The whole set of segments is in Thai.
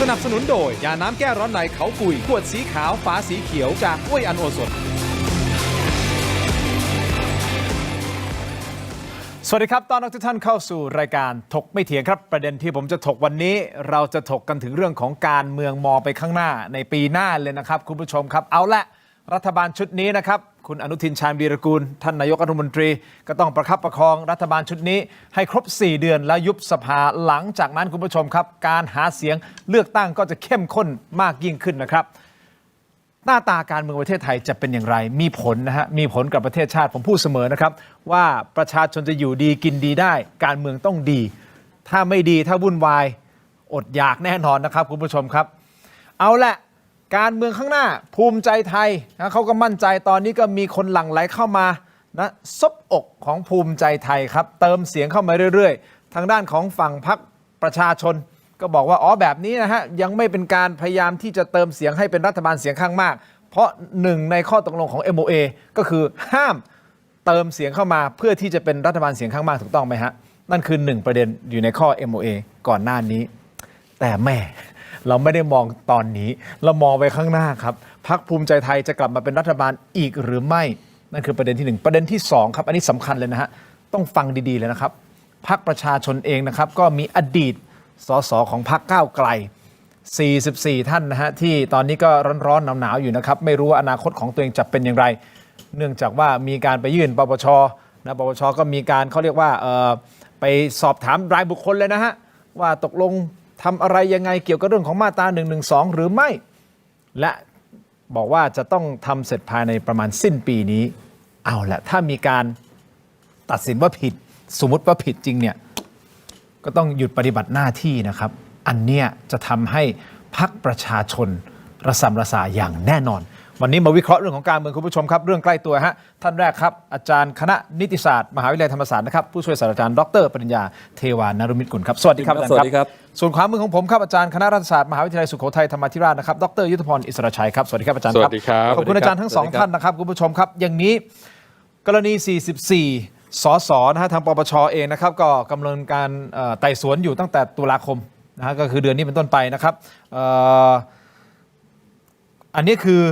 สนับสนุนโดยยาน้ำแก้ร้อนในเขากุยขวดสีขาวฝาสีเขียวจากอ้วยอันโอสถสวัสดีครับต้อนรับทุกท่านเข้าสู่รายการถกไม่เถียงครับประเด็นที่ผมจะถกวันนี้เราจะถกกันถึงเรื่องของการเมืองมองไปข้างหน้าในปีหน้าเลยนะครับคุณผู้ชมครับเอาละรัฐบาลชุดนี้นะครับคุณอนุทินชาญวีรกูลท่านนายกรัฐมนตรีก็ต้องประคับประคองรัฐบาลชุดนี้ให้ครบ4 เดือนแล้วยุบสภาหลังจากนั้นคุณผู้ชมครับการหาเสียงเลือกตั้งก็จะเข้มข้นมากยิ่งขึ้นนะครับหน้าตาการเมืองประเทศไทยจะเป็นอย่างไรมีผลนะฮะมีผลกับประเทศชาติผมพูดเสมอนะครับว่าประชาชนจะอยู่ดีกินดีได้การเมืองต้องดีถ้าไม่ดีถ้าวุ่นวายอดอยากแน่นอนนะครับคุณผู้ชมครับเอาละการเมืองข้างหน้าภูมิใจไทยนะเขาก็มั่นใจตอนนี้ก็มีคนหลั่งไหลเข้ามานะซบอกของภูมิใจไทยครับเติมเสียงเข้ามาเรื่อยๆทางด้านของฝั่งพรรคประชาชนก็บอกว่าอ๋อแบบนี้นะฮะยังไม่เป็นการพยายามที่จะเติมเสียงให้เป็นรัฐบาลเสียงข้างมากเพราะหนึ่งในข้อตกลงของ MOA ก็คือห้ามเติมเสียงเข้ามาเพื่อที่จะเป็นรัฐบาลเสียงข้างมากถูกต้องไหมฮะนั่นคือ1ประเด็นอยู่ในข้อ MOA ก่อนหน้านี้แต่แม่เราไม่ได้มองตอนนี้เรามองไปข้างหน้าครับพรรคภูมิใจไทยจะกลับมาเป็นรัฐบาลอีกหรือไม่นั่นคือประเด็นที่1ประเด็นที่2ครับอันนี้สำคัญเลยนะฮะต้องฟังดีๆเลยนะครับพรรคประชาชนเองนะครับก็มีอดีตสสของพรรคก้าวไกล44ท่านนะฮะที่ตอนนี้ก็ร้อนๆหนาวๆอยู่นะครับไม่รู้ว่าอนาคตของตัวเองจะเป็นอย่างไรเนื่องจากว่ามีการไปยื่นปปชนะปปชก็มีการเขาเรียกว่าไปสอบถามรายบุคคลเลยนะฮะว่าตกลงทำอะไรยังไงเกี่ยวกับเรื่องของมาตรา112หรือไม่และบอกว่าจะต้องทำเสร็จภายในประมาณสิ้นปีนี้เอาละถ้ามีการตัดสินว่าผิดสมมติว่าผิดจริงเนี่ยก็ต้องหยุดปฏิบัติหน้าที่นะครับอันเนี้ยจะทำให้พรรคประชาชนระสำระสายอย่างแน่นอนวันนี้มาวิเคราะห์เรื่องของการเมืองคุณผู้ชมครับเรื่องใกล้ตัวฮะท่านแรกครับอาจารย์คณะนิติศาสตร์มหาวิทยาลัยธรรมศาสตร์นะครับผู้ช่วยศาสตราจารย์ดร.ปริญญาเทวานรุมิตรกุลครับสวัสดีครับอาจารย์ครับส่วนขวามือของผมครับอาจารย์คณะรัฐศาสตร์มหาวิทยาลัยสุโขทัยธรรมาธิราชนะครับดร.ยุทธพรอิสระชัยครับสวัสดีครับอาจารย์ครับขอบคุณอาจารย์ทั้ง2ท่านนะครับคุณผู้ชมครับอย่างนี้กรณี44สสนะฮะทางปปชเองนะครับก็กำลังการไต่สวนอยู่ตั้งแต่ตุลาคมนะฮะก็คือเดือนนี้เป็นต้นไปนะครับอันนี้คือ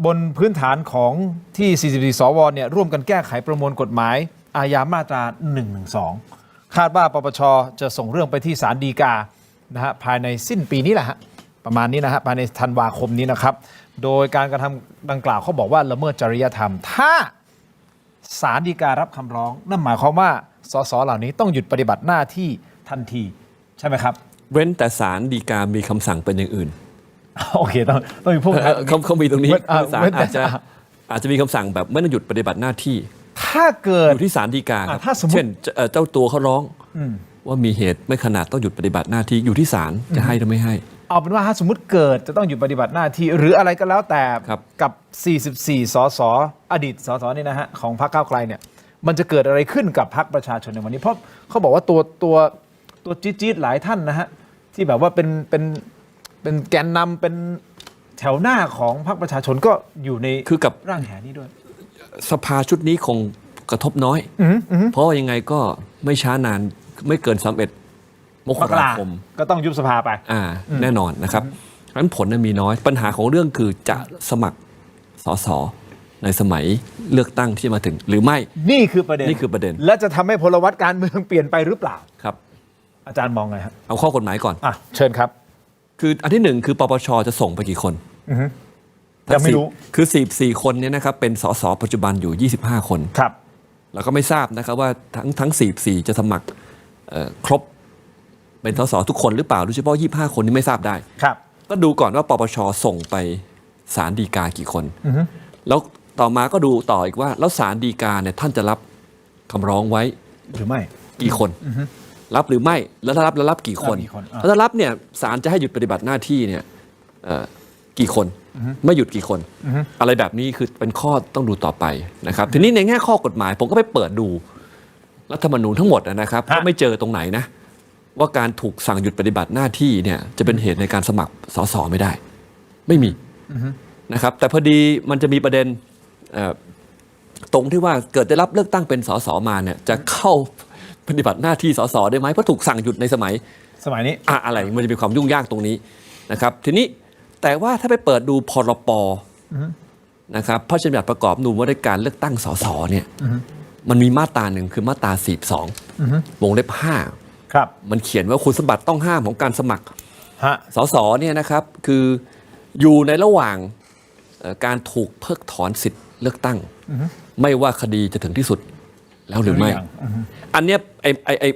บนพื้นฐานของที่44สวเนี่ยร่วมกันแก้ไขประมวลกฎหมายอาญามาตรา112คาดว่าปปชจะส่งเรื่องไปที่ศาลฎีกานะฮะภายในสิ้นปีนี้แหละฮะประมาณนี้นะฮะภายในธันวาคมนี้นะครับโดยการกระทำดังกล่าวเขาบอกว่าละเมิดจริยธรรมถ้าศาลฎีการับคำร้องนั่นหมายความว่าสสเหล่านี้ต้องหยุดปฏิบัติหน้าที่ทันทีใช่ไหมครับเว้นแต่ศาลฎีกามีคำสั่งเป็นอย่างอื่นโอเคต้องมีพวกเขามีตรงนี้ศาลอาจจะมีคำสั่งแบบไม่ต้องหยุดปฏิบัติหน้าที่ถ้าเกิดอยู่ที่ศาลฎีกาครับเช่นเจ้าตัวเขาร้องว่ามีเหตุไม่ขนาดต้องหยุดปฏิบัติหน้าที่อยู่ที่ศาลจะให้หรือไม่ให้เอาเป็นว่าถ้าสมมติเกิดจะต้องหยุดปฏิบัติหน้าที่หรืออะไรก็แล้วแต่กับ44สสอดีตสสนี่นะฮะของพรรคก้าวไกลเนี่ยมันจะเกิดอะไรขึ้นกับพรรคประชาชนในวันนี้เพราะเขาบอกว่าตัวจี๊ดหลายท่านนะฮะที่แบบว่าเป็นแกนนำเป็นแถวหน้าของพรรคประชาชนก็อยู่ในคือกับร่างแหนี้ด้วยสภาชุดนี้คงกระทบน้อยเพราะยังไงก็ไม่ช้านานไม่เกิน31 มกราคมก็ต้องยุบสภาไปแน่นอนนะครับงั้นผลมีน้อยปัญหาของเรื่องคือจะสมัครสสในสมัยเลือกตั้งที่มาถึงหรือไม่นี่คือประเด็นและจะทำให้พลวัตการเมืองเปลี่ยนไปหรือเปล่าครับอาจารย์มองไงครับเอาข้อกฎหมายก่อนเชิญครับคืออันที่1คือปปชจะส่งไปกี่คนยังไม่รู้คือ44คนเนี่ยนะครับเป็นสสปัจจุบันอยู่25คนครับแล้วก็ไม่ทราบนะครับว่าทั้ง44จะสมัครครบเป็นสสทุกคนหรือเปล่าโดยเฉพาะ25คนนี้ไม่ทราบได้ครับก็ดูก่อนว่าปปชส่งไปศาลฎีกากี่คนแล้วต่อมาก็ดูต่ออีกว่าแล้วศาลฎีกาเนี่ยท่านจะรับคำร้องไว้หรือไม่กี่คนรับหรือไม่แล้วถ้ารับแล้วรับกี่คนแล้วถ้ารับเนี่ยศาลจะให้หยุดปฏิบัติหน้าที่เนี่ยกี่คนไม่หยุดกี่คนอะไรแบบนี้คือเป็นข้อต้องดูต่อไปนะครับทีนี้ในแง่ข้อกฎหมายผมก็ไปเปิดดูรัฐธรรมนูญทั้งหมดนะครับก็ไม่เจอตรงไหนนะว่าการถูกสั่งหยุดปฏิบัติหน้าที่เนี่ยจะเป็นเหตุในการสมัครสสไม่ได้ไม่มีนะครับแต่พอดีมันจะมีประเด็นตรงที่ว่าเกิดได้รับเลือกตั้งเป็นสสมาเนี่ยจะเข้าปฏิบัติหน้าที่สสได้ไหมเพราะถูกสั่งหยุดในสมัย สมัยนี้อะไรมันจะมีความยุ่งยากตรงนี้นะครับทีนี้แต่ว่าถ้าไปเปิดดูพรปนะครับพระราชบัญญัติประกอบนูว่าด้วยการเลือกตั้งสสเนี่ยมันมีมาตราหนึ่งคือมาตรา42วงเล็บ5ครับมันเขียนว่าคุณสมบัติต้องห้ามของการสมัครสสเนี่ยนะครับคืออยู่ในระหว่างการถูกเพิกถอนสิทธิ์เลือกตั้งไม่ว่าคดีจะถึงที่สุดแล้วหรือไม่อันเนี้ย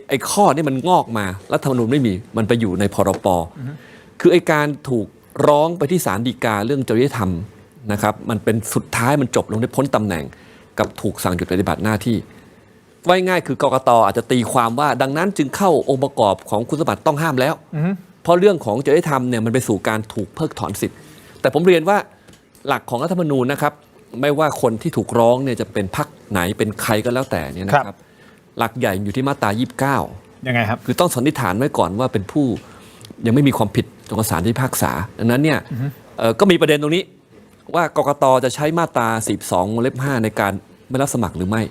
ไอ้ข้อนี้มันงอกมารัฐธรรมนูญไม่มีมันไปอยู่ในพรปคือไอ้การถูกร้องไปที่ศาลฎีกาเรื่องจริยธรรมนะครับมันเป็นสุดท้ายมันจบลงได้พ้นตำแหน่งกับถูกสั่งหยุดปฏิบัติหน้าที่ว่าง่ายคือกกต.อาจจะตีความว่าดังนั้นจึงเข้าองค์ประกอบของคุณสมบัติต้องห้ามแล้วเพราะเรื่องของจริยธรรมเนี่ยมันไปสู่การถูกเพิกถอนสิทธิ์แต่ผมเรียนว่าหลักของรัฐธรรมนูญนะครับไม่ว่าคนที่ถูกร้องเนี่ยจะเป็นพรรคไหนเป็นใครก็แล้วแต่เนี่ยนะครับหลักใหญ่อยู่ที่มาตรา29ยังไงครับคือต้องสันนิษฐานไว้ก่อนว่าเป็นผู้ยังไม่มีความผิดจนกว่าศาลพิพากษาดังนั้นเนี่ยก็มีประเด็นตรงนี้ว่ากกต.จะใช้มาตรา42วงเล็บ5ในการไม่รับสมัครหรือไม่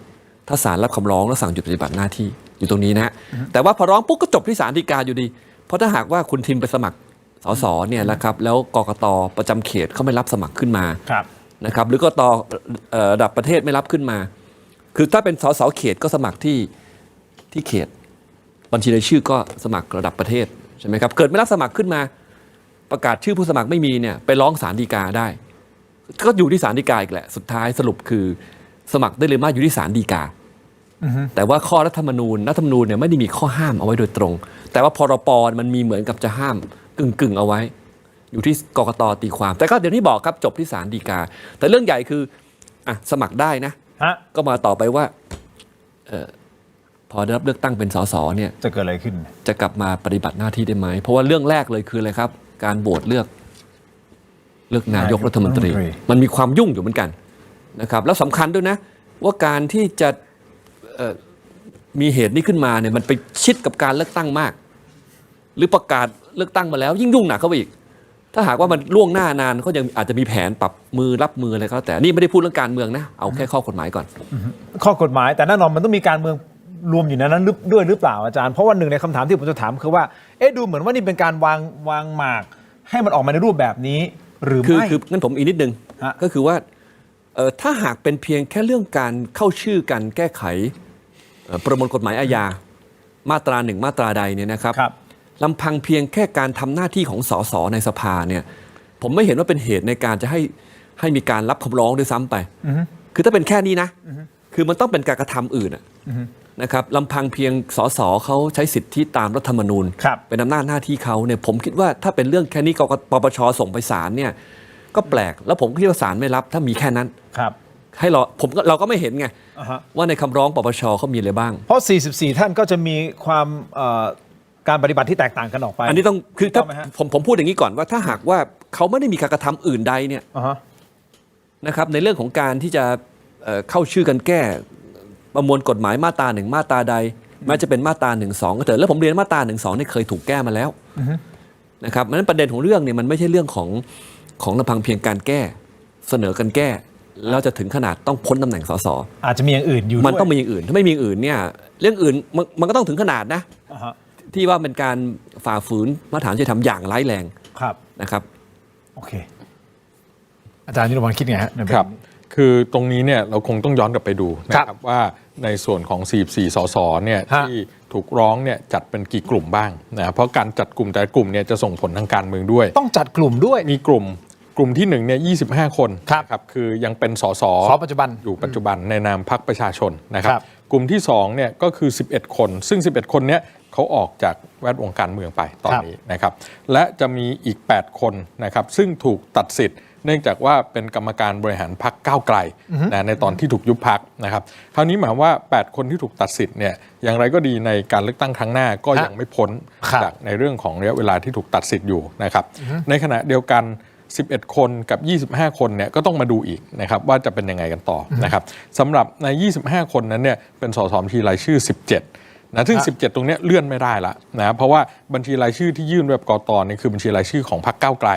ถ้าศาลรับคำร้องแล้วสั่งหยุดปฏิบัติหน้าที่อยู่ตรงนี้นะแต่ว่าพอร้องปุ๊บก็จบที่ศาลฎีกาอยู่ดีเพราะถ้าหากว่าคุณทิมไปสมัครสสเนี่ยนะครับแล้วกกต.ประจำเขตเขาไม่รับสมัครขึ้นมานะครับหรือกกต.ระดับประเทศไม่รับขึ้นมาคือถ้าเป็นสสเขตก็สมัครที่เขตบัญชีรายชื่อก็สมัครระดับประเทศใช่ไหมครับเกิดไม่รับสมัครขึ้นมาประกาศชื่อผู้สมัครไม่มีเนี่ยไปร้องศาลฎีกาได้ก็อยู่ที่ศาลฎีกาอีกแหละสุดท้ายสรุปคือสมัครได้หรือไม่อยู่ที่ศาลฎีกาแต่ว่าข้อรัฐธรรมนูญเนี่ยไม่ได้มีข้อห้ามเอาไว้โดยตรงแต่ว่าพรปมันมีเหมือนกับจะห้ามกึ่งเอาไว้อยู่ที่กกต.ตีความแต่ก็เดี๋ยวที่บอกครับจบที่ศาลฎีกาแต่เรื่องใหญ่คือสมัครได้นะก็มาต่อไปว่าพอได้รับเลือกตั้งเป็นสสเนี่ยจะเกิดอะไรขึ้นจะกลับมาปฏิบัติหน้าที่ได้ไหมเพราะว่าเรื่องแรกเลยคืออะไรครับการโหวตเลือกนายกรัฐมนตรีมันมีความยุ่งอยู่เหมือนกันนะครับแล้วสำคัญด้วยนะว่าการที่จะมีเหตุนี้ขึ้นมาเนี่ยมันไปชิดกับการเลือกตั้งมากหรือประกาศเลือกตั้งมาแล้วยิ่งยุ่งหนักเข้าไปอีกถ้าหากว่ามันล่วงหน้านานเขายังอาจจะมีแผนปรับมือรับมืออะไรก็แต่นี่ไม่ได้พูดเรื่องการเมืองนะเอาแค่ข้อกฎหมายก่อนข้อกฎหมายแต่แน่นอนมันต้องมีการเมืองรวมอยู่ในนั้นด้วยหรือเปล่าอาจารย์เพราะว่าหนึ่งในคำถามที่ผมจะถามคือว่าดูเหมือนว่านี่เป็นการวางหมากให้มันออกมาในรูปแบบนี้หรือไม่คืองั้นผมอีกนิดนึงก็คือว่าถ้าหากเป็นเพียงแค่เรื่องการเข้าชื่อกันแก้ไขประมวลกฎหมายอาญามาตรา1มาตราใดเนี่ยนะครับลำพังเพียงแค่การทำหน้าที่ของสสในสภาเนี่ยผมไม่เห็นว่าเป็นเหตุในการจะให้มีการรับคำร้องด้วยซ้ำไปคือถ้าเป็นแค่นี้นะคือมันต้องเป็นการกระทำอื่นนะครับลำพังเพียงสสเขาใช้สิทธิตามรัฐธรรมนูญเป็นอำนาจหน้าที่เขาเนี่ยผมคิดว่าถ้าเป็นเรื่องแค่นี้ปปชส่งไปศาลเนี่ยก็แปลกแล้วผมคิดว่าศาลไม่รับถ้ามีแค่นั้นให้เราก็ไม่เห็นไงว่าในคำร้องปปชเขามีอะไรบ้างเพราะ44ท่านก็จะมีความการปฏิบัติที่แตกต่างกันออกไปอันนี้ต้องคือถ้าผมพูดอย่างนี้ก่อนว่าถ้าหากว่าเขาไม่ได้มีการกระทำอื่นใดเนี่ยนะครับในเรื่องของการที่จะเข้าชื่อกันแก้ประมวลกฎหมายมาตรา1มาตราใดแม้จะเป็นมาตรา1 2ก็เถอะแล้วผมเรียนมาตรา1 2นี่เคยถูกแก้มาแล้วนะครับเพราะฉะนั้นประเด็นของเรื่องเนี่ยมันไม่ใช่เรื่องของลำพังเพียงการแก้เสนอกันแก้แล้วจะถึงขนาดต้องพ้นตำแหน่งสสอาจจะมีอย่างอื่นอยู่มันต้องมีอย่างอื่นถ้าไม่มีอย่างอื่นเนี่ยเรื่องอื่นมันก็ต้องถึงขนาดนะที่ว่าเป็นการฝ่าฝืนมาตรฐานจริยธรรมอย่างร้ายแรงนะครับโอเคอาจารย์ยุทธพรคิดไงฮะครับคือตรงนี้เนี่ยเราคงต้องย้อนกลับไปดูนะครับว่าในส่วนของ44สสเนี่ยที่ถูกร้องเนี่ยจัดเป็นกี่กลุ่มบ้างนะเพราะการจัดกลุ่มแต่ละกลุ่มเนี่ยจะส่งผลทางการเมืองด้วยต้องจัดกลุ่มด้วยมีกลุ่มที่1เนี่ย25 คนครับคือยังเป็นสสปัจจุบันอยู่ปัจจุบันในนามพรรคประชาชนนะครับกลุ่มที่2เนี่ยก็คือ11คนซึ่ง11คนเนี้ยเขาออกจากแวดวงการเมืองไปตอนนี้นะครับและจะมีอีก8คนนะครับซึ่งถูกตัดสิทธิ์เนื่องจากว่าเป็นกรรมการบริหารพรรคก้าวไกลนะในตอนที่ถูกยุบพรรคนะครับคราวนี้หมายว่า8คนที่ถูกตัดสิทธิ์เนี่ยอย่างไรก็ดีในการเลือกตั้งครั้งหน้าก็ยังไม่พ้นจากในเรื่องของระยะเวลาที่ถูกตัดสิทธิ์อยู่นะครับในขณะเดียวกัน11คนกับ25คนเนี่ยก็ต้องมาดูอีกนะครับว่าจะเป็นยังไงกันต่อนะครับสำหรับใน25คนนั้นเนี่ยเป็นสสบัญชีรายชื่อ17นะซึ่ง17ตรงนี้เลื่อนไม่ได้ละนะเพราะว่าบัญชีรายชื่อที่ยื่นแบบกต.นี่คือบัญชีรายชื่อของพรรคก้าวไกล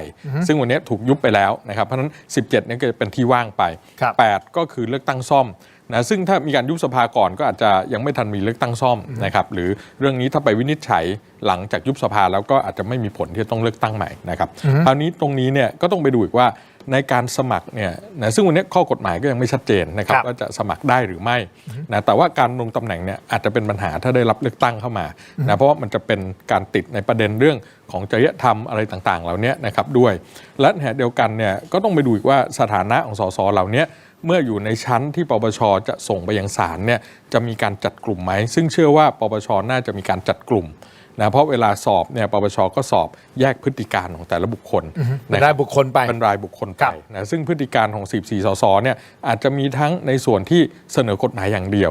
ซึ่งวันนี้ถูกยุบไปแล้วนะครับเพราะฉะนั้น17นี่ก็จะเป็นที่ว่างไป8ก็คือเลือกตั้งซ่อม นะซึ่งถ้ามีการยุบสภาก่อนก็อาจจะยังไม่ทันมีเลือกตั้งซ่อมนะครับหรือเรื่องนี้ถ้าไปวินิจฉัยหลังจากยุบสภาแล้วก็อาจจะไม่มีผลที่จะต้องเลือกตั้งใหม่นะครับคราวนี้ตรงนี้เนี่ยก็ต้องไปดูอีกว่าในการสมัครเนี่ยนะซึ่งวันนี้ข้อกฎหมายก็ยังไม่ชัดเจนนะครับว่าจะสมัครได้หรือไม่นะแต่ว่าการลงตำแหน่งเนี่ยอาจจะเป็นปัญหาถ้าได้รับเลือกตั้งเข้ามานะเพราะว่ามันจะเป็นการติดในประเด็นเรื่องของจริยธรรมอะไรต่างๆเหล่านี้นะครับด้วยและในขณะเดียวกันเนี่ยก็ต้องไปดูอีกว่าสถานะของสสเหล่านี้เมื่ออยู่ในชั้นที่ปปชจะส่งไปยังศาลเนี่ยจะมีการจัดกลุ่มไหมซึ่งเชื่อว่าปปชน่าจะมีการจัดกลุ่มนะเพราะเวลาสอบเนี่ยปปชก็สอบแยกพฤติการของแต่ละบุคคลเป็นรายบุคคลไปเป็นรายบุคคลไปนะซึ่งพฤติการของ44 สสเนี่ยอาจจะมีทั้งในส่วนที่เสนอกฎหมายอย่างเดีย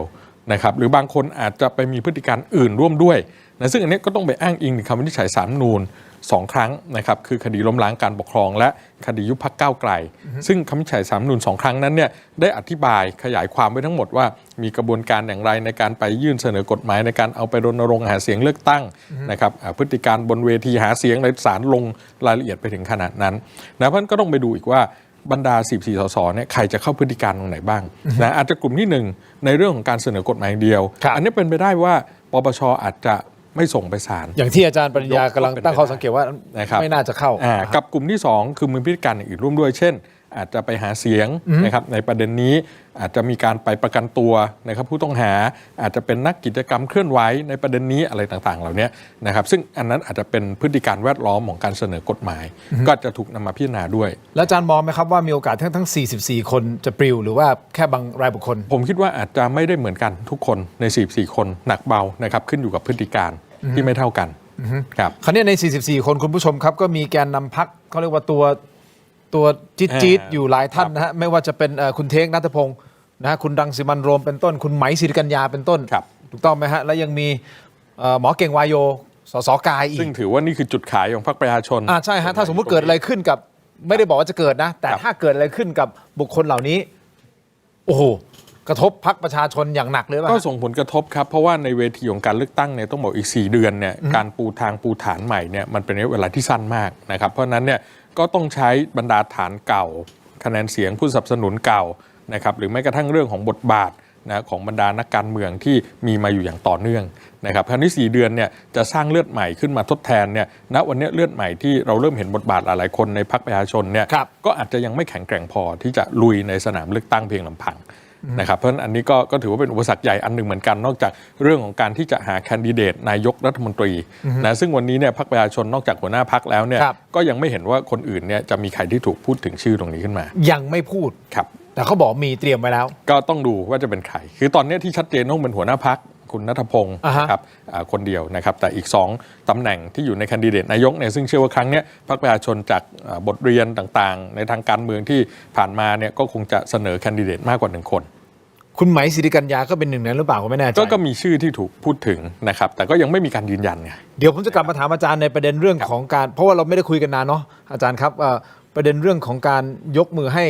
วนะครับหรือบางคนอาจจะไปมีพฤติการอื่นร่วมด้วยนะซึ่งอันนี้ก็ต้องไปอ้างอิงในคำวินิจฉัยศาลรัฐธรรมนูญ2 ครั้งนะครับคือคดีล้มล้างการปกครองและคดียุบพรรคก้าวไกลซึ่งคำวินิจฉัยศาลรัฐธรรมนูญ2 ครั้งนั้นเนี่ยได้อธิบายขยายความไว้ทั้งหมดว่ามีกระบวนการอย่างไรในการไปยื่นเสนอกฎหมายในการเอาไปรณรงค์หาเสียงเลือกตั้งนะครับพฤติการบนเวทีหาเสียงในศาลลงรายละเอียดไปถึงขนาดนั้นนะเพราะฉะนั้นก็ต้องไปดูอีกว่าบรรดา44 สสเนี่ยใครจะเข้าพฤติการตรงไหนบ้างนะอาจจะกลุ่มที่1ในเรื่องของการเสนอกฎหมายเดียวอันนี้เป็นไปได้ว่าปปชอาจจะไม่ส่งไปศาลอย่างที่อาจารย์ปริญญากำลังตั้งข้อสังเกตว่าไม่น่าจะเข้ากับกลุ่มที่2คือมีพฤติการอย่างอื่นร่วมด้วยเช่นอาจจะไปหาเสียงนะครับในประเด็นนี้อาจจะมีการไปประกันตัวนะครับผู้ต้องหาอาจจะเป็นนักกิจกรรมเคลื่อนไหวในประเด็นนี้อะไรต่างๆเหล่านี้นะครับซึ่งอันนั้นอาจจะเป็นพฤติการแวดล้อมของการเสนอกฎหมายก็จะถูกนำมาพิจารณาด้วยแล้วอาจารย์มองไหมครับว่ามีโอกาสทั้ง44 คนจะปลิวหรือว่าแค่บางรายบุคคลผมคิดว่าอาจจะไม่ได้เหมือนกันทุกคนใน44 คนหนักเบานะครับขึ้นอยู่กับพฤติการที่ไม่เท่ากันครับคราวนี้ใน44 คนคุณผู้ชมครับก็มีแกนนำพรรคเขาเรียกว่าตัวจี๊ดอยู่หลายท่านนะฮะไม่ว่าจะเป็นคุณเท้งณัฐพงศ์นะคุณรังสิมันต์โรมเป็นต้นคุณไหมศิริกัญญาเป็นต้นถูกต้องไหมฮะแล้วยังมีหมอเก่งวายโยสสกายอีกซึ่งถือว่านี่คือจุดขายของพรรคประชาชนใช่ฮะถ้าสมมุติเกิดอะไรขึ้นกับไม่ได้บอกว่าจะเกิดนะแต่ถ้าเกิดอะไรขึ้นกับบุคคลเหล่านี้โอ้โหกระทบพรรคประชาชนอย่างหนักเลยป่ะก็ส่งผลกระทบครับเพราะว่าในเวทีของการเลือกตั้งเนี่ยต้องบอกอีก4 เดือนเนี่ยการปูทางปูฐานใหม่เนี่ยมันเป็นระยะเวลาที่สั้นมากนะครับเพราะนั้นเนี่ยก็ต้องใช้บรรดาฐานเก่าคะแนนเสียงผู้สนับสนุนเก่านะครับหรือแม้กระทั่งเรื่องของบทบาทนะของบรรดานักการเมืองที่มีมาอยู่อย่างต่อเนื่องนะครับคราวนี้4 เดือนเนี่ยจะสร้างเลือดใหม่ขึ้นมาทดแทนเนี่ยณวันนี้เลือดใหม่ที่เราเริ่มเห็นบทบาทหลายๆคนในพรรคประชาชนเนี่ยก็อาจจะยังไม่แข็งแกร่งพอที่จะลุยในสนามเลือกตั้งเพียงลำพังนะครับเพราะฉะนั้นอันนี้ก็ถือว่าเป็นอุปสรรคใหญ่อันหนึ่งเหมือนกันนอกจากเรื่องของการที่จะหาแคนดิเดตนายกรัฐมนตรีนะซึ่งวันนี้เนี่ยพรรคประชาชนนอกจากหัวหน้าพรรคแล้วเนี่ยก็ยังไม่เห็นว่าคนอื่นเนี่ยจะมีใครที่ถูกพูดถึงชื่อตรงนี้ขึ้นมายังไม่พูดครับแต่เขาบอกมีเตรียมไว้แล้วก็ต้องดูว่าจะเป็นใครคือตอนนี้ที่ชัดเจนต้องเป็นหัวหน้าพรรคคุณณัฐพงศ์ครับคนเดียวนะครับแต่อีก2 ตำแหน่งที่อยู่ในแคนดิเดตนายกเนี่ยซึ่งเชื่อว่าครั้งนี้พรรคประชาชนจากบทเรียนต่างๆในทางการเมืองที่ผ่านมาเนี่ยก็คงจะเสนอแคนดิเดตมากกว่า1 คนคุณไหมศิริกัญญาก็เป็นหนึ่งนั้นหรือเปล่าก็ไม่แน่ใจก็มีชื่อที่ถูกพูดถึงนะครับแต่ก็ยังไม่มีการยืนยันไงเดี๋ยวผมจะกลับมาถามอาจารย์ในประเด็นเรื่องของการเพราะว่าเราไม่ได้คุยกันนานเนาะอาจารย์ครับประเด็นเรื่องของการยกมือให้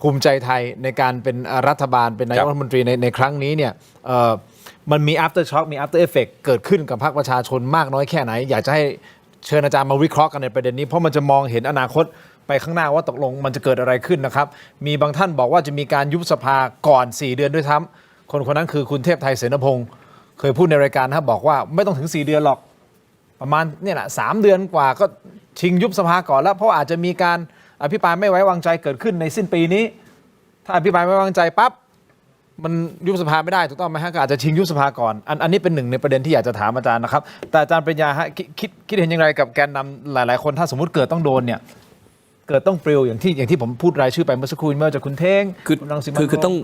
ภูมิใจไทยในการเป็นรัฐบาลเป็นนายกรัฐมนตรีในครั้งนี้เนี่ยมันมี after shock มี after effect เกิดขึ้นกับพรรคประชาชนมากน้อยแค่ไหนอยากจะให้เชิญอาจารย์มาวิเคราะห์กันในประเด็นนี้เพราะมันจะมองเห็นอนาคตไปข้างหน้าว่าตกลงมันจะเกิดอะไรขึ้นนะครับมีบางท่านบอกว่าจะมีการยุบสภาก่อน4 เดือนด้วยซ้ำคนนั้นคือคุณเทพไทยเสนพงศ์เคยพูดในรายการนะครับบอกว่าไม่ต้องถึง4 เดือนหรอกประมาณเนี่ยแหละ3 เดือนกว่าก็ชิงยุบสภาก่อนแล้วเพราะอาจจะมีการอภิปรายไม่ไว้วางใจเกิดขึ้นในสิ้นปีนี้ถ้าอภิปรายไม่ไว้วางใจปั๊บมันยุบสภาไม่ได้ถูกต้องไหมฮะก็อาจจะชิงยุบสภาก่อนอันนี้เป็นหนึ่งในประเด็นที่อยากจะถามอาจารย์นะครับแต่อาจารย์ปริญญาฮะคิดเห็นอย่างไรกับแกนนำหลายๆคนถ้าสมมติเกิดต้องโดนเนี่ยเกิดต้องปลิวอย่างที่ผมพูดรายชื่อไปเมื่อสักครู่เมื่อจากคุณเท้งคุณรังสิมันต์คือต้อ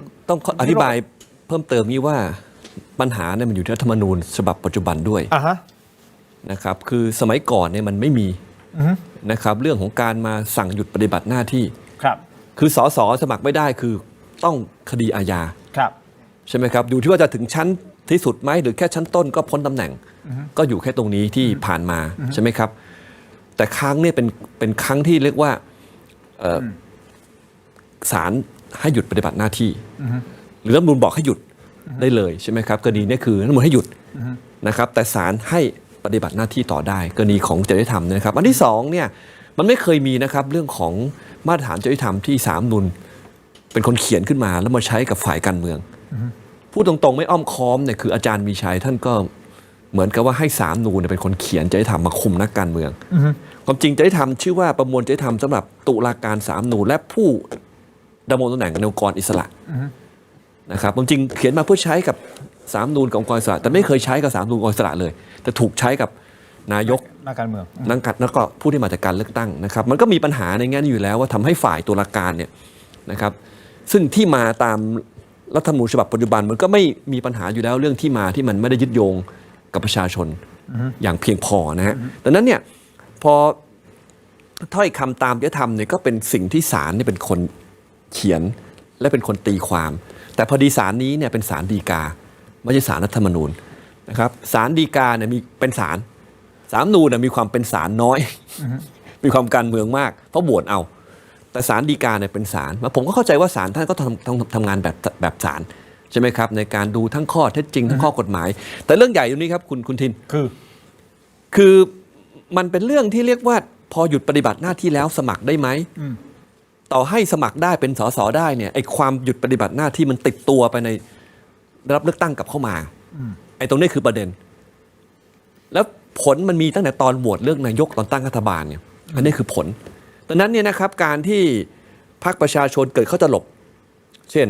งอธิบายเพิ่มเติมนี้ว่าปัญหาเนี่ยมันอยู่ที่รัฐธรรมนูญฉบับปัจจุบันด้วยนะครับคือสมัยก่อนเนี่ยมันไม่มีนะครับเรื่องของการมาสั่งหยุดปฏิบัติหน้าที่คือสสสมัครไม่ได้คือต้องคดีอาญาใช่ไหมครับอยู่ที่ว่าจะถึงชั้นที่สุดไหมหรือแค่ชั้นต้นก็พ้นตำแหน่งก็อยู่แค่ตรงนี้ที่ผ่านมาใช่ไหมครับแต่ครั้งนี้เป็นครั้งที่เรียกว่าศาลให้หยุดปฏิบัติหน้าที่หรือรัฐธรรมนูญบอกให้หยุดได้เลยใช่ไหมครับกรณีนี้คือรัฐธรรมนูญให้หยุดนะครับแต่ศาลให้ปฏิบัติหน้าที่ต่อได้กรณีของจริยธรรมนะครับอันที่2เนี่ยมันไม่เคยมีนะครับเรื่องของมาตรฐานจริยธรรมที่ศาลรัฐธรรมนูญเป็นคนเขียนขึ้นมาแล้วมาใช้กับฝ่ายการเมือง พูดตรงๆไม่อ้อมค้อมเนี่ยคืออาจารย์มีชัยท่านก็เหมือนกับว่าให้ศาลนูนเป็นคนเขียนจริยธรรมมาคุมนักการเมืองความจริงจริยธรรมชื่อว่าประมวลจริยธรรมสำหรับตุลาการศาลนูนและผู้ดำรงตำแหน่งในองค์กรอิสระนะครับความจริงเขียนมาเพื่อใช้กับศาลนูนกับองค์กรอิสระแต่ไม่เคยใช้กับศาลนูนองค์กรอิสระเลยแต่ถูกใช้กับนายก นักการเมือง แล้วก็ผู้ที่มาจากการเลือกตั้งนะครับมันก็มีปัญหาในแง่นี้อยู่แล้วว่าทำให้ฝ่ายตุลาการเนี่ยนะครับซึ่งที่มาตามรัฐธรรมนูญฉบับปัจจุบันมันก็ไม่มีปัญหาอยู่แล้วเรื่องที่มาที่มันไม่ได้ยึดโยงกับประชาชนอย่างเพียงพอนะฮะดังนั้นเนี่ยพอถ้อยคำตามจริยธรรมเนี่ยก็เป็นสิ่งที่ศาลเนี่ยเป็นคนเขียนและเป็นคนตีความแต่พอดีศาลนี้เนี่ยเป็นศาลฎีกาไม่ใช่ศาลรัฐธรรมนูญนะครับศาลฎีกาเนี่ยมีเป็นศาลนูนมีความเป็นศาลน้อยมีความการเมืองมากเพราะบวชเอาแต่ศาลฎีกาเนี่ยเป็นศาลผมก็เข้าใจว่าศาลท่านก็ทำงานแบบศาลใช่ไหมครับในการดูทั้งข้อเท็จจริงทั้งข้อกฎหมายแต่เรื่องใหญ่ตรงนี้ครับคุณทินคือมันเป็นเรื่องที่เรียกว่าพอหยุดปฏิบัติหน้าที่แล้วสมัครได้ไหมต่อให้สมัครได้เป็นสสได้เนี่ยไอ้ความหยุดปฏิบัติหน้าที่มันติดตัวไปในรับเลือกตั้งกลับเข้ามาไอ้ตรงนี้คือประเด็นแล้วผลมันมีตั้งแต่ตอนโหวตเลือกนายกตอนตั้งรัฐบาลเนี่ยอันนี้คือผลดังนั้นเนี่ยนะครับการที่พรรคประชาชนเกิดเขาจะหลบเช่น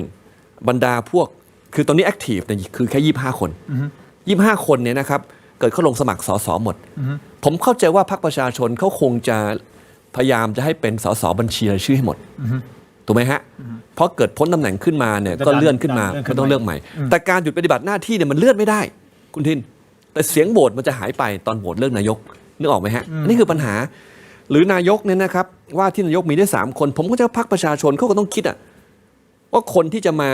บรรดาพวกคือตอนนี้แอคทีฟเนี่ยคือแค่25 คน25 คนเนี่ยนะครับเกิดเขาลงสมัครสสหมดผมเข้าใจว่าพรรคประชาชนเขาคงจะพยายามจะให้เป็นสสบัญชีรายชื่อให้หมดถูกไหมฮะเพราะเกิดพ้นตำแหน่งขึ้นมาเนี่ยก็เลื่อนขึ้นมาก็ต้องเลือกใหม่แต่การหยุดปฏิบัติหน้าที่เนี่ยมันเลื่อนไม่ได้คุณทินแต่เสียงโหวตมันจะหายไปตอนโหวตเลือกนายกนึกออกไหมฮะนี่คือปัญหาหรือนายกเนี่ยนะครับว่าที่นายกมีได้3 คนผมก็จะพรรคประชาชนเขาก็ต้องคิดว่าคนที่จะมา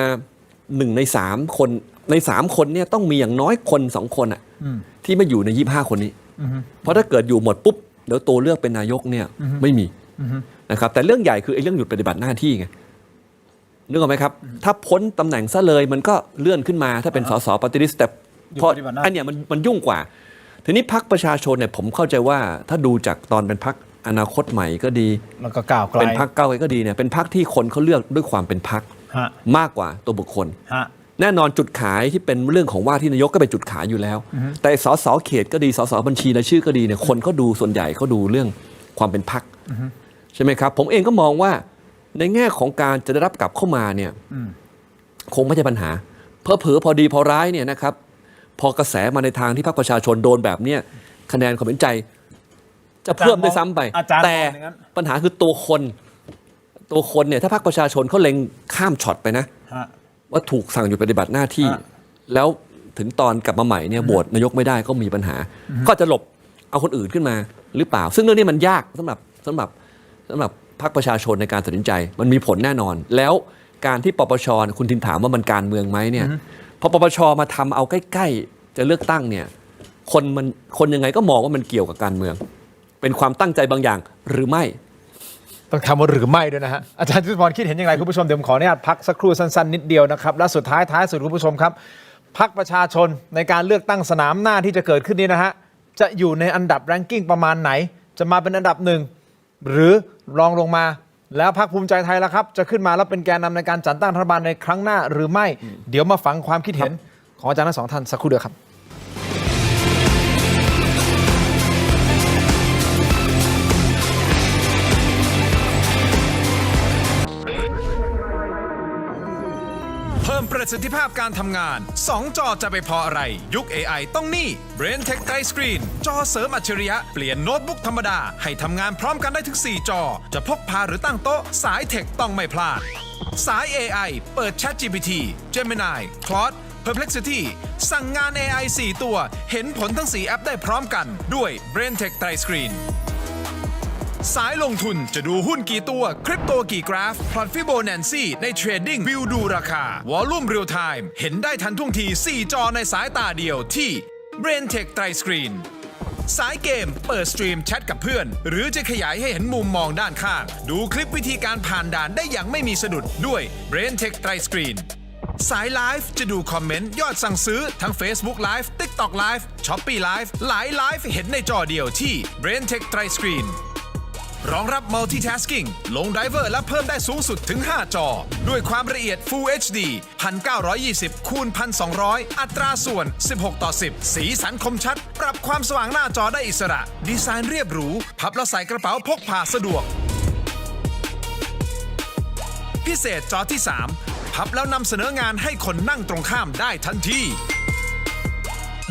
1 ใน 3 คนใน3 คนเนี่ยต้องมีอย่างน้อยคน2 คนที่ไม่อยู่ใน25 คนนี้เพราะถ้าเกิดอยู่หมดปุ๊บเดี๋ยวตัวเลือกเป็นนายกเนี่ยไม่มีนะครับแต่เรื่องใหญ่คือไอ้เรื่องหยุดปฏิบัติหน้าที่ไงนึกออกไหมครับถ้าพ้นตำแหน่งซะเลยมันก็เลื่อนขึ้นมาถ้าเป็นสสปฏิริษีแต่เพราะอันเนี้ยมันยุ่งกว่าทีนี้พรรคประชาชนเนี่ยผมเข้าใจว่าถ้าดูจากตอนเป็นพรรคอนาคตใหม่ก็ดีแล้วก็ก้าวไกลเป็นพรรคก้าวไกลก็ดีเนี่ยเป็นพรรคที่คนเขาเลือกด้วยความเป็นพรรคมากกว่าตัวบุคคลแน่นอนจุดขายที่เป็นเรื่องของว่าที่นายกก็เป็นจุดขายอยู่แล้วแต่สสเขตก็ดีสสบัญชีรายชื่อก็ดีเนี่ยคนเขาดูส่วนใหญ่เขาดูเรื่องความเป็นพรรคใช่ไหมครับผมเองก็มองว่าในแง่ของการจะได้รับกลับเข้ามาเนี่ยคงไม่ใช่ปัญหาเผลอพอดีพอร้ายเนี่ยนะครับพอกระแสมาในทางที่พรรคประชาชนโดนแบบเนี้ยคะแนนความเห็นใจจะเพิ่มด้วยซ้ำไปแต่ปัญหาคือตัวคนเนี่ยถ้าพรรคประชาชนเขาเล็งข้ามช็อตไปนะว่าถูกสั่งหยุดปฏิบัติหน้าที่แล้วถึงตอนกลับมาใหม่เนี่ยโหวตนายกไม่ได้ก็มีปัญหาก็จะหลบเอาคนอื่นขึ้นมาหรือเปล่าซึ่งเรื่องนี้มันยากสำหรับพรรคประชาชนในการตัดสินใจมันมีผลแน่นอนแล้วการที่ปปชคุณทินถามว่ามันการเมืองไหมเนี่ยพอปปชมาทำเอาใกล้ๆจะเลือกตั้งเนี่ยคนยังไงก็มองว่ามันเกี่ยวกับการเมืองเป็นความตั้งใจบางอย่างหรือไม่ต้องทำว่าหรือไม่ด้วยนะฮะอาจารย์จุติพรคิดเห็นยังไงคุณผู้ชมเดี๋ยวผมขออนุญาตพักสักครู่สั้นๆนิดเดียวนะครับและสุดท้ายสุดคุณผู้ชมครับพรรคประชาชนในการเลือกตั้งสนามหน้าที่จะเกิดขึ้นนี้นะฮะจะอยู่ในอันดับแรงกิ้งประมาณไหนจะมาเป็นอันดับ1หรือรองลงมาแล้วพรรคภูมิใจไทยล่ะครับจะขึ้นมาแล้วเป็นแกนนำในการจัดตั้งรัฐบาลในครั้งหน้าหรือไม่เดี๋ยวมาฟังความคิดเห็นของอาจารย์ทั้ง2 ท่านสักครู่เดียวครับเพิ่มประสิทธิภาพการทำงาน2 จอจะไปพออะไรยุค AI ต้องนี่ BrainTech Ice Screen จอเสริมอัจฉริยะเปลี่ยนโน้ตบุ๊กธรรมดาให้ทำงานพร้อมกันได้ถึง4 จอจะพกพาหรือตั้งโต๊ะสายเทคต้องไม่พลาดสาย AI เปิด ChatGPT Gemini Claude Perplexity สั่งงาน AI 4 ตัวเห็นผลทั้ง4 แอปได้พร้อมกันด้วย BrainTech Ice Screenสายลงทุนจะดูหุ้นกี่ตัวคริปโตกี่กราฟพลอตฟิโบนันซีในเทรดดิ้งวิวดูราคาวอลลุ่มเรียลไทม์เห็นได้ทันท่วงที4 จอในสายตาเดียวที่ BrainTech Tri Screen สายเกมเปิดสตรีมแชทกับเพื่อนหรือจะขยายให้เห็นมุมมองด้านข้างดูคลิปวิธีการผ่านด่านได้อย่างไม่มีสะดุดด้วย BrainTech Tri Screen สายไลฟ์จะดูคอมเมนต์ยอดสั่งซื้อทั้ง Facebook Live TikTok Live Shopee Live หลายไลฟ์เห็นในจอเดียวที่ BrainTech Tri Screen รองรับ multitasking ลง driver และเพิ่มได้สูงสุดถึง 5 จอ ด้วยความละเอียด Full HD 1920 คูณ 1200 อัตราส่วน 16:10 สีสันคมชัด ปรับความสว่างหน้าจอได้อิสระ ดีไซน์เรียบหรู พับแล้วใส่กระเป๋าพกพาสะดวก พิเศษจอที่ 3 พับแล้วนำเสนองานให้คนนั่งตรงข้ามได้ทันที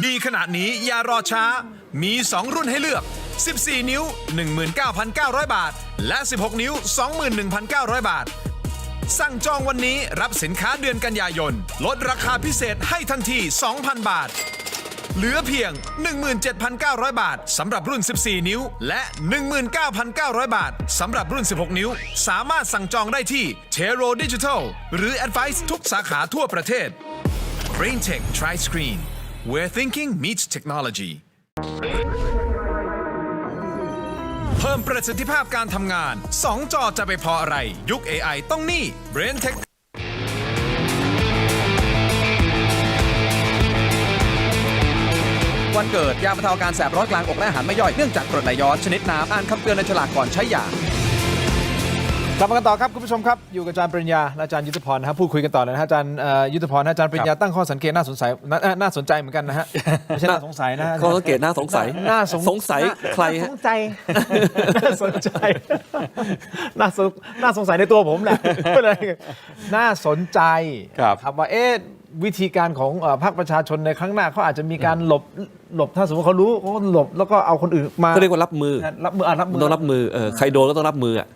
ดีขนาดนี้อย่ารอช้า มี 2 รุ่นให้เลือก 14 นิ้ว 19,900 บาท และ 16 นิ้ว 21,900 บาท สั่งจองวันนี้รับสินค้าเดือนกันยายน ลดราคาพิเศษให้ทันที 2,000 บาท เหลือเพียง 17,900 บาทสำหรับรุ่น 14 นิ้ว และ 19,900 บาทสำหรับรุ่น 16 นิ้ว สามารถสั่งจองได้ที่ Tero Digital หรือ Advice ทุกสาขาทั่วประเทศ BrainTech Tri-Screen where thinking meets technology เพิ่มประสิทธิภาพการทำงาน 2 จอจะไปพออะไร ยุค AI ต้องนี่ BrainTechวันเกิดยาบรรเทาอาการแสบร้อนกลางอกและอาหารไม่ย่อยเนื่องจากกรดไหลย้อนชนิดน้ำอ่านคำเตือนในฉลากก่อนใช้ยา กลับมากันต่อครับคุณผู้ชมครับอยู่กับอาจารย์ปริญญาและอาจารย์ยุทธพรนะครับพูดคุยกันต่อเลยนะฮะอาจารย์ยุทธพรอาจารย์ปริญญาตั้งข้อสังเกตน่าสนใจเหมือนกันนะฮะไม่ใช่น่าสงสัยนะฮะ ข้อสังเกตน่าสงสัย น่าสง สัยใคร น่า ฮะ สนใจน่าสนใจน่าสงสัยในตัวผมแหละน่าสนใจ ครับ ว่าวิธีการของพรรคประชาชนในครั้งหน้าเขาอาจจะมีการหลบถ้าสมมติเขารู้เขาก็หลบแล้วก็เอาคนอื่นมา เขาเรียกว่ารับมือ ต้องรับมือใครโดนก็ต้องรับมืออ่ะ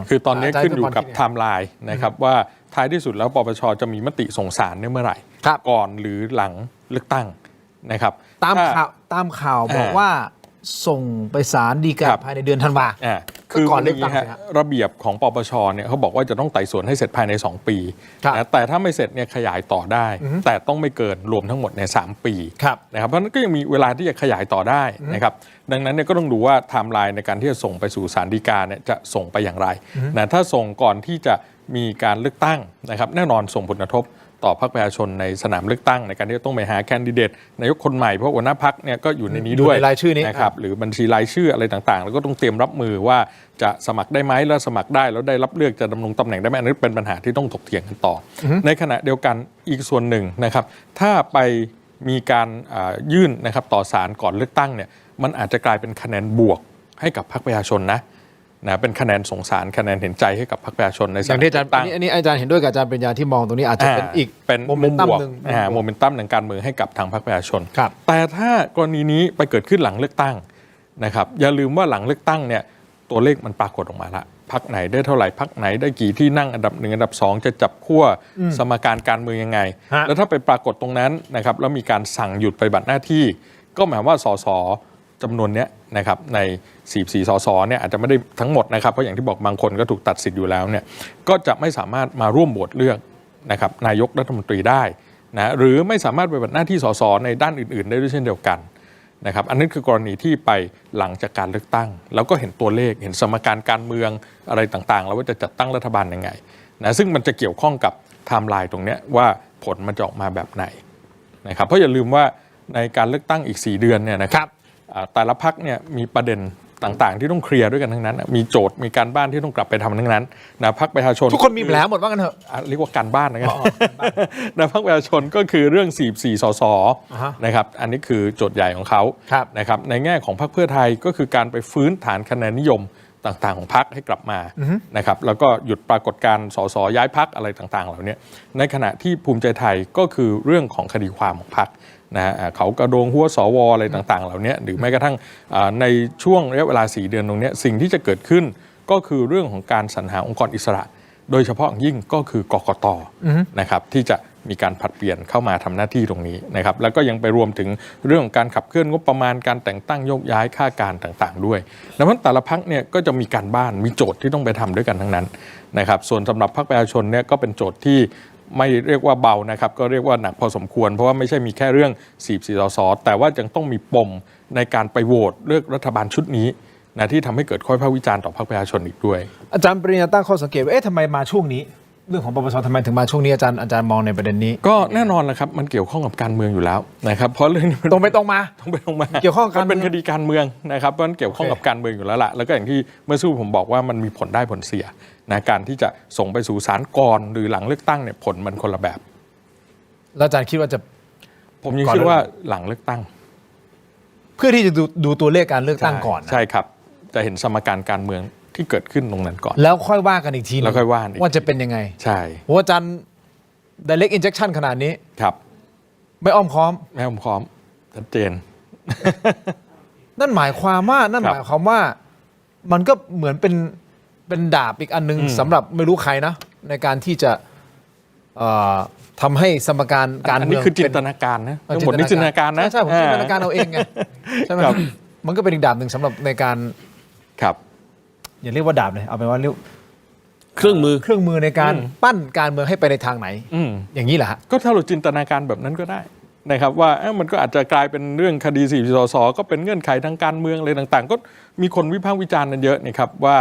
คือตอนนี้ อาจารย์ ขึ้นอยู่กับ ยุทธพร ไทม์ไลน์นะครับว่าท้ายที่สุดแล้วปปชจะมีมติส่งสารเนี่ยเมื่อไหร่ ครับ ก่อนหรือหลังเลือกตั้งนะครับ ตาม ถ้ ข่าวบอกว่าส่งไปศาลฎีกา ครับ ภายในเดือนธันวา คือ ก่อนเลือกตั้ง ฮะ สิฮะ ระเบียบของปปชเนี่ยเขาบอกว่าจะต้องไต่สวนให้เสร็จภายใน 2 ปี ครับ นะแต่ถ้าไม่เสร็จเนี่ยขยายต่อได้ แต่ต้องไม่เกินรวมทั้งหมดในย3 ปี ครับ นะครับเพราะฉะนั้นก็ยังมีเวลาที่จะขยายต่อได้นะครับดังนั้นเนี่ยก็ต้องดูว่าไทม์ไลน์ในการที่จะส่งไปสู่ศาลฎีกาเนี่ยจะส่งไปอย่างไรนะถ้าส่งก่อนที่จะมีการเลือกตั้งนะครับแน่นอนส่งผลกระทบต่อพรรคประชาชนในสนามเลือกตั้งในการที่จะต้องไปหาแคนดิเดตนายกคนใหม่เพราะหัวหน้าพรรคเนี่ยก็อยู่ในนี้ด้วย อยู่ในรายชื่อนี้ นะครับหรือบัญชีรายชื่ออะไรต่างๆ แล้วก็ต้องเตรียมรับมือว่าจะสมัครได้ไหมแล้วสมัครได้แล้วได้รับเลือกจะดำรงตำแหน่งได้ไหมอันนี้เป็นปัญหาที่ต้องถกเถียงกันต่อในขณะเดียวกันอีกส่วนหนึ่งนะครับถ้าไปมีการยื่นนะครับต่อศาลก่อนเลือกตั้งเนี่ยมันอาจจะกลายเป็นคะแนนบวกให้กับพรรคประชาชนนะเป็นคะแนนสงสารคะแนนเห็นใจให้กับพรรคประชาชนใน อย่างที่อาจารย์ ตั้ง อันนี้อาจารย์เห็นด้วยกับอาจารย์ปริญญาที่มองตรงนี้อาจจะเป็นอีก เป็น โมเมนตัม บวก หนึ่ง โมเมนตัมทางการเมืองให้กับทางพรรคประชาชน ครับ แต่ถ้ากรณีนี้ไปเกิดขึ้นหลังเลือกตั้งนะครับอย่าลืมว่าหลังเลือกตั้งเนี่ยตัวเลขมันปรากฏออกมาละพรรคไหนได้เท่าไหร่พรรคไหนได้กี่ที่นั่งอันดับ1อันดับ2จะจับขั้วสมการการเมืองยังไง ฮะ แล้วถ้าไปปรากฏตรงนั้นนะครับแล้วมีการสั่งหยุดปฏิบัติหน้าที่ ก็หมายความว่าสสจำนวนเนี้ยนะครับใน44สสเนี่ยอาจจะไม่ได้ทั้งหมดนะครับเพราะอย่างที่บอกบางคนก็ถูกตัดสิทธิ์อยู่แล้วเนี่ยก็จะไม่สามารถมาร่วมโหวตเลือกนะครับนายกรัฐมนตรีได้นะหรือไม่สามารถปฏิบัติหน้าที่สสในด้านอื่นๆได้ด้วยเช่นเดียวกันนะครับอันนี้คือกรณีที่ไปหลังจากการเลือกตั้งแล้วก็เห็นตัวเลขเห็นสมการการเมืองอะไรต่างๆแล้วว่าจะจัดตั้งรัฐบาลยังไงนะซึ่งมันจะเกี่ยวข้องกับไทม์ไลน์ตรงเนี้ยว่าผลมันจะออกมาแบบไหนนะครับเพราะอย่าลืมว่าในการเลือกตั้งอีก4 เดือนเนี่ยนะครับแต่ละพรรคเนี่ยมีประเด็นต่างๆที่ต้องเคลียร์ด้วยกันทั้งนั้นมีโจทย์มีการบ้านที่ต้องกลับไปทำทั้งนั้นนะพรรคประชาชน ทุกคนมีแผลหมดว่ากันเถอะ เรียกว่าการบ้านนะครับนะพรรคประชาชนก็คือเรื่อง44สสนะครับอันนี้คือโจทย์ใหญ่ของเขา ครับ นะครับในแง่ของพรรคเพื่อไทยก็คือการไปฟื้นฐานคะแนนนิยมต่างๆของพรรคให้กลับมานะครับแล้วก็หยุดปรากฏการณ์สสย้ายพรรคอะไรต่างๆเหล่านี้ในขณะที่ภูมิใจไทยก็คือเรื่องของคดีความของพรรคนะฮะเขากระโดงหัวสวอะไรต่างๆเหล่านี้หรือแม้กระทั่งในช่วงระยะเวลา4 เดือนตรงนี้สิ่งที่จะเกิดขึ้นก็คือเรื่องของการสรรหาองค์กรอิสระ โดยเฉพาะอย่างยิ่งก็คือกกต.นะครับที่จะมีการผลัดเปลี่ยนเข้ามาทำหน้าที่ตรงนี้นะครับแล้วก็ยังไปรวมถึงเรื่องของการขับเคลื่อนงบประมาณการแต่งตั้งโยกย้ายค่าการต่างๆด้วยดังนั้นแต่ละพรรคเนี่ยก็จะมีการบ้านมีโจทย์ที่ต้องไปทำด้วยกันทั้งนั้นนะครับส่วนสำหรับพรรคประชาชนเนี่ยก็เป็นโจทย์ที่ไม่เรียกว่าเบานะครับก็เรียกว่าหนักพอสมควรเพราะว่าไม่ใช่มีแค่เรื่อง44สสแต่ว่ายังต้องมีปมในการไปโหวตเลือกรัฐบาลชุดนี้นะที่ทำให้เกิดข้อวิพากษ์วิจารณ์ต่อพรรคประชาชนอีกด้วย อาจารย์ปริญญาตั้งข้อสังเกตว่าทำไมมาช่วงนี้ เรื่องของปปชทำไมถึงมาช่วงนี้อาจารย์มองในประเด็นนี้ ก็แน่นอนแหละครับมันเกี่ยวข้องกับการเมืองอยู่แล้วนะครับเพราะเรื่องนี้มัน ตรงไปตรงมา ต้องไปลงมา เกี่ยวข้องกับการ มันเป็น เมือง คดีการเมืองนะครับเพราะมันเกี่ยวข้องกับการเมืองอยู่แล้วล่ะแล้วก็อย่างที่เมื่อสักครู่ผมบอกว่ามันมีผลได้ผลเสียนะการที่จะส่งไปสู่ศาลก่อนหรือหลังเลือกตั้งเนี่ยผลมันคนละแบบ แล้วอาจารย์คิดว่าจะ ผมยัง ก่อน คิดว่าหลังเลือกตั้ง เพื่อที่จะดูตัวเลขการเลือกตั้งก่อนนะ ใช่ครับจะเห็นสมการการเมืองที่เกิดขึ้นตรงนั้นก่อน แล้วค่อยว่ากันอีกทีหนึ่ง แล้วค่อยว่าอีก ว่าจะเป็นยังไง ใช่ โอ้อาจารย์ direct injection ขนาดนี้ ครับ ไม่อ้อมค้อม แม่ผมพร้อมชัดเจน นั่นหมายความว่ามันก็เหมือนเป็นดาบอีกอันนึงสำหรับไม่รู้ใครนะ ในการที่จะทำให้สมการการ อัน เมื นี้ อง คือจินตนาการนะทั้งหมดนี่จินตนาการนะ ใช่ผมจินตนาการเอาเองไงใช่ไหม ครับ มันก็เป็นอีกดาบหนึ่งสำหรับในการ ครับ อย่าเรียกว่าดาบเลยเอาเป็นว่าเรียก เครื่องมือ ในการปั้นการเมืองให้ไปในทางไหน อืม อย่างนี้แหละฮะ ก็ถ้าเราจินตนาการแบบนั้นก็ได้นะครับว่ามันก็อาจจะกลายเป็นเรื่องคดี4 สสก็เป็นเงื่อนไขทางการเมืองอะไรต่างๆ ก็มีคนวิพากษ์วิจารณ์กันเยอะนะครับว่า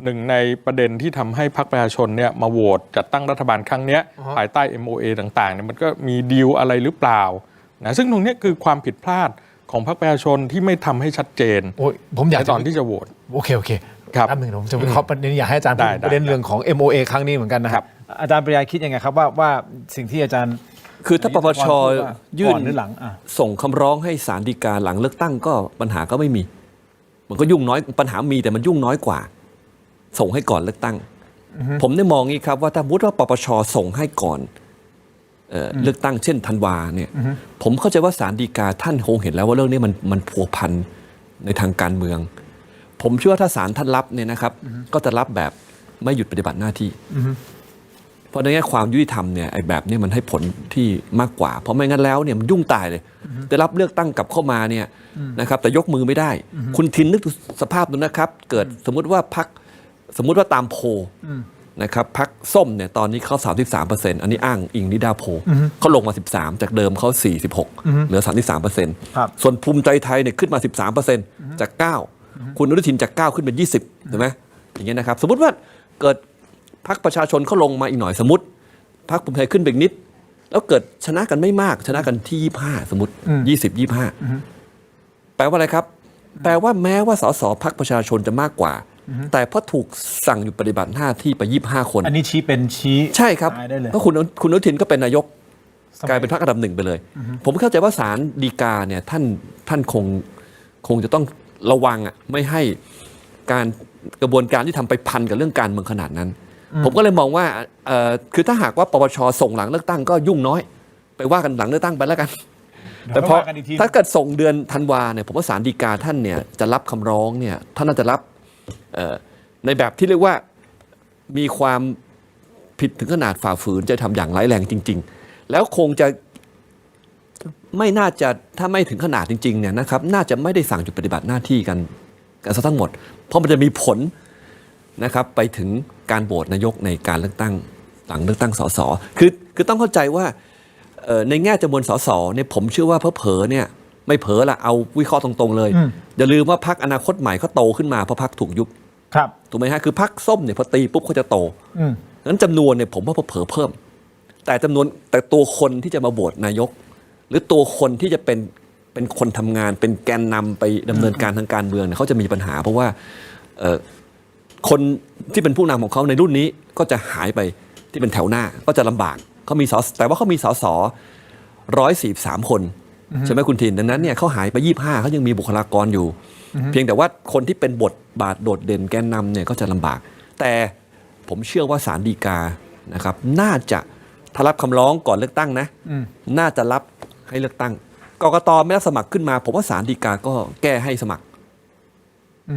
หนึ่งในประเด็นที่ทำให้พรรคประชาชนเนี่ยมาโหวตจัดตั้งรัฐบาลครั้งเนี้ยภายใต้ MOA ต่างๆเนี่ยมันก็มีดีลอะไรหรือเปล่านะซึ่งตรงเนี้ยคือความผิดพลาดของพรรคประชาชนที่ไม่ทำให้ชัดเจน โอ้ยผมอยาก ในตอนที่จะโหวต โอเค ครับ แป๊บหนึ่งผมจะวิเคราะห์ประเด็นอยากให้อาจารย์พูด ได้ ประเด็นเรื่องของ MOA ครั้งนี้เหมือนกันนะครับ อาจารย์ปริยาคิดยังไงครับว่าสิ่งที่อาจารย์ คือถ้าปปชยื่ ก่อน นหรือหลัง ส่งคำร้องให้ศาลฎีกาหลังเลือกตั้งก็ปัญหาก็ไม่มี มันก็ยุ่งน้อยปัญหามีแต่มันยุ่งน้อยกว่า ส่งให้ก่อนเลือกตั้ง ผมได้มองงี้ครับว่าถ้าสมมติว่าปปชส่งให้ก่อนเลือกตั้งเช่นธันวาเนี่ยผมเข้าใจว่าศาลฎีกาท่านคงเห็นแล้วว่าเรื่องนี้มันพัวพันในทางการเมือง ผมเชื่อว่าถ้าศาลท่านรับเนี่ยนะครับ ก็จะรับแบบไม่หยุดปฏิบัติหน้าที่ เพราะในแง่ความยุติธรรมเนี่ยไอ้แบบนี้มันให้ผลที่มากกว่า เพราะไม่งั้นแล้วเนี่ยมันยุ่งตายเลยได้รับเลือกตั้งกลับเข้ามาเนี่ยนะครับแต่ยกมือไม่ได้ คุณทินนึกดูสภาพดูนะครับ เกิดสมมุติว่าตามโพลนะครับพรรคส้มเนี่ยตอนนี้เขา 33%อันนี้อ้างอิงนิดาโพลเขาลงมา 13 จากเดิมเขา 46 เหลือ 33% ครับ ส่วนภูมิใจไทยเนี่ยขึ้นมา 13% จาก 9 คุณอนุทินจาก 9 ขึ้นเป็น 20 ถูกไหมอย่างเงี้ยนะครับ สมมติว่าเกิดพรรคประชาชนเขาลงมาอีกหน่อยสมมติพรรคภูมิใจขึ้นไปอีกนิด แล้วเกิดชนะกันไม่มากชนะกันที่ 25 สมมติ 20-25 แปลว่าอะไรครับ แปลว่าแม้ว่าสสพรรคประชาชนจะมากกว่า แต่เพราะถูกสั่งอยู่ปฏิบัติหน้าที่ไป 25 คน อันนี้ชี้ ใช่ครับ ตายได้เลย เพราะคุณอนุทินก็เป็นนายกกลายเป็นพรรคอันดับหนึ่งไปเลย ผมเข้าใจว่าศาลฎีกาเนี่ยท่านคงจะต้องระวังอ่ะไม่ให้การกระบวนการที่ทำไปพันกับเรื่องการเมืองขนาดนั้น ผมก็เลยมองว่าคือถ้าหากว่าปปชส่งหลังเลือกตั้งก็ยุ่งน้อย ไปว่ากันหลังเลือกตั้งไปแล้วกัน แต่พอถ้าเกิดส่งเดือนธันวาเนี่ยผมว่าศาลฎีกาท่านเนี่ยจะรับคำร้องเนี่ยท่านน่าจะรับในแบบที่เรียกว่ามีความผิดถึงขนาดฝ่าฝืนจะทำอย่างร้ายแรงจริง ๆ แล้วคงจะไม่น่าจะถ้าไม่ถึงขนาดจริงๆเนี่ยนะครับน่าจะไม่ได้สั่งหยุดปฏิบัติหน้าที่กันซะทั้งหมด เพราะมันจะมีผลนะครับไปถึงการโหวตนายกในการเลือกตั้งหลังเลือกตั้งสสคือต้องเข้าใจว่าในแง่จำนวนสสเนี่ยผมเชื่อว่าเผลอๆเนี่ยไม่เผลอละเอาวิเคราะห์ตรงๆเลยอย่าลืมว่าพรรคอนาคตใหม่เขาโตขึ้นมาเพราะพรรคถูกยุบ ครับ ถูกไหมฮะคือพรรคส้มเนี่ยพอตีปุ๊บเขาจะโตนั้นจำนวนเนี่ยผมว่าเผลอเพิ่ม แต่ตัวคนที่จะมาโหวตนายก หรือตัวคนที่จะเป็นคนทำงานเป็นแกนนำไปดำเนินการทางการเมืองเนี่ยเขาจะมีปัญหา เพราะว่าคนที่เป็นผู้นำของเขาในรุ่นนี้ก็จะหายไปที่เป็นแถวหน้าก็จะลำบากเขามีแต่ว่าเขามีสส143 คนใช่ไหมคุณทินดังนั้นเนี่ยเขาหายไป25เขายังมีบุคลากรอยู่ เพียงแต่ว่าคนที่เป็นบทบาทโดดเด่นแกนนำเนี่ยก็จะลำบาก แต่ผมเชื่อว่าศาลฎีกานะครับน่าจะถ้ารับคำร้องก่อนเลือกตั้งนะน่าจะรับให้เลือกตั้งกกตไม่รับสมัครขึ้นมาผมว่าศาลฎีกาก็แก้ให้สมัคร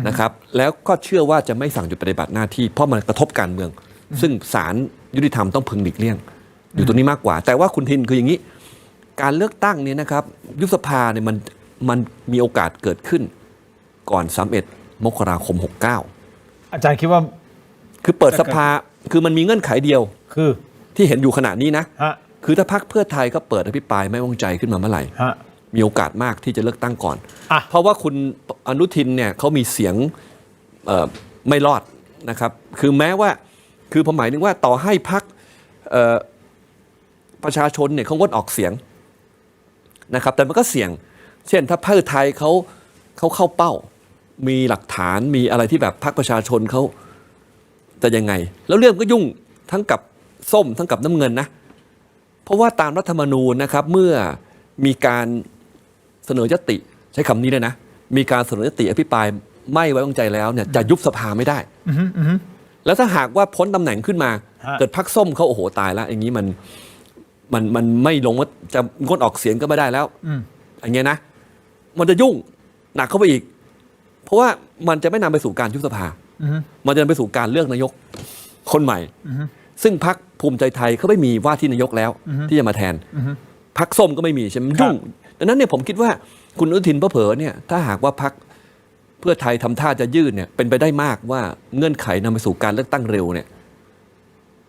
นะครับแล้วก็เชื่อว่าจะไม่สั่งหยุดปฏิบัติหน้าที่เพราะมันกระทบการเมือง ซึ่งศาลยุติธรรมต้องพึงหลีกเลี่ยงอยู่ตรงนี้มากกว่า แต่ว่าคุณทินคืออย่างนี้การเลือกตั้งเนี่ยนะครับยุบสภาเนี่ยมันมีโอกาสเกิดขึ้นก่อน31 มกราคม 69 อาจารย์คิดว่า คือเปิดสภาคือมันมีเงื่อนไขเดียว คือ ที่เห็นอยู่ขณะนี้นะ ฮะ คือถ้าพรรคเพื่อไทยก็เปิดอภิปรายไม่ไว้วางใจขึ้นมาเมื่อไหร่ ฮะ มีโอกาสมากที่จะเลือกตั้งก่อน อ่ะ เพราะว่าคุณอนุทินเนี่ยเขามีเสียงไม่รอดนะครับคือแม้ว่า คือผมหมายถึงว่าต่อให้พรรคประชาชนเนี่ยเขางดออกเสียงนะครับแต่มันก็เสี่ยงเช่นถ้าเพื่อไทยเขาเข้าเป้ามีหลักฐานมีอะไรที่แบบพรรคประชาชนเขาจะยังไงแล้วเรื่องก็ยุ่งทั้งกับส้มทั้งกับน้ำเงินนะเพราะว่าตามรัฐธรรมนูญนะครับเมื่อมีการเสนอยติใช้คำนี้เลยนะมีการเสนอยติอภิปรายไม่ไว้วางใจแล้วเนี่ยจะยุบสภาไม่ได้แล้วถ้าหากว่าพ้นตำแหน่งขึ้นมาเกิดพรรคส้มเขาโอ้โหตายแล้วอย่างนี้มันไม่ลงว่าจะงดออกเสียงก็ไม่ได้แล้วอย่างเงี้ยนะมันจะยุ่งหนักเข้าไปอีกเพราะว่ามันจะไม่นำไปสู่การยุบสภามันจะนำไปสู่การเลือกนายกคนใหม่ซึ่งพรรคภูมิใจไทยเขาไม่มีว่าที่นายกแล้วที่จะมาแทนพรรคส้มก็ไม่มีใช่ไหมยุ่งดังนั้นเนี่ยผมคิดว่าคุณอนุทินเผลอๆเนี่ยถ้าหากว่าพรรคเพื่อไทยทำท่าจะยื่นเนี่ยเป็นไปได้มากว่าเงื่อนไขนำไปสู่การเลือกตั้งเร็วเนี่ย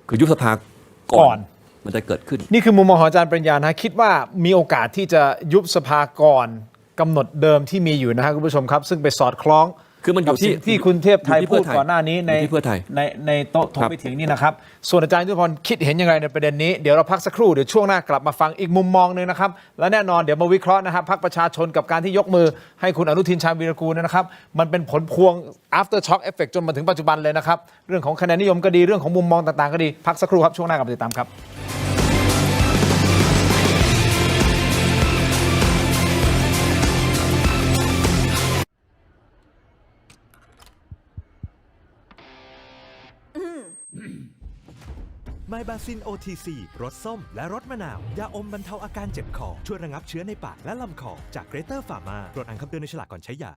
คือยุบสภาก่อนมันจะเกิดขึ้นนี่คือมุมมองของอาจารย์ปริญญานะคิดว่ามีโอกาสที่จะยุบสภาก่อนกำหนดเดิมที่มีอยู่นะฮะคุณผู้ชมครับซึ่งไปสอดคล้องคือมันอยู่ที่คุณเทพไทยพูดก่อนหน้านี้ในโต๊ะถกไปถึงนี่นะครับส่วนอาจารย์ยุทธพรคิดเห็นยังไงในประเด็นนี้เดี๋ยวเราพักสักครู่เดี๋ยวช่วงหน้ากลับมาฟังอีกมุมมองหนึ่งนะครับและแน่นอนเดี๋ยวมาวิเคราะห์นะครับพรรคประชาชนกับการที่ยกมือให้คุณอนุทินชาญวีรกูลนะครับมันเป็นผลพวง after shock effect จนมาถึงปัจจุบันเลยนะครับเรื่องของคะแนนนิยมก็ดีเรื่องของมุมมองต่างๆก็ดีพักสักครู่ครับช่วงหน้ากลับมาติดตามครับไมบาซิน OTC รสส้มและรสมะนาว ยาอมบรรเทาอาการเจ็บคอ ช่วยระงับเชื้อในปากและลำคอ จากเกรเตอร์ฟาร์มาโปรดอ่านคำเตือนในฉลากก่อนใช้ยา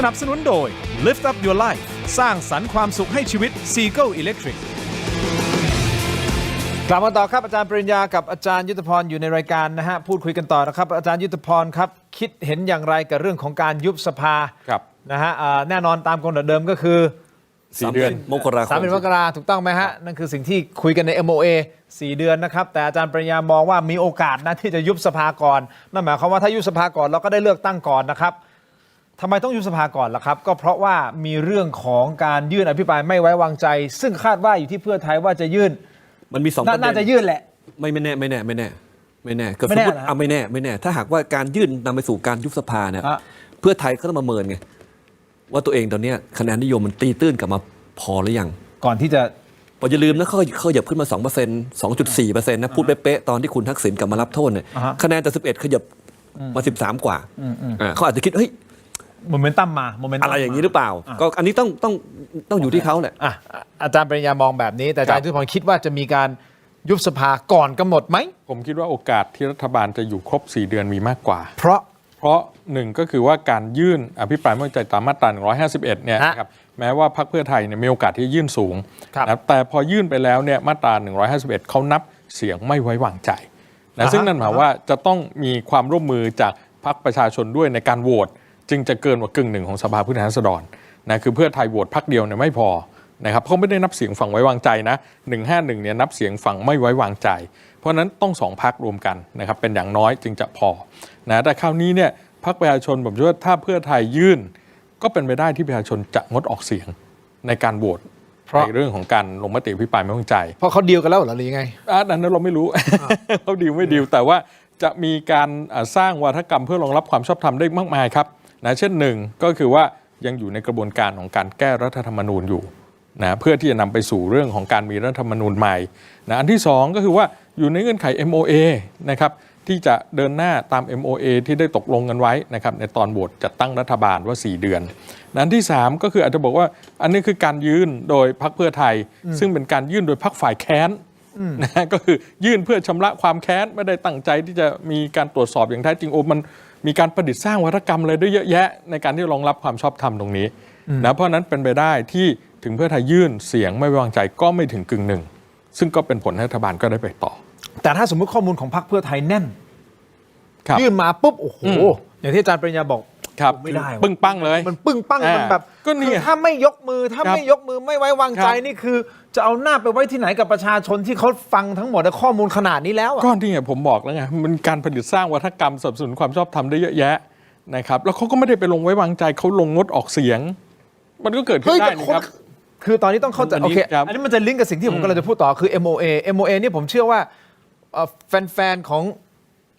สนับสนุนโดย Lift Up Your Life สร้างสรรค์ความสุขให้ชีวิต Seagull Electric กลับมาต่อครับอาจารย์ปริญญากับอาจารย์ยุทธพรอยู่ในรายการนะฮะพูดคุยกันต่อนะครับอาจารย์ยุทธพรครับคิดเห็นอย่างไรกับเรื่องของการยุบสภานะฮะแน่นอนตามกำหนดเดิมก็คือ4 เดือนมกราคม30 มกราถูกต้องไหมฮะนั่นคือสิ่งที่คุยกันใน MOA 4 เดือนนะครับแต่อาจารย์ปริญญามองว่ามีโอกาสนะที่จะยุบสภาก่อนนั่นหมายความว่าถ้ายุบสภาก่อนเราก็ได้เลือกตั้งก่อนนะครับทำไมต้องยุบสภาก่อนล่ะครับก็เพราะว่ามีเรื่องของการยื่นอภิปรายไม่ไว้วางใจซึ่งคาดว่าอยู่ที่เพื่อไทยว่าจะยื่นมันมี2ประเด็นน่าจะยื่นแหละไม่แน่เกิดสมมติไม่แน่ถ้าหากว่าการยื่นนำไปสู่การยุบสภาเนี่ยเพื่อไทยก็ต้องประเมินไงว่าตัวเองตอนนี้คะแนนนิยมมันตีตื้นกลับมาพอหรือยังก่อนที่จะอย่าลืมนะเขาหยับขึ้นมา 2% 2.4% นะพูดเป๊ะๆตอนที่คุณทักษิณกลับมารับโทษเนี่ยคะแนนจาก11ขยับมา13กว่าเขาอาจจะคิดเฮ้ยโมเมนตัมมาอะไรอย่างนี้หรือเปล่าก็อันนี้ต้องอยู่ที่เขาแหละอาจารย์ปริญญามองแบบนี้แต่อาจารย์ทุกคนคิดว่าจะมีการยุบสภาก่อนกำหนดไหมผมคิดว่าโอกาสที่รัฐบาลจะอยู่ครบ4 เดือนมีมากกว่าเพราะหนึ่งก็คือว่าการยื่นอภิปรายไม่ไว้วางใจตามมาตรา151เนี่ยนะครับแม้ว่าพรรคเพื่อไทยเนี่ยมีโอกาสที่จะยื่นสูงนะแต่พอยื่นไปแล้วเนี่ยมาตรา151เขานับเสียงไม่ไว้วางใจนะซึ่งนั่นหมายว่าจะต้องมีความร่วมมือจาก พรรคประชาชนด้วยในการโหวตจึงจะเกินกว่ากึ่งหนึ่งของสภาผู้แทนราษฎรนะคือเพื่อไทยโหวตพรรคเดียวเนี่ยไม่พอนะครับเขาไม่ได้นับเสียงฝั่งไว้วางใจนะ151เนี่ยนับเสียงฝั่งไม่ไว้วางใจ เพราะฉะนั้นต้อง2พรรครวมกันนะครับเป็นอย่างน้อยจึงจะพอนะแต่คราวนี้เนี่ยพรรคประชาชนผมเชื่อว่าถ้าเพื่อไทยยื่นก็เป็นไปได้ที่ประชาชนจะงดออกเสียงในการโหวตในเรื่องของการลงมติอภิปรายไม่ไว้วางใจ เพราะเขาดีลกันแล้วเหรอหรือยังไง อันนั้นเราไม่รู้ เขาดีลไม่ดีลแต่ว่าจะมีการสร้างวาทกรรมเพื่อรองรับความชอบธรรมได้มากมายครับนะเช่นหนึ่งก็คือว่ายังอยู่ในกระบวนการของการแก้รัฐธรรมนูญอยู่นะเพื่อที่จะนำไปสู่เรื่องของการมีรัฐธรรมนูญใหม่นะอันที่สองก็คือว่าอยู่ในเงื่อนไข MOA นะครับที่จะเดินหน้าตาม MOA ที่ได้ตกลงกันไว้นะครับในตอนโหวตจัดตั้งรัฐบาลว่า4 เดือนอันที่3ก็คืออาจจะบอกว่าอันนี้คือการยื่นโดยพรรคเพื่อไทยซึ่งเป็นการยื่นโดยพรรคฝ่ายแค้นนะก็คือยื่นเพื่อชำระความแค้นไม่ได้ตั้งใจที่จะมีการตรวจสอบอย่างแท้จริงมันมีการประดิษฐ์สร้างวัฒกรรมอะไรได้เยอะแยะในการที่รองรับความชอบธรรมตรงนี้นะเพราะนั้นเป็นไปได้ที่ถึงเพื่อไทยยื่นเสียงไม่ไว้วางใจก็ไม่ถึงกึ่งหนึ่งซึ่งก็เป็นผลให้รัฐบาลก็ได้ไปต่อ แต่ถ้าสมมุติข้อมูลของพรรคเพื่อไทยแน่น ครับ ยื่นมาปุ๊บโอ้โหอย่างที่อาจารย์ปริญญาบอก ครับ ไม่ได้ว่ะ ปึ้งปั้งเลย มันปึ้งปั้งมันแบบ ก็นี่ คือถ้าไม่ยกมือถ้า ครับ ไม่ยกมือไม่ไว้วางใจ ครับ นี่คือจะเอาหน้าไปไว้ที่ไหนกับประชาชนที่เขาฟังทั้งหมดและข้อมูลขนาดนี้แล้วอะ ก็ที่ผมบอกแล้วไงมันการผลิตสร้างวัฒกรรมสนับสนุนความชอบธรรมได้เยอะแยะนะครับแล้วเขาก็ไม่ได้ไปลงไว้วางใจเขาลงงดออกเสียง มันก็เกิดขึ้ เฮ้ น ย ได้ แต่ นี่ คน ครับ คือตอนนี้ต้องเข้าใจ อัน โอ นี้ เค ครับ อันนี้มันจะลิงก์กับสิ่งที่ผมกำลังจะพูดต่อคือ MOA นี่ผมเชื่อว่าแฟนๆของ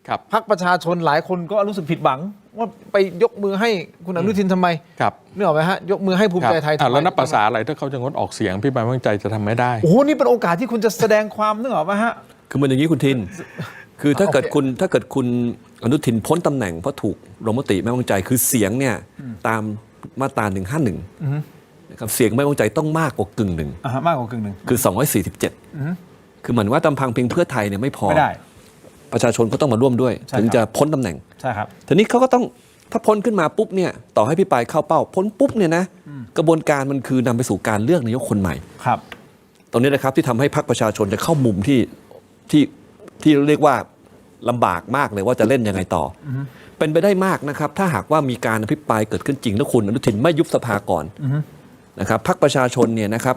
ครับ พรรคประชาชนหลายคนก็รู้สึกผิดหวังว่าไปยกมือให้คุณอนุทินทำไม ครับ นึกออกไหมฮะยกมือให้ภูมิใจไทย ครับ ทำไม แล้วนับภาษาอะไรถ้าเขาจะงดออกเสียงพี่ปายมั่นใจจะทำไม่ได้ โอ้โหนี่เป็นโอกาสที่คุณจะแสดงความนึกออกไหมฮะ คือมันอย่างนี้คุณทิน คือถ้าเกิดคุณอนุทินพ้นตำแหน่งเพราะถูกลงมติไม่ไว้วางใจคือเสียงเนี่ยตามมาตรา151นะครับเสียงไม่ไว้วางใจต้องมากกว่ากึ่งหนึ่ง มากกว่ากึ่งหนึ่ง คือ247คือเหมือนว่าตำพังเพียงเพื่อไทยเนี่ยไม่พอ ไม่ได้ ประชาชนก็ต้องมาร่วมด้วย ใช่ ถึง ครับ จะพ้นตำแหน่ง ใช่ครับ ทีนี้เขาก็ต้องถ้าพ้นขึ้นมาปุ๊บเนี่ยต่อให้พี่ปายเข้าเป้าพ้นปุ๊บเนี่ยนะกระบวนการมันคือนำไปสู่การเลือกนายกคนใหม่ ครับ ตรงนี้นะครับที่ทำให้พรรคประชาชนจะเข้ามุมที่เรียกว่าลำบากมากเลยว่าจะเล่นยังไงต่ออเป็นไปได้มากนะครับ ถ้าหากว่ามีการอภิปรายเกิดขึ้นจริงแล้วคุณอนุทินไม่ยุบสภาก่อนนะครับพรรคประชาชนเนี่ยนะครับ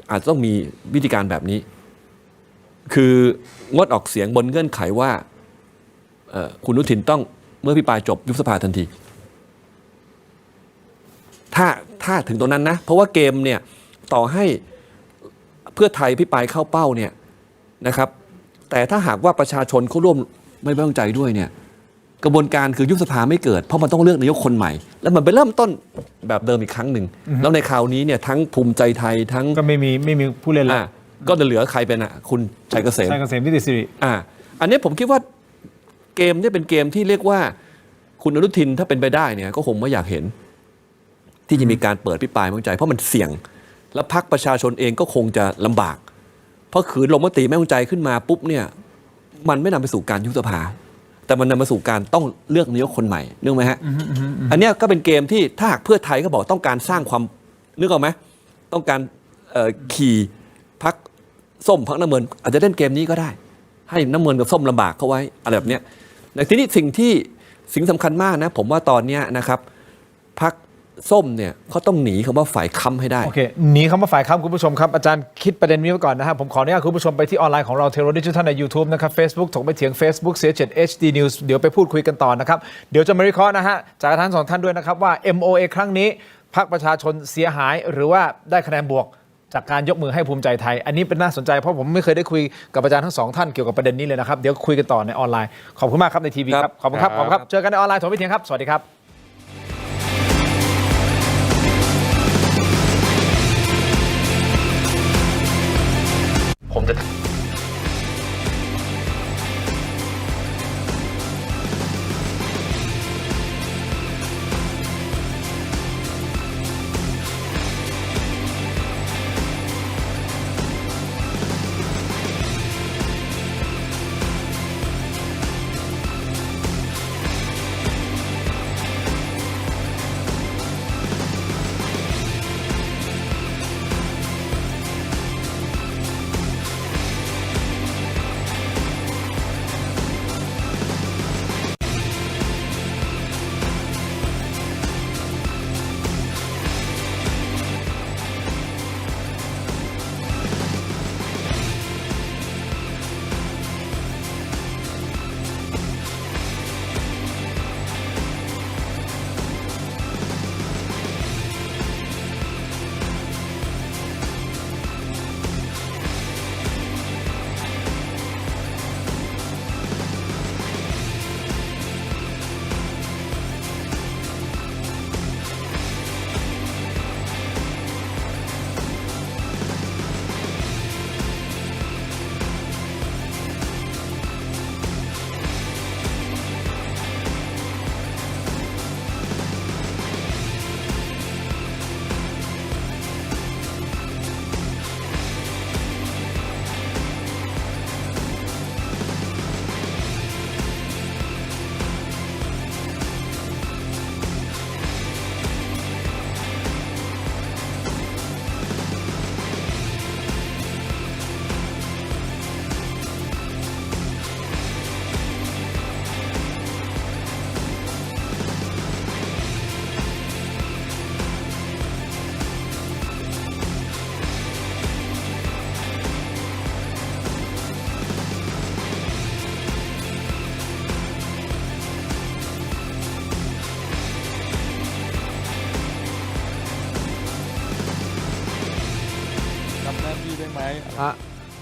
อาจจะต้องมีวิธีการแบบนี้ คืองดออกเสียงบนเงื่อนไขว่าคุณอนุทินต้องเมื่ออภิปรายจบยุบสภาทันที ถ้าถึงตรงนั้นนะเพราะว่าเกมเนี่ยต่อให้เพื่อไทยอภิปรายเข้าเป้าเนี่ยนะครับ แต่ถ้าหากว่าประชาชนเขาร่วมไม่ไว้วางใจด้วยเนี่ยกระบวนการคือยุบสภาไม่เกิดเพราะมันต้องเลือกนายกคนใหม่ แล้วมันไปเริ่มต้นแบบเดิมอีกครั้งหนึ่งแล้วในคราวนี้เนี่ยทั้งภูมิใจไทยทั้ง ก็ไม่มีผู้เล่นแล้ว ก็จะเหลือใครเป็นคุณชัยเกษม ชัยเกษมนิติสิริ อันนี้ผมคิดว่าเกมเนี่ยเป็นเกมที่เรียกว่าคุณอนุทินถ้าเป็นไปได้เนี่ยก็คงไม่อยากเห็น ที่จะมีการเปิดอภิปรายไม่ไว้วางใจเพราะมันเสี่ยง และพรรคประชาชนเองก็คงจะลำบาก เพราะขืนลงมติไม่ไว้วางใจขึ้นมาปุ๊บเนี่ยมันไม่นำไปสู่การยุบสภา แต่มันนำมาสู่การต้องเลือกนายกคนใหม่นึกไหมฮะอันเนี้ยก็เป็นเกมที่ถ้าหากเพื่อไทยก็บอกต้องการสร้างความนึกออกไหมต้องการขี่พรรคส้มพรรคน้ำเงินอาจจะเล่นเกมนี้ก็ได้ ให้น้ำเงินกับส้มลำบากเข้าไว้อะไรแบบเนี้ยแต่ทีนี้สิ่งสำคัญมากนะผมว่าตอนเนี้ยนะครับพรรคส้มเนี่ยเขาต้องหนีคำว่าฝ่ายค้ำให้ได้ โอเคหนีคำว่าฝ่ายค้ำคุณผู้ชมครับอาจารย์คิดประเด็นนี้ไว้ก่อนนะครับผมขออนุญาตคุณผู้ชมไปที่ออนไลน์ของเราเทโรดิจิทัลใน YouTube นะครับ Facebook ถกไปเถียง Facebook เสีย7 HD News เดี๋ยวไปพูดคุยกันต่อนะครับเดี๋ยวจะมาวิเคราะห์นะฮะจากท่านสองท่านด้วยนะครับว่า MOA ครั้งนี้พรรคประชาชนเสียหายหรือว่าได้คะแนนบวกจากการยกมือให้ภูมิใจไทยอันนี้เป็นน่าสนใจเพราะผมไม่เคยได้คุยกับอาจารย์ทั้งสองท่านเกี่ยวกับประเด็นนี้เลยนะครับเดี๋ยวคุยกันต่อในออนไลน์ขอบคุณมากครับในทีวีครับขอบคุณครับเจอกันในออนไลน์ถกไปเถียงครับสวัสดีครับ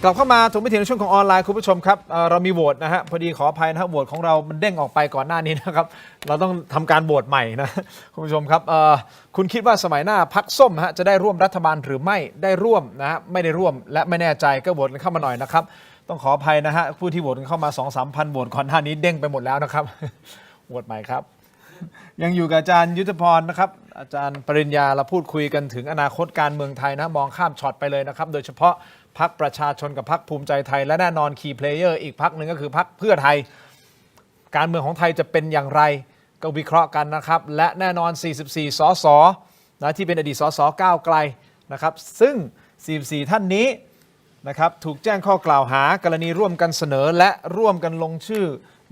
กลับเข้ามาถูกไม่ถึงในช่วงของออนไลน์คุณผู้ชมครับเรามีโหวตนะฮะพอดีขออภัยนะครับโหวตของเรามันเด้งออกไปก่อนหน้านี้นะครับเราต้องทำการโหวตใหม่นะคุณผู้ชมครับคุณคิดว่าสมัยหน้าพรรคส้มฮะจะได้ร่วมรัฐบาลหรือไม่ได้ร่วมนะฮะไม่ได้ร่วมและไม่แน่ใจก็โหวตกันเข้ามาหน่อยนะครับต้องขออภัยนะฮะผู้ที่โหวตกันเข้ามา 2-3 พันโหวตก่อนหน้านี้เด้งไปหมดแล้วนะครับโหวตใหม่ครับยังอยู่กับอาจารย์ยุทธพรนะครับอาจารย์ปริญญาเราพูดคุยกันถึงอนาคตการเมืองไทยนะมองข้ามช็อตไปเลยนะครับโดยเฉพาะพรรคประชาชนกับพรรคภูมิใจไทยและแน่นอนคีย์เพลเยอร์อีกพรรคหนึ่งก็คือพรรคเพื่อไทยการเมืองของไทยจะเป็นอย่างไรก็วิเคราะห์กันนะครับและแน่นอน 44 สสนะที่เป็นอดีตสสก้าวไกลนะครับซึ่ง 44 ท่านนี้นะครับถูกแจ้งข้อกล่าวหากรณีร่วมกันเสนอและร่วมกันลงชื่อ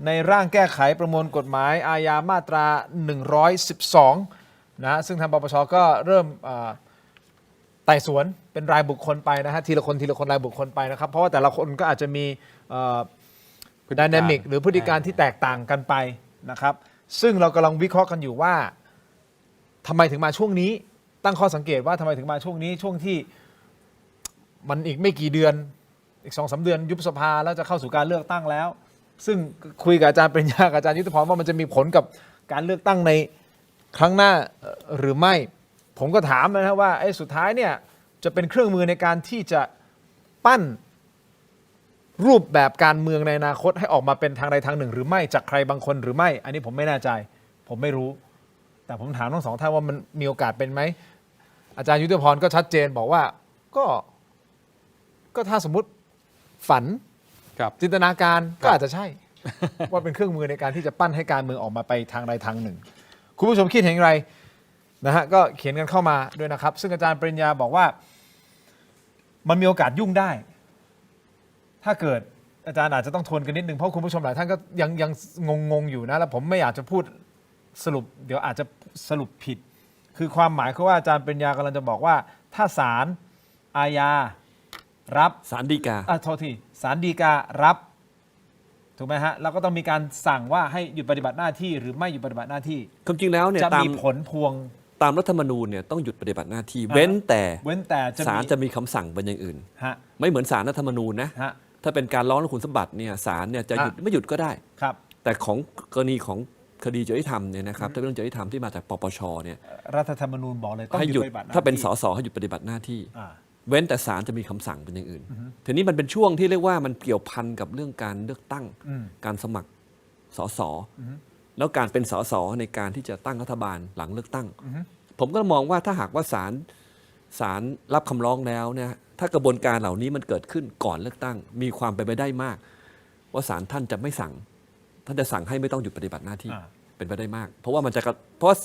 ในร่างแก้ไขประมวลกฎหมายอาญามาตรา 112 นะซึ่งทางปปชก็เริ่มไต่สวนเป็นรายบุคคลไปนะฮะทีละคนรายบุคคลไปนะครับเพราะว่าแต่ละคนก็อาจจะมีไดนามิกหรือพฤติการที่แตกต่างกันไปนะครับซึ่งเรากำลังวิเคราะห์กันอยู่ว่าทำไมถึงมาช่วงนี้ตั้งข้อสังเกตว่าทำไมถึงมาช่วงนี้ช่วงที่มันอีกไม่กี่เดือนอีก 2-3 เดือนยุบสภาแล้วจะเข้าสู่การเลือกตั้งแล้วซึ่งคุยกับอาจารย์ปริญญากับอาจารย์ยุทธพรว่ามันจะมีผลกับการเลือกตั้งในครั้งหน้าหรือไม่ผมก็ถามนะครับว่าสุดท้ายเนี่ยจะเป็นเครื่องมือในการที่จะปั้นรูปแบบการเมืองในอนาคตให้ออกมาเป็นทางใดทางหนึ่งหรือไม่จากใครบางคนหรือไม่อันนี้ผมไม่แน่ใจผมไม่รู้แต่ผมถามทั้งสองท่านว่ามันมีโอกาสเป็นไหมอาจารย์ยุทธพรก็ชัดเจนบอกว่าก็ถ้าสมมุติฝันจินตนาการก็อาจจะใช่ ว่าเป็นเครื่องมือในการที่จะปั้นให้การเมืองออกมาไปทางใดทางหนึ่งคุณผู้ชมคิดเห็นอย่างไรนะฮะก็เขียนกันเข้ามาด้วยนะครับซึ่งอาจารย์ปริญญาบอกว่ามันมีโอกาสยุ่งได้ถ้าเกิดอาจารย์อาจจะต้องทนกันนิดนึงเพราะคุณผู้ชมหลายท่านก็ยังงงอยู่นะแล้วผมไม่อยากจะพูดสรุปเดี๋ยวอาจจะสรุปผิดคือความหมายคือว่าอาจารย์ปริญญากำลังจะบอกว่าถ้าศาลอาญารับศาลฎีกาโทษทีศาลฎีการับถูกไหมฮะแล้วก็ต้องมีการสั่งว่าให้หยุดปฏิบัติหน้าที่หรือไม่หยุดปฏิบัติหน้าที่ความจริงแล้วเนี่ยจะมีผลพวงตามรัฐธรรมนูญเนี่ยต้องหยุดปฏิบัติหน้าที่เว้นแต่ศาลจะมีคำสั่งเป็นอย่างอื่นไม่เหมือนศาลรัฐธรรมนูญนะถ้าเป็นการร้องคุณสมบัติเนี่ยศาลเนี่ยจะหยุดไม่หยุดก็ได้แต่ของกรณีของคดีจริยธรรมเนี่ยนะครับถ้าเป็นเรื่องจริยธรรมที่มาจากปปชเนี่ยรัฐธรรมนูญบอกเลยต้องหยุดปฏิบัติหน้าที่ถ้าเป็นสสให้หยุดปฏิบัติหน้าที่เว้นแต่ศาลจะมีคำสั่งเป็นอย่างอื่นทีนี้มันเป็นช่วงที่เรียกว่ามันเกี่ยวพันกับเรื่องการเลือกตั้งการสมัครสสแล้วการเป็นสสในการที่จะตั้งรัฐบาลหลังเลือกตั้งผมก็มองว่าถ้าหากว่าศาลรับคำร้องแล้วเนี่ยถ้ากระบวนการเหล่านี้มันเกิดขึ้นก่อนเลือกตั้งมีความเป็นไปได้มากว่าศาลท่านจะไม่สั่งท่านจะสั่งให้ไม่ต้องหยุดปฏิบัติหน้าที่เป็นไปได้มากเพราะว่า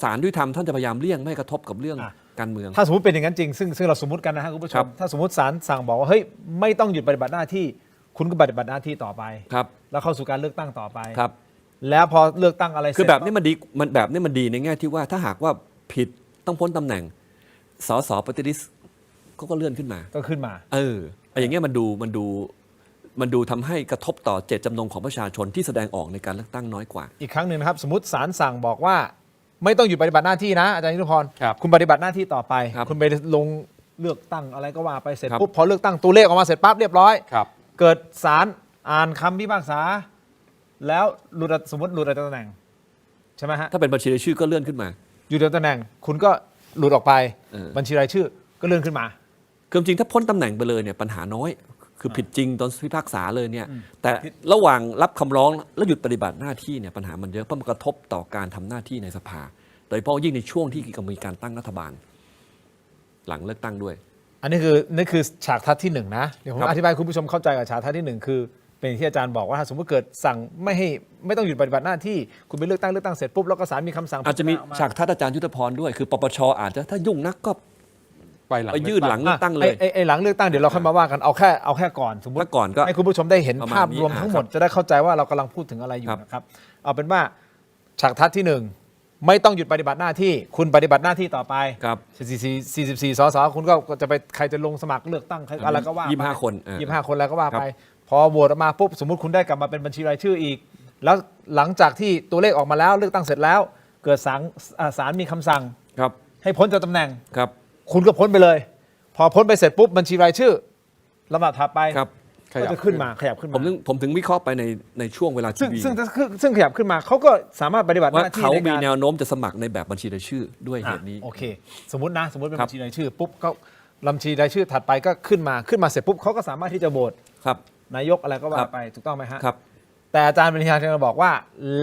ศาลยุติธรรมท่านจะพยายามเลี่ยงไม่กระทบกับเรื่องการเมืองถ้าสมมติเป็นอย่างนั้นจริงซึ่งเราสมมติกันนะฮะคุณผู้ชมถ้าสมมติศาลสั่งบอกว่าเฮ้ยไม่ต้องหยุดปฏิบัติหน้าที่คุณก็ปฏิบัติหน้าที่ต่อไปแล้วเข้าสู่การเลือกตั้งต่อไปแล้วพอเลือกตั้งอะไรคือแบบนี้มันดีแบบนี้มันดีในแง่ที่ว่าถ้าหากว่าผิดต้องพ้นตำแหน่งสสปฏิริษีก็เลื่อนขึ้นมาอย่างเงี้ยมันดูทำให้กระทบต่อเจตจำนงของประชาชนที่แสดงออกในการเลือกตั้งน้อยกว่าอีกครั้งหนึ่งนะครับสมมติศาลสั่งบอกว่าไม่ต้องหยุดปฏิบัติหน้าที่นะอาจารย์ยุทธพรคุณปฏิบัติหน้าที่ต่อไปคุณไปลงเลือกตั้งอะไรก็ว่าไปเสร็จปุ๊บพอเลือกตั้งตัวเลขออกมาเสร็จปั๊บเรียบร้อยเกิดศาลอ่านคำพิพากษาแล้วสมมติหลุดจากตำแหน่งใช่ไหมฮะถ้าเป็นบัญชีรายชื่อก็เลื่อนขึ้นมาอยู่ในตำแหน่งคุณก็หลุดออกไปบัญชีรายชื่อก็เลื่อนขึ้นมาคือจริงถ้าพ้นตำแหน่งไปเลยเนี่ยปัญหาน้อยคือผิดจริงตอนพิพากษาเลยเนี่ยแต่ระหว่างรับคำร้องแล้วหยุดปฏิบัติหน้าที่เนี่ยปัญหามันเยอะเพราะมันกระทบต่อการทำหน้าที่ในสภาโดยเฉพาะยิ่งในช่วงที่กำลังมีการตั้งรัฐบาลหลังเลือกตั้งด้วยอันนี้คือฉากทัศน์ที่1นะเดี๋ยวผมอธิบายคุณผู้ชมเข้าใจกับฉากทัศน์ที่1คือเป็นที่อาจารย์บอกว่าสมมติเกิดสั่งไม่ต้องหยุดปฏิบัติหน้าที่คุณไปเลือกตั้งเสร็จปุ๊บแล้วก็ศาลมีคำสั่งอาจจะมีฉากทัศน์อาจารย์ยุทธพรด้วยคือปปชอาจจะถ้ายุ่งนักก็ไปยื่นหลังเลือกตั้งเลยหลังเลือกตั้งเดี๋ยวเราค่อยมาว่ากันเอาแค่ก่อนสมมติก่อนก็ให้คุณผู้ชมได้เห็นภาพรวมทั้งหมดจะได้เข้าใจว่าเรากำลังพูดถึงอะไรอยู่นะครับเอาเป็นว่าฉากทัศน์ที่1ไม่ต้องหยุดปฏิบัติหน้าที่คุณปฏิบัติหน้าที่ต่อไป44 สสคุณก็จะไปใครจะลงสมัครเลือกตั้งใครอะไรก็ว่าไป25 คนแล้วก็ว่าไปพอโหวตออกมาปุ๊บสมมุติคุณได้กลับมาเป็นบัญชีรายชื่ออีกแล้วหลังจากที่ตัวเลขออกมาแล้วเลือกตั้งเสร็จแล้วเกิดศาลมีคำสั่งให้พ้นจากตำแหน่งคุณก็พ้นไปเลยพอพ้นไปเสร็จปุ๊บบัญชีรายชื่อ ลำดับถัดไป ครับ ก็จะขึ้นมาขยับขึ้น ผ มา มถึงวิเคราะห์ไปในช่วงเวลาที ซึ่ง วี ซึ่งขยับขึ้นมาเขาก็สามารถปฏิบัติห ว่า น้าที่ เขา ใน มี การ แนวโน้มจะสมัครในแบบบัญชีรายชื่อด้วยเหตุนี้ โอเค สมมติเป็น ครับ บัญชีรายชื่อปุ๊บก็บัญชีรายชื่อถัดไปก็ขึ้นมาเสร็จปุ๊บเขาก็สามารถที่จะโหวต ครับ นายกอะไรก็ว่า ครับ ไปถูกต้องไหมฮะ ครับ แต่อาจารย์ปริญญาจะบอกว่า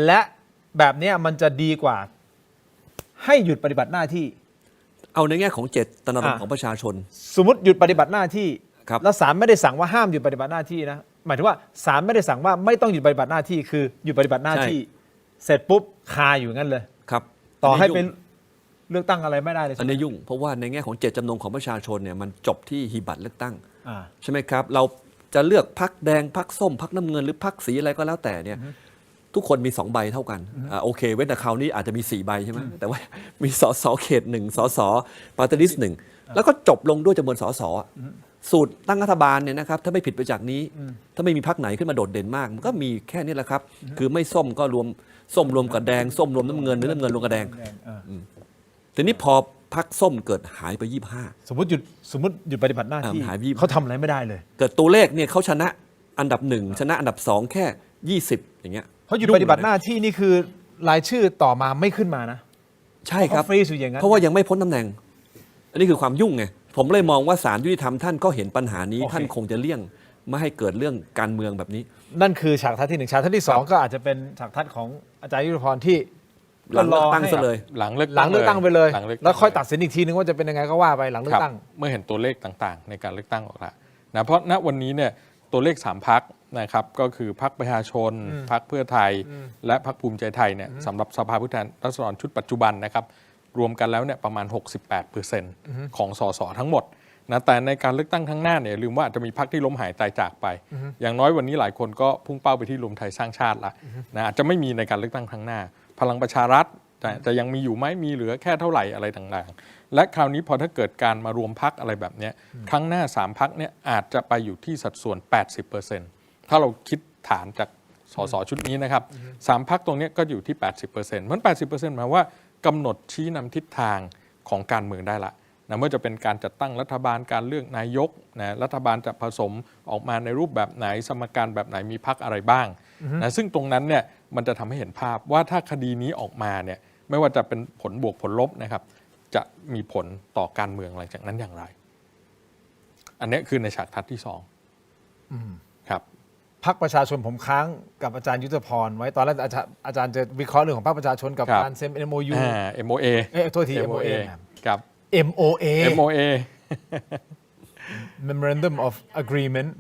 และแบบเนี้ยมันจะดีกว่าให้หยุดปฏิบัติหน้าที่ เอาในแง่ของเจตนารมณ์ อ่ะ ของประชาชน สมมติหยุดปฏิบัติหน้าที่ ครับ แล้วศาลไม่ได้สั่งว่าห้ามหยุดปฏิบัติหน้าที่นะหมายถึงว่าศาลไม่ได้สั่งว่าไม่ต้องหยุดปฏิบัติหน้าที่คือหยุดปฏิบัติหน้าที่ เสร็จปุ๊บคาอยู่งั้นเลย ครับ ต่อให้ น เป็น นี้ยุ่ง เลือกตั้งอะไรไม่ได้เลย อันนี้ยุ่งเพราะว่าในแง่ของเจตจำนงของประชาชนเนี่ยมันจบที่หีบบัตรเลือกตั้ง อ่า ใช่ไหมครับ เราจะเลือกพักแดงพักส้มพักน้ำเงินหรือพักสีอะไรก็แล้วแต่เนี่ยทุกคนมี2ใบเท่ากันโอเคเว้นแต่คราวนี้อาจจะมี4ใบใช่ไหมแต่ว่ามีสสเขต1สสปาร์ตี้ลิสต์1แล้วก็จบลงด้วยจำนวนสสสูตรตั้งรัฐบาลเนี่ยนะครับถ้าไม่ผิดไปจากนี้ ถ้าไม่มีพรรคไหนขึ้นมาโดดเด่นมากมันก็มีแค่นี้แหละครับ คือไม่ส้มก็รวมส้มรวมกับแดงส้มรวมน้ำเงินหรือน้ำเงินรวมกับแดง ทีนี้พอพรรคส้มเกิดหายไป สมมติหยุดปฏิบัติหน้าที่ หาย25 เขาทำอะไรไม่ได้เลย 25 เกิดตัวเลขเนี่ยเขาชนะอันดับ1ชนะอันดับ2แค่ 20 อย่างเงี้ย เขาหยุดปฏิบัติหน้าที่นี่คือรายชื่อต่อมาไม่ขึ้นมานะ ใช่ครับ เขาฟรีซอยู่อย่างนั้น เพราะว่ายังไม่พ้นตำแหน่ง อันนี้คือความยุ่งไงผมเลยมองว่าศาลยุติธรรมท่านก็เห็นปัญหานี้ โอเค ท่านคงจะเลี่ยงไม่ให้เกิดเรื่องการเมืองแบบนี้ นั่นคือฉากทัศน์ที่ 1ฉากทัศน์ที่ 2 ก็อาจจะเป็นฉากทัศน์ของอาจารย์ยุทธพรที่ หลังเลือกตั้ง ให้ ซะเลย หลังเลือก หลังเลือกตั้งไปเลย หงเกตั้ง แล้วค่อยตัดสินอีกทีนึงว่าจะเป็นยังไงก็ว่าไปหลังเลือ ครั ก บ ตั้ง เมื่อเห็นตัวเลขต่างๆ ในการเลือกตั้งออกแล้วนะเพราะณวันนี้เนี่ยตัวเลข3พรรคนะครับก็คือพรรคประชาชนพรรคเพื่อไทย และพรรคภูมิใจไทยเนี่ยสำหรับสภาผู้แทนราษฎรชุดปัจจุบันนะครับรวมกันแล้วเนี่ยประมาณ 68%ของสสทั้งหมดนะแต่ในการเลือกตั้งข้างหน้าเนี่ยลืมว่าอาจจะมีพรรคที่ล้มหายตายจากไป อย่างน้อยวันนี้หลายคนก็พุ่งเป้าไปที่รวมไทยสร้างชาติละนะอาจจะไม่มีในการเลือกตั้งข้างหน้า พลังประชารัฐจะยังมีอยู่ไหมมีเหลือแค่เท่าไหร่อะไรต่างๆและคราวนี้พอถ้าเกิดการมารวมพรรคอะไรแบบเนี้ยครั้งหน้า3พรรคเนี่ยอาจจะไปอยู่ที่สัดส่วน 80%ถ้าเราคิดฐานจากสสชุดนี้นะครับ3พรรคตรงเนี้ยก็อยู่ที่ 80%เพราะฉะนั้น 80% หมายว่ากำหนดชี้นำทิศทางของการเมืองได้ละนะเมื่อจะเป็นการจัดตั้งรัฐบาลการเลือกนายกนะรัฐบาลจะผสมออกมาในรูปแบบไหนสมการแบบไหนมีพรรคอะไรบ้างนะซึ่งตรงนั้นเนี่ยมันจะทำให้เห็นภาพว่าถ้าคดีนี้ออกมาเนี่ยไม่ว่าจะเป็นผลบวกผลลบนะครับจะมีผลต่อการเมืองหลังจากนั้นอย่างไร อันนี้คือในฉากทัศน์ที่2ครับ พรรคประชาชนผมค้างกับอาจารย์ยุทธพรไว้ตอนแรกอาจารย์จะวิเคราะห์เรื่องของพรรคประชาชนกับ ครับ การเซ็น MOU MOA โทษที MOA ครับ MOA MOA Memorandum of Agreement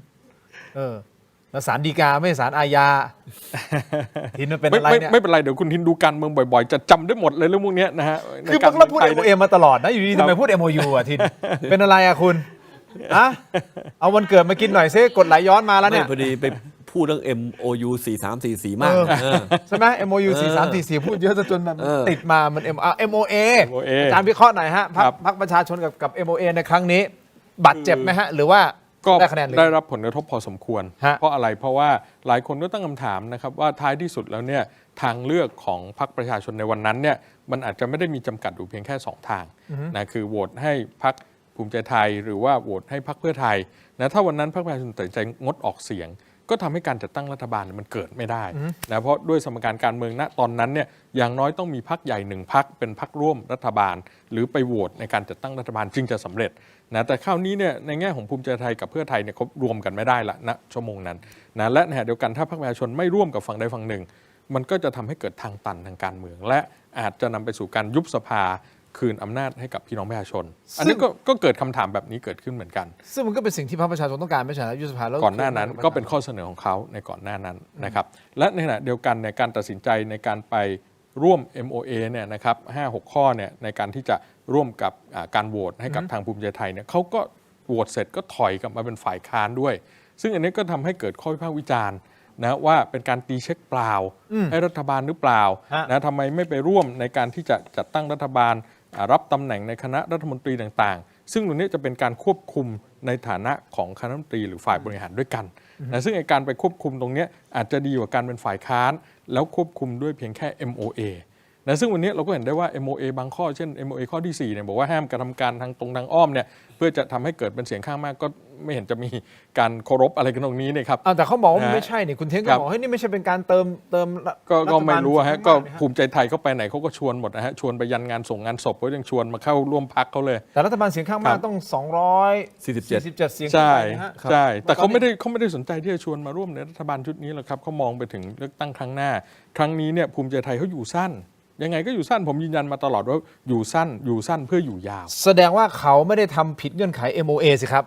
แล้วศาลฎีกาไม่ใช่ศาลอาญา ทีนั้นเป็นอะไรเนี่ย ไม่เป็นไรเดี๋ยวคุณทินดูการเมืองบ่อยๆ จะจำได้หมดเลยเรื่องพวกเนี้ยนะฮะ คือ ใน พวกเราพูด ไทย MOA มาตลอดนะ อยู่ดีทำไมพูด MOU อ่ะทิน เป็นอะไรอ่ะคุณอะเอาวันเกิดมากินหน่อยซิกดไหลย้อนมาแล้วเนี่ย ไม่พอดีไปพูดเรื่อง MOU 4344 มาก ใช่ไหม MOU 4344 พูดเยอะจนแบบติดมามัน MOA อาจารย์วิเคราะห์หน่อยฮะพรรคประชาชนกับ MOA ในครั้งนี้บาดเจ็บไหมฮะ หรือว่า ก็ ได้คะแนนเลย ได้รับผลกระทบพอสมควร ฮะ เพราะอะไรเพราะว่าหลายคนก็ตั้งคำถามนะครับว่าท้ายที่สุดแล้วเนี่ยทางเลือกของพรรคประชาชนในวันนั้นเนี่ยมันอาจจะไม่ได้มีจำกัดอยู่เพียงแค่2ทางนะคือโหวตให้พรรคภูมิใจไทยหรือว่าโหวตให้พรรคเพื่อไทยนะถ้าวันนั้นพรรคประชาชนตัดสินใจงดออกเสียง ก็ทำให้การจัดตั้งรัฐบาลมันเกิดไม่ได้นะเพราะด้วยสมการการเมืองณตอนนั้นเนี่ยอย่างน้อยต้องมีพรรคใหญ่1พรรคเป็นพรรคร่วมรัฐบาล หรือไปโหวตในการจัดตั้งรัฐบาลจึงจะสำเร็จนะแต่คราวนี้เนี่ยในแง่ของภูมิใจไทยกับเพื่อไทยเนี่ยเขารวมกันไม่ได้ละณชั่วโมงนั้นนะและในขณะเดียวกันถ้าพรรคประชาชนไม่ร่วมกับฝั่งใดฝั่งหนึ่งมันก็จะทำให้เกิดทางตันทางการเมือง และอาจจะนำไปสู่การยุบสภาคืนอำนาจให้กับพี่น้องประชาชน อันนี้ก็เกิดคำถามแบบนี้เกิดขึ้นเหมือนกัน ซึ่งมันก็เป็นสิ่งที่พรรคประชาชนต้องการไม่ใช่เหรอยุบสภาแล้ว ก่อนหน้านั้นก็เป็นข้อเสนอของเขาในก่อนหน้านั้นนะครับและในขณะเดียวกันในการตัดสินใจในการไปร่วม MOA เนี่ยนะครับ5-6 ข้อเนี่ยในการที่จะร่วมกับการโหวตให้กับทางภูมิใจไทยเนี่ยเขาก็โหวตเสร็จก็ถอยกลับมาเป็นฝ่ายค้านด้วย ซึ่งอันนี้ก็ทำให้เกิดข้อวิพากษ์วิจารณ์นะว่าเป็นการตีเช็คเปล่าให้รัฐบาลหรือเปล่านะทำไมไม่ไปร่วมในการที่จะจัดตั้งรัฐบาลรับตำแหน่งในคณะรัฐมนตรีต่างๆซึ่งตรงนี้จะเป็นการควบคุมในฐานะของคณะรัฐมนตรีหรือฝ่ายบริหารด้วยกันนะซึ่งการไปควบคุมตรงนี้อาจจะดีกว่าการเป็นฝ่ายค้านแล้วควบคุมด้วยเพียงแค่ MOA นะซึ่งวันนี้เราก็เห็นได้ว่า MOA บางข้อเช่น MOA ข้อที่4เนี่ยบอกว่าห้ามกระทำการทางตรงทางอ้อมเนี่ยเพื่อจะทำให้เกิดเป็นเสียงข้างมากก็ไม่เห็นจะมีการเคารพอะไรกันตรงนี้เนี่ยครับ แต่เขาบอกว่ามัน นะ ไม่ใช่นี่คุณเท้งก็ ครับ บอกเฮ้ยนี่ไม่ใช่เป็นการเติมก็ไม่รู้ฮะ ฐบาล ก็ มากนะฮะ ภูมิใจไทยเขาไปไหนเขาก็ชวนหมดนะฮะชวนไปยันงานส่งงานศพเขายังชวนมาเข้าร่วมพักเขาเลย แต่รัฐบาลเสียงข้างมากต้อง247 เสียงขึ้น ใช่ ไปนะฮะ ใช่แต่เขาไม่ได้สนใจที่จะชวนมาร่วมในรัฐบาลชุดนี้หรอกครับเขามองไปถึงเลือกตั้งครั้งหน้า ครั้งนี้เนี่ยภูมิใจไทยเขาอยู่สั้นยังไงก็อยู่สั้นผมยืนยันมาตลอดว่าอยู่สั้นเพื่ออยู่ยาว แสดงว่าเขาไม่ได้ทำผิดเงื่อนไข MOA สิครับ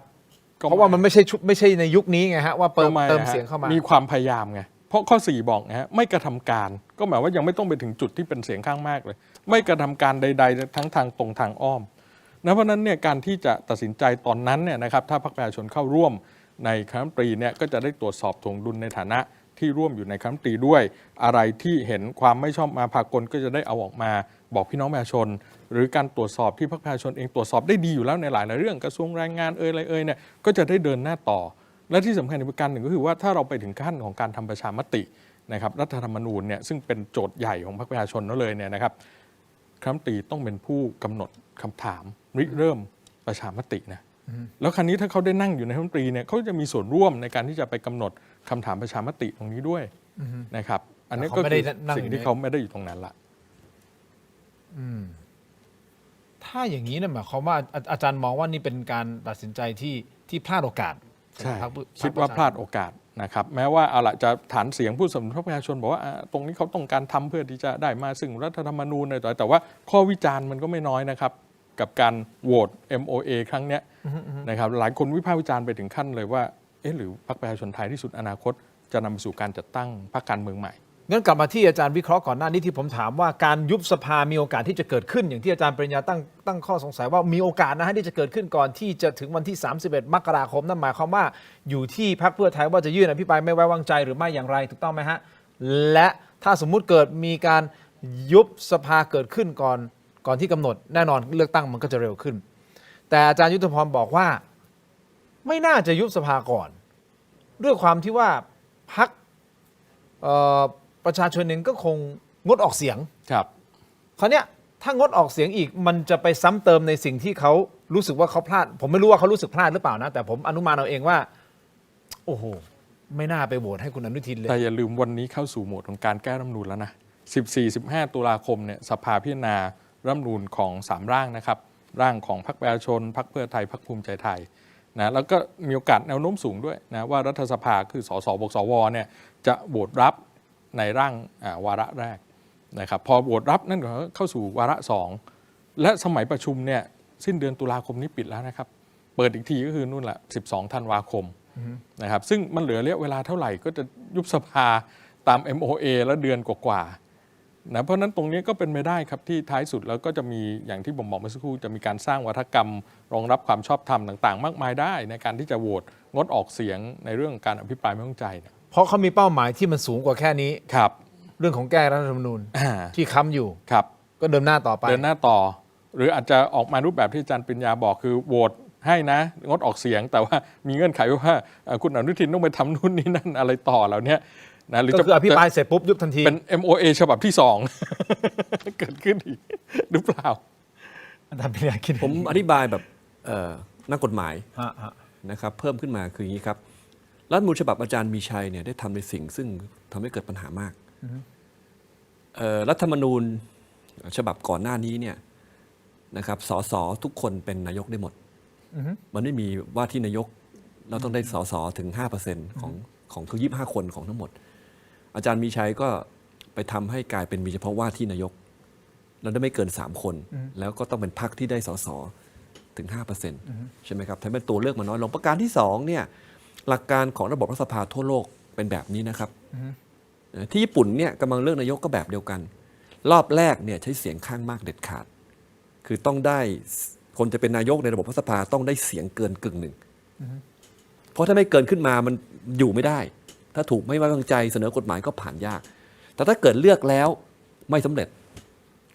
เพราะว่ามันไม่ใช่ในยุคนี้ไงฮะว่าเติมเสียงเข้ามามี ความพยายามไงเพราะข้อ4บอกนะฮะไม่กระทำการก็หมายว่ายังไม่ต้องไปถึงจุดที่เป็นเสียงข้างมากเลยไม่กระทำการใดๆทั้งทางตรงทางอ้อมนะเพราะนั้นเนี่ยการที่จะตัดสินใจตอนนั้นเนี่ยนะครับถ้าพรรคประชาชนเข้าร่วมในคณะรัฐมนตรีเนี่ยก็จะได้ตรวจสอบถ่วงดุลในฐานะที่ร่วมอยู่ในคณะรัฐมนตรีด้วยอะไรที่เห็นความไม่ชอบมาพากลก็จะได้เอาออกมาบอกพี่น้องประชาชนหรือการตรวจสอบที่พรรคประชาชนเองตรวจสอบได้ดีอยู่แล้วในหลายๆเรื่องกระทรวงแรงงานอะไรเนี่ยก็จะได้เดินหน้าต่อและที่สำคัญอีกประการหนึ่งก็คือว่าถ้าเราไปถึงขั้นของการทำประชามตินะครับรัฐธรรมนูญเนี่ยซึ่งเป็นโจทย์ใหญ่ของพรรคประชาชนนั่นเลยเนี่ยนะครับคณะรัฐมนตรีต้องเป็นผู้กำหนดคำถามริเริ่มประชามตินะแล้วครั้นี้ถ้าเขาได้นั่งอยู่ในรัฐมนตรีเนี่ยเขาจะมีส่วนร่วมในการที่จะไปกำหนดคำถามประชามติตรงนี้ด้วยนะครับอันนี้ก็คือสิ่งที่เขาไม่ได้อยู่ตรงนั้นละ ถ้าอย่างนี้นะหมายความว่าอาจารย์มองว่านี่เป็นการตัดสินใจที่พลาดโอกาส ใช่ พรรค คิดว่าพลาดโอกาสนะครับแม้ว่าเอาละจะฐานเสียงผู้สนับสนุนพรรคประชาชนบอกว่าตรงนี้เขาต้องการทำเพื่อที่จะได้มาซึ่งรัฐธรรมนูญอะไรต่อแต่ว่าข้อวิจารณ์มันก็ไม่น้อยนะครับกับการโหวต MOA ครั้งเนี้ยนะครับหลายคนวิพากษ์วิจารณ์ไปถึงขั้นเลยว่าหรือพรรคประชาชนไทยที่สุดอนาคตจะนำไปสู่การจัดตั้งพรรคการเมืองใหม่ งั้นกลับมาที่อาจารย์วิเคราะห์ก่อนหน้านี้ที่ผมถามว่าการยุบสภามีโอกาสที่จะเกิดขึ้นอย่างที่อาจารย์ปริญญาตั้งข้อสงสัยว่ามีโอกาสนะฮะที่จะเกิดขึ้นก่อนที่จะถึงวันที่31 มกราคมนั่นหมายความว่าอยู่ที่พรรคเพื่อไทยว่าจะยื่นอภิปรายไม่ไว้วางใจหรือไม่อย่างไรถูกต้องไหมฮะและถ้าสมมุติเกิดมีการยุบสภาเกิดขึ้นก่อนที่กำหนดแน่นอนเลือกตั้งมันก็จะเร็วขึ้นแต่อาจารย์ยุทธพรบอกว่าไม่น่าจะยุบสภาก่อนด้วยความที่ว่าพรรคประชาชนเองก็คงงดออกเสียง ครับ คราวเนี้ยถ้างดออกเสียงอีกมันจะไปซ้ำเติมในสิ่งที่เขารู้สึกว่าเขาพลาดผมไม่รู้ว่าเขารู้สึกพลาดหรือเปล่านะแต่ผมอนุมานเอาเองว่าโอ้โหไม่น่าไปโหวตให้คุณอนุทินเลย แต่อย่าลืมวันนี้เข้าสู่โหมดของการแก้รัฐธรรมนูญแล้วนะ14-15 ตุลาคมเนี่ยสภาพิจารณารัฐธรรมนูญของ3ร่างนะครับร่างของพรรคประชาชนพรรคเพื่อไทยพรรคภูมิใจไทยนะแล้วก็มีโอกาสแนวโน้มสูงด้วยนะว่ารัฐสภาคือสสบวกสวเนี่ยจะโหวตรับในร่างวาระแรกนะครับพอโหวตรับนั่นก็เข้าสู่วาระ2และสมัยประชุมเนี่ยสิ้นเดือนตุลาคมนี้ปิดแล้วนะครับเปิดอีกทีก็คือนู่นแหละ12 ธันวาคมนะครับซึ่งมันเหลือระยะเวลาเท่าไหร่ก็จะยุบสภาตาม MOA แล้วเดือนกว่าๆนะเพราะนั้นตรงนี้ก็เป็นไปได้ครับที่ท้ายสุดแล้วก็จะมีอย่างที่ผมบอกเมื่อสักครู่จะมีการสร้างวัฒกรรมรองรับความชอบธรรมต่างๆมากมายได้ในการที่จะโหวตงดออกเสียงในเรื่องการอภิปรายไม่ไว้วางใจนะ เพราะเขามีเป้าหมายที่มันสูงกว่าแค่นี้ ครับ เรื่องของแก้รัฐธรรมนูญที่ค้ำอยู่ ครับ ก็เดินหน้าต่อไป เดินหน้าต่อ หรืออาจจะออกมารูปแบบที่อาจารย์ปริญญาบอกคือโหวตให้นะงดออกเสียงแต่ว่ามีเงื่อนไขว่าคุณอนุทินต้องไปทำนู่นนี่นั่นอะไรต่อแล้วเนี่ยนะหรือ ก็คืออภิปรายเสร็จปุ๊บยุบทันที เป็น MOA ฉบับที่ 2 เกิดขึ้นอีกหรือเปล่า อาจารย์ปริญญาคิด ผมอธิบายแบบนักกฎหมาย ฮะ นะครับเพิ่มขึ้นมาคืออย่างนี้ครับรัฐธรรมนูญฉบับอาจารย์มีชัยเนี่ยได้ทำในสิ่งซึ่งทำให้เกิดปัญหามากรัฐธรรมนูญฉบับก่อนหน้านี้เนี่ยนะครับสสทุกคนเป็นนายกได้หมดมันไม่มีว่าที่นายกเราต้องได้สสถึง 5% ของคือ25 คนของทั้งหมดอาจารย์มีชัยก็ไปทำให้กลายเป็นมีเฉพาะว่าที่นายกแล้วได้ไม่เกิน3 คนแล้วก็ต้องเป็นพรรคที่ได้สสถึง 5% ใช่ไหมครับทำให้ตัวเลือกมันน้อยลงประการที่2เนี่ยหลักการของระบบรัฐสภาทั่วโลกเป็นแบบนี้นะครับที่ญี่ปุ่นเนี่ยกำลังเลือกนายกก็แบบเดียวกันรอบแรกเนี่ยใช้เสียงข้างมากเด็ดขาดคือต้องได้คนจะเป็นนายกในระบบรัฐสภาต้องได้เสียงเกินกึ่งหนึ่งเพราะถ้าไม่เกินขึ้นมามันอยู่ไม่ได้ถ้าถูกไม่ไว้วางใจเสนอกฎหมายก็ผ่านยากแต่ถ้าเกิดเลือกแล้วไม่สำเร็จ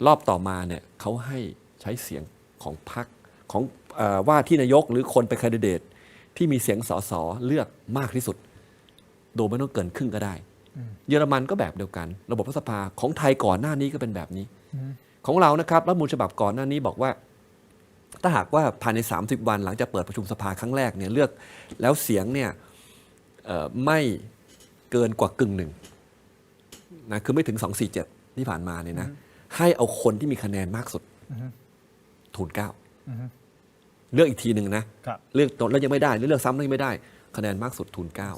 รอบต่อมาเนี่ยเขาให้ใช้เสียงของพรรคของว่าที่นายกหรือคนไปแคนดิเดตที่มีเสียงสสเลือกมากที่สุดโดยไม่ต้องเกินครึ่งก็ได้เยอรมันก็แบบเดียวกันระบบรัฐสภาของไทยก่อนหน้านี้ก็เป็นแบบนี้ ของเรานะครับรัฐธรรมนูญฉบับก่อนหน้านี้บอกว่า ถ้าหากว่าภายใน30 วันหลังจากเปิดประชุมสภาครั้งแรกเนี่ยเลือกแล้วเสียงเนี่ยไม่เกินกว่ากึ่งหนึ่งนะคือไม่ถึง247ที่ผ่านมาเนี่ยนะให้เอาคนที่มีคะแนนมากสุดทูลเกล้าเลือกอีกทีหนึ่งนะครับ เลือกตนแล้วยังไม่ได้หรือเลือกซ้ำแล้วยังไม่ได้คะแนนมากสุดทูลเกล้า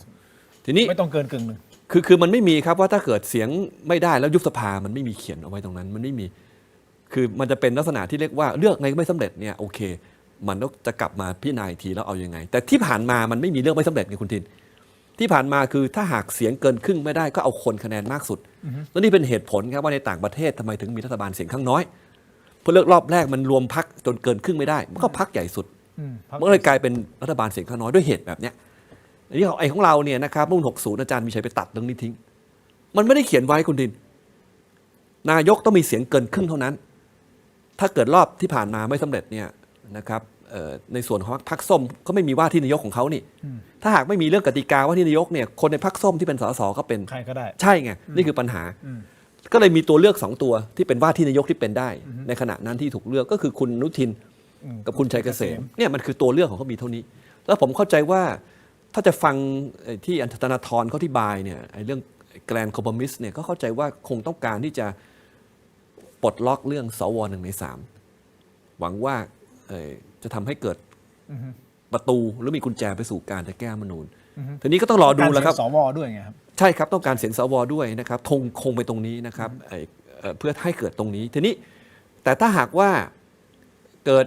ทีนี้ ไม่ต้องเกินกึ่งหนึ่ง คือมันไม่มีครับว่าถ้าเกิดเสียงไม่ได้แล้วยุบสภามันไม่มีเขียนเอาไว้ตรงนั้นมันไม่มีคือมันจะเป็นลักษณะที่เรียกว่าเลือกไงก็ไม่สำเร็จเนี่ยโอเคมันต้องจะกลับมาพิจารณาอีกทีแล้วเอายังไงแต่ที่ผ่านมามันไม่มีเลือกไม่สำเร็จไงคุณทินที่ผ่านมาคือถ้าหากเสียงเกินครึ่งไม่ได้ก็เอาคนคะแนนมากสุดแล้วนี่เป็นเหตุผลครับว่าในต่างประเทศทำไมถึงมีรัฐบาลเสียงข้างน้อยเพราะเลือกรอบแรกมันรวมพรรคจนเกินครึ่งไม่ได้มันก็พรรคใหญ่สุดมันก็เลยกลายเป็นรัฐบาลเสียงข้างน้อยด้วยเหตุแบบเนี้ยอันนี้ไอ้ของเราเนี่ยนะครับรุ่น60อาจารย์มีชัยไปตัดเรื่องนี้ทิ้งมันไม่ได้เขียนไว้คุณทินนายกต้องมีเสียงเกินครึ่งเท่านั้นถ้าเกิดรอบที่ผ่านมาไม่สำเร็จเนี่ยนะครับในส่วนของพรรคส้มก็ไม่มีว่าที่นายกของเขานี่ถ้าหากไม่มีเรื่องกติกาว่าที่นายกเนี่ยคนในพรรคส้มที่เป็นสสก็เป็น ใครก็ได้ ใช่ไงนี่คือปัญหาก็เลยมีตัวเลือก2ตัวที่เป็นว่าที่นายกที่เป็นได้ในขณะนั้นที่ถูกเลือกก็คือคุณอนุทินกับคุณชัยเกษมเนี่ยมันคือตัวเลือกของเขามีเท่านี้แล้วผมเข้าใจว่าถ้าจะฟังที่อันธนาธรเขาอธิบายเนี่ยเรื่องแกรนด์คอมเพมิสเนี่ยก็เข้าใจว่าคงต้องการที่จะปลดล็อกเรื่องสว1 ใน 3หวังว่าจะทำให้เกิดประตูหรือมีกุญแจไปสู่การจะแก้รัฐธรรมนูญทีนี้ก็ต้องรอดูแล้วครับ การเสียงสวด้วยไงครับ ใช่ครับต้องการเสียงสวด้วยนะครับคงไปตรงนี้นะครับเพื่อให้เกิดตรงนี้ทีนี้แต่ถ้าหากว่าเกิด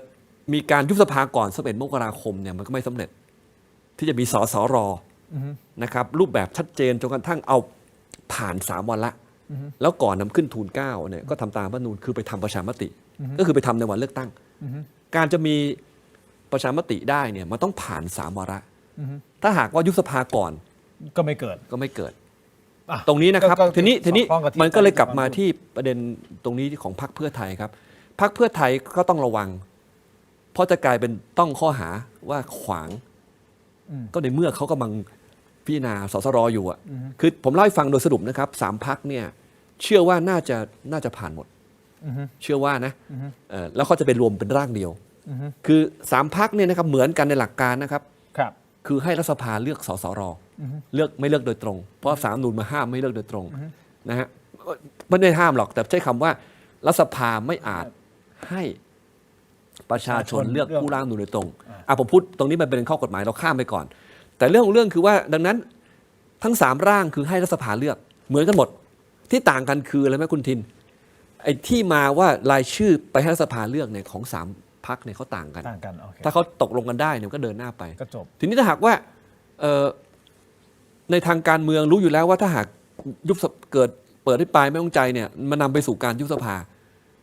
มีการยุบสภาก่อน11 มกราคมเนี่ยมันก็ไม่สำเร็จที่จะมีสสรนะครับรูปแบบชัดเจนจนกระทั่งเอาผ่าน3 วันละแล้วก่อนนำขึ้นทูลเกล้าเนี่ยก็ทำตามรัฐธรรมนูญคือไปทำประชามติก็คือไปทำในวันเลือกตั้งการจะมีประชามติได้เนี่ยมันต้องผ่าน3 วาระถ้าหากว่ายุบสภาก่อนก็ไม่เกิด อ่ะตรงนี้นะครับ ก็ ทีนี้ สอดคล้องกับที่ มันก็เลยกลับมาที่ประเด็นตรงนี้ของพรรคเพื่อไทยครับพรรคเพื่อไทยก็ต้องระวังเพราะจะกลายเป็นต้องข้อหาว่าขวางก็ในเมื่อเขากำลังพิจารณาสสรอยู่อ่ะคือผมเล่าให้ฟังโดยสรุปนะครับ3 พรรคเนี่ยเชื่อว่าน่าจะผ่านหมดเชื่อว่านะแล้วเขาจะไปรวมเป็นร่างเดียวคือ3 พรรคเนี่ยนะครับเหมือนกันในหลักการนะครับ ครับ คือให้รัฐสภาเลือกสสรเลือกไม่เลือกโดยตรงเพราะ3 นูนมาห้ามไม่เลือกโดยตรงนะฮะไม่ได้ห้ามหรอกแต่ใช้คำว่ารัฐสภาไม่อาจให้ประชาชนเลือกผู้ร่างนูนโดยตรงผมพูดตรงนี้มันเป็นข้อกฎหมายเราข้ามไปก่อนแต่เรื่องของเรื่องคือว่าดังนั้นทั้ง3 ร่างคือให้รัฐสภาเลือกเหมือนกันหมดที่ต่างกันคืออะไรไหมคุณทินไอ้ที่มาว่ารายชื่อไปให้รัฐสภาเลือกเนี่ยของ3 พรรคเนี่ยเขาต่างกันโอเค ถ้าเขาตกลงกันได้เนี่ยก็เดินหน้าไปก็จบทีนี้ถ้าหากว่าในทางการเมืองรู้อยู่แล้วว่าถ้าหากยุบเกิดเปิดให้ปลายไม่ต้องใจเนี่ยมันนำไปสู่การยุบสภา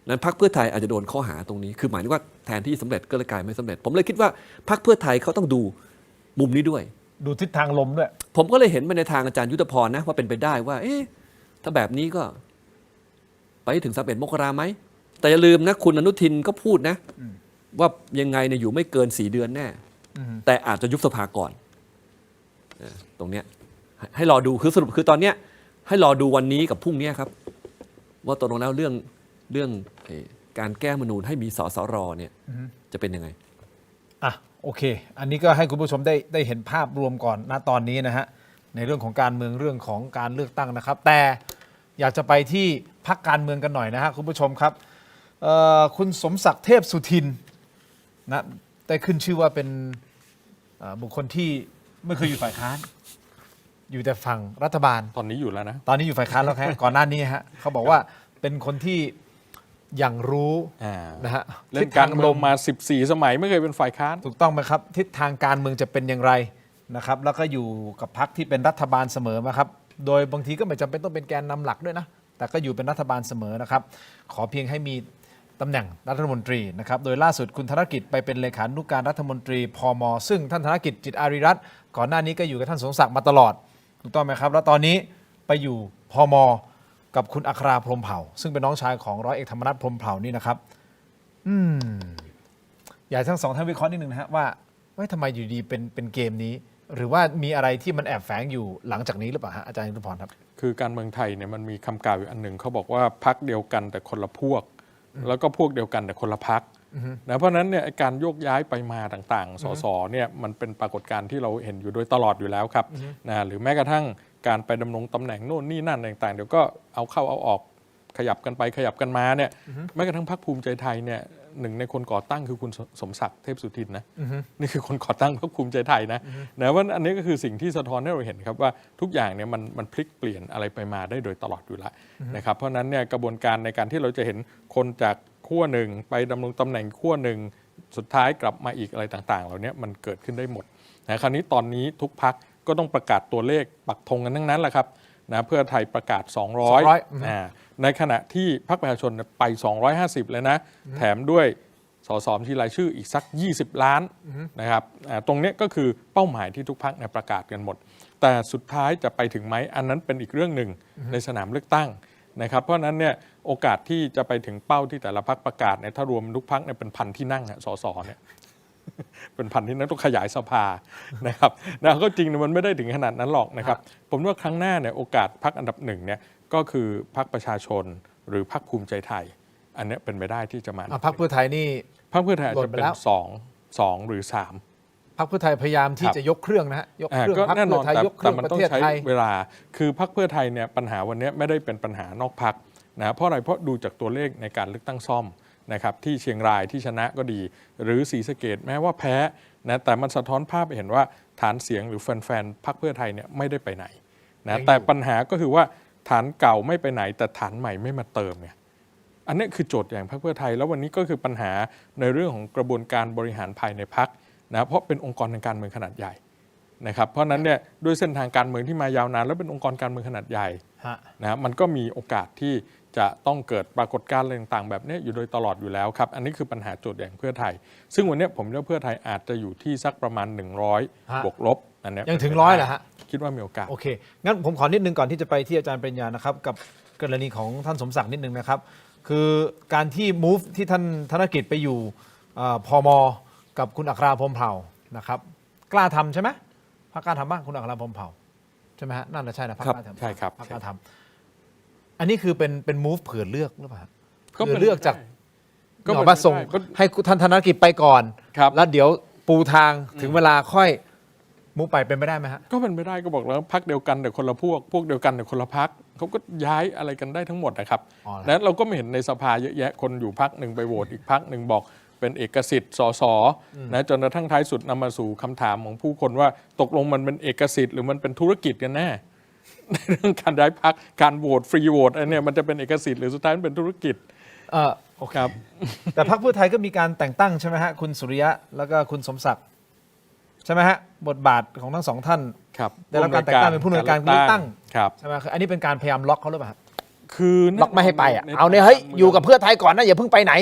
นั้นพรรคเพื่อไทยอาจจะโดนข้อหาตรงนี้คือหมายถึงว่าแทนที่สำเร็จก็เลยกลายไม่สำเร็จผมเลยคิดว่าพรรคเพื่อไทยเขาต้องดูมุมนี้ด้วยดูทิศทางลมด้วยผมก็เลยเห็นไปในทางอาจารย์ยุทธพรนะว่าเป็นไปได้ว่าถ้าแบบนี้ก็ไปถึง31 มกราไหมแต่อย่าลืมนะคุณอนุทินก็พูดนะว่ายังไงเนี่ยอยู่ไม่เกิน4 เดือนแน่แต่อาจจะยุบสภาก่อนตรงเนี้ยให้รอดูคือสรุปคือตอนเนี้ยให้รอดูวันนี้กับพรุ่งนี้ครับว่าตกลงแล้วเรื่องการแก้รัฐธรรมนูญให้มีสสรเนี่ยจะเป็นยังไงโอเคอันนี้ก็ให้คุณผู้ชมได้เห็นภาพรวมก่อนณตอนนี้นะฮะในเรื่องของการเมืองเรื่องของการเลือกตั้งนะครับแต่อยากจะไปที่พรรคการเมืองกันหน่อยนะฮะคุณผู้ชมครับคุณสมศักดิ์เทพสุทินนะได้ขึ้นชื่อว่าเป็นบุคคลที่ไม่เคยอยู่ฝ่ายค้านอยู่แต่ฝั่งรัฐบาลตอนนี้อยู่แล้วนะตอนนี้อยู่ฝ่ายค้านแล้วครับก่อนหน้านี้ฮะเขาบอกว่าเป็นคนที่อย่างรู้นะฮะเล่นการเมืองมา14 สมัยไม่เคยเป็นฝ่ายค้านถูกต้องไหมครับทิศทางการเมืองจะเป็นอย่างไรนะครับแล้วก็อยู่กับพรรคที่เป็นรัฐบาลเสมอมาครับโดยบางทีก็ไม่จำเป็นต้องเป็นแกนนำหลักด้วยนะแต่ก็อยู่เป็นรัฐบาลเสมอนะครับขอเพียงให้มีตำแหน่งรัฐมนตรีนะครับโดยล่าสุดคุณธนกิจไปเป็นเลขานุการรัฐมนตรีพม.ซึ่งท่านธนกิจจิตอารีรัตน์ก่อนหน้านี้ก็อยู่กับท่านสมศักดิ์มาตลอดถูกต้องไหมครับแล้วตอนนี้ไปอยู่พม.กับคุณอัคราพรหมเผ่าซึ่งเป็นน้องชายของร้อยเอกธรรมนัสพรหมเผ่านี่นะครับอยากทั้งสองท่านวิเคราะห์นิดนึงนะฮะว่าทำไมอยู่ดีเป็นเกมนี้หรือว่ามีอะไรที่มันแอบแฝงอยู่หลังจากนี้หรือเปล่าฮะอาจารย์ยุทธพรครับคือการเมืองไทยเนี่ยมันมีคำกล่าวอยู่อันหนึ่งเขาบอกว่าพรรคเดียวกันแต่คนละพวก แล้วก็พวกเดียวกันแต่คนละพรรคนะเพราะฉะนั้นเนี่ยการโยกย้ายไปมาต่างๆสสเนี่ยมันเป็นปรากฏการณ์ที่เราเห็นอยู่โดยตลอดอยู่แล้วครับนะหรือแม้กระทั่งการไปดำรงตำแหน่งโน่นนี่นั่นต่างๆเดี๋ยวก็เอาเข้าเอาออกขยับกันไปขยับกันมาเนี่ยแม้กระทั่งพรรคภูมิใจไทยเนี่ยหนึ่งในคนก่อตั้งคือคุณสมศักดิ์เทพสุทินนะนี่คือคนก่อตั้งพรรคภูมิใจไทยนะว่าอันนี้ก็คือสิ่งที่สะท้อนให้เราเห็นครับว่าทุกอย่างเนี่ยมันพลิกเปลี่ยนอะไรไปมาได้โดยตลอดอยู่แล้วนะครับเพราะนั้นเนี่ยกระบวนการในการที่เราจะเห็นคนจากขั้วหนึ่งไปดำรงตำแหน่งขั้วหนึ่งสุดท้ายกลับมาอีกอะไรต่างๆเหล่านี้มันเกิดขึ้นได้หมดนะคราวนี้ตอนนี้ทุกพรรคก็ต้องประกาศตัวเลขปักธงกันทั้งนั้นแหละครับนะเพื่อไทยประกาศ200ในขณะที่พรรคประชาชนไป250เลยนะแถมด้วยสสบัญชีรายชื่ออีกสัก20 ล้านนะครับตรงนี้ก็คือเป้าหมายที่ทุกพรรคประกาศกันหมดแต่สุดท้ายจะไปถึงไหมอันนั้นเป็นอีกเรื่องหนึ่งในสนามเลือกตั้งนะครับเพราะฉะนั้นเนี่ยโอกาสที่จะไปถึงเป้าที่แต่ละพรรคประกาศเนี่ยถ้ารวมทุกพรรคเนี่ยเป็นพันที่นั่งสสเนี่ย เป็นพันที่นั่งต้องขยายสภานะครับนะก็จริงมันไม่ได้ถึงขนาดนั้นหรอกนะครับผมว่าครั้งหน้าเนี่ยโอกาสพรรคอันดับหนึ่งเนี่ยก็คือพรรคประชาชนหรือพรรคภูมิใจไทยอันนี้เป็นไปได้ที่จะมา พรรคเพื่อไทยนี่ พรรคเพื่อไทยอาจจะเป็น2หรือ3พรรคเพื่อไทยพยายามที่จะยกเครื่องนะฮะยกเครื่องพรรคเพื่อไทยยกเครื่องประเทศไทยเวลาคือพรรคเพื่อไทยเนี่ยปัญหาวันนี้ไม่ได้เป็นปัญหานอกพรรคนะเพราะอะไรเพราะดูจากตัวเลขในการเลือกตั้งซ่อมนะครับที่เชียงรายที่ชนะก็ดีหรือศรีสะเกษแม้ว่าแพ้นะแต่มันสะท้อนภาพเห็นว่าฐานเสียงหรือแฟนๆพรรคเพื่อไทยเนี่ยไม่ได้ไปไหนนะแต่ปัญหาก็คือว่าฐานเก่าไม่ไปไหนแต่ฐานใหม่ไม่มาเติมเนี่ยอันนี้คือโจทย์อย่างพรรคเพื่อไทยแล้ววันนี้ก็คือปัญหาในเรื่องของกระบวนการบริหารภายในพรรคนะเพราะเป็นองค์กรทางการเมืองขนาดใหญ่นะครับเพราะนั้นเนี่ยด้วยเส้นทางการเมืองที่มายาวนานแล้วเป็นองค์กรการเมืองขนาดใหญ่นะมันก็มีโอกาสที่จะต้องเกิดปรากฏการณ์อะไรต่างๆแบบนี้อยู่โดยตลอดอยู่แล้วครับอันนี้คือปัญหาโจทย์อย่างเพื่อไทยซึ่งวันนี้ผมว่าเพื่อไทยอาจจะอยู่ที่สักประมาณ100บวกลบอันนี้ยังถึง100เหรอฮะคิดว่ามีโอกาสโอเคงั้นผมขอนิดนึงก่อนที่จะไปที่อาจารย์ปริญญานะครับกับกรณีของท่านสมศักดิ์นิดนึงนะครับคือการที่ move ที่ท่านธนกิจไปอยู่พม.กับคุณอัคราพรหมเผ่านะครับกล้าทำใช่ไหมพรรคกล้าทำบ้างคุณอัคราพรหมเผ่าใช่ไหมฮะนั่นแหละใช่นะพรรคกล้าทำใช่ครับพรรคกล้าทำอันนี้คือเป็น move เผื่อเลือกหรือเปล่าก็เลือกจากก็มาส่งให้ท่านธนกิจไปก่อนแล้วเดี๋ยวปูทางถึงเวลาค่อยมุไปเป็นไปได้ไหมฮะก็เป็นไปได้ก็บอกแล้วพรรคเดียวกันแต่คนละพวกเดียวกันแต่คนละพรรคเขาก็ย้ายอะไรกันได้ทั้งหมดนะครับแล้วเราก็ไม่เห็นในสภาเยอะแยะคนอยู่พรรคหนึ่งไปโหวตอีกพรรคหนึ่งบอกเป็นเอกสิทธิ์สสนะจนกระทั่งท้ายสุดนำมาสู่คำถามของผู้คนว่าตกลงมันเป็นเอกสิทธิ์หรือมันเป็นธุรกิจกันแน่ในเรื่องการย้ายพรรคการโหวตฟรีโหวตอันนี้มันจะเป็นเอกสิทธิ์หรือสุดท้ายมันเป็นธุรกิจโอเคครับแต่พรรคเพื่อไทยก็มีการแต่งตั้งใช่ไหมฮะคุณสุริยะแล้วก็คุณสมศักดิ์ใช่ไหมฮะบทบาทของทั้งสองท่านได้รับการแต่งตั้งเป็นผู้อำนวยการเลือกตั้งใช่ไหมคืออันนี้เป็นการพยายามล็อกเขาหรือเปล่าคือล็อกไม่ให้ไปเอาเนี่ยเฮ้ยอยู่กับเพื่อไทยก่อนนะอย่าเพิ่งไปไหน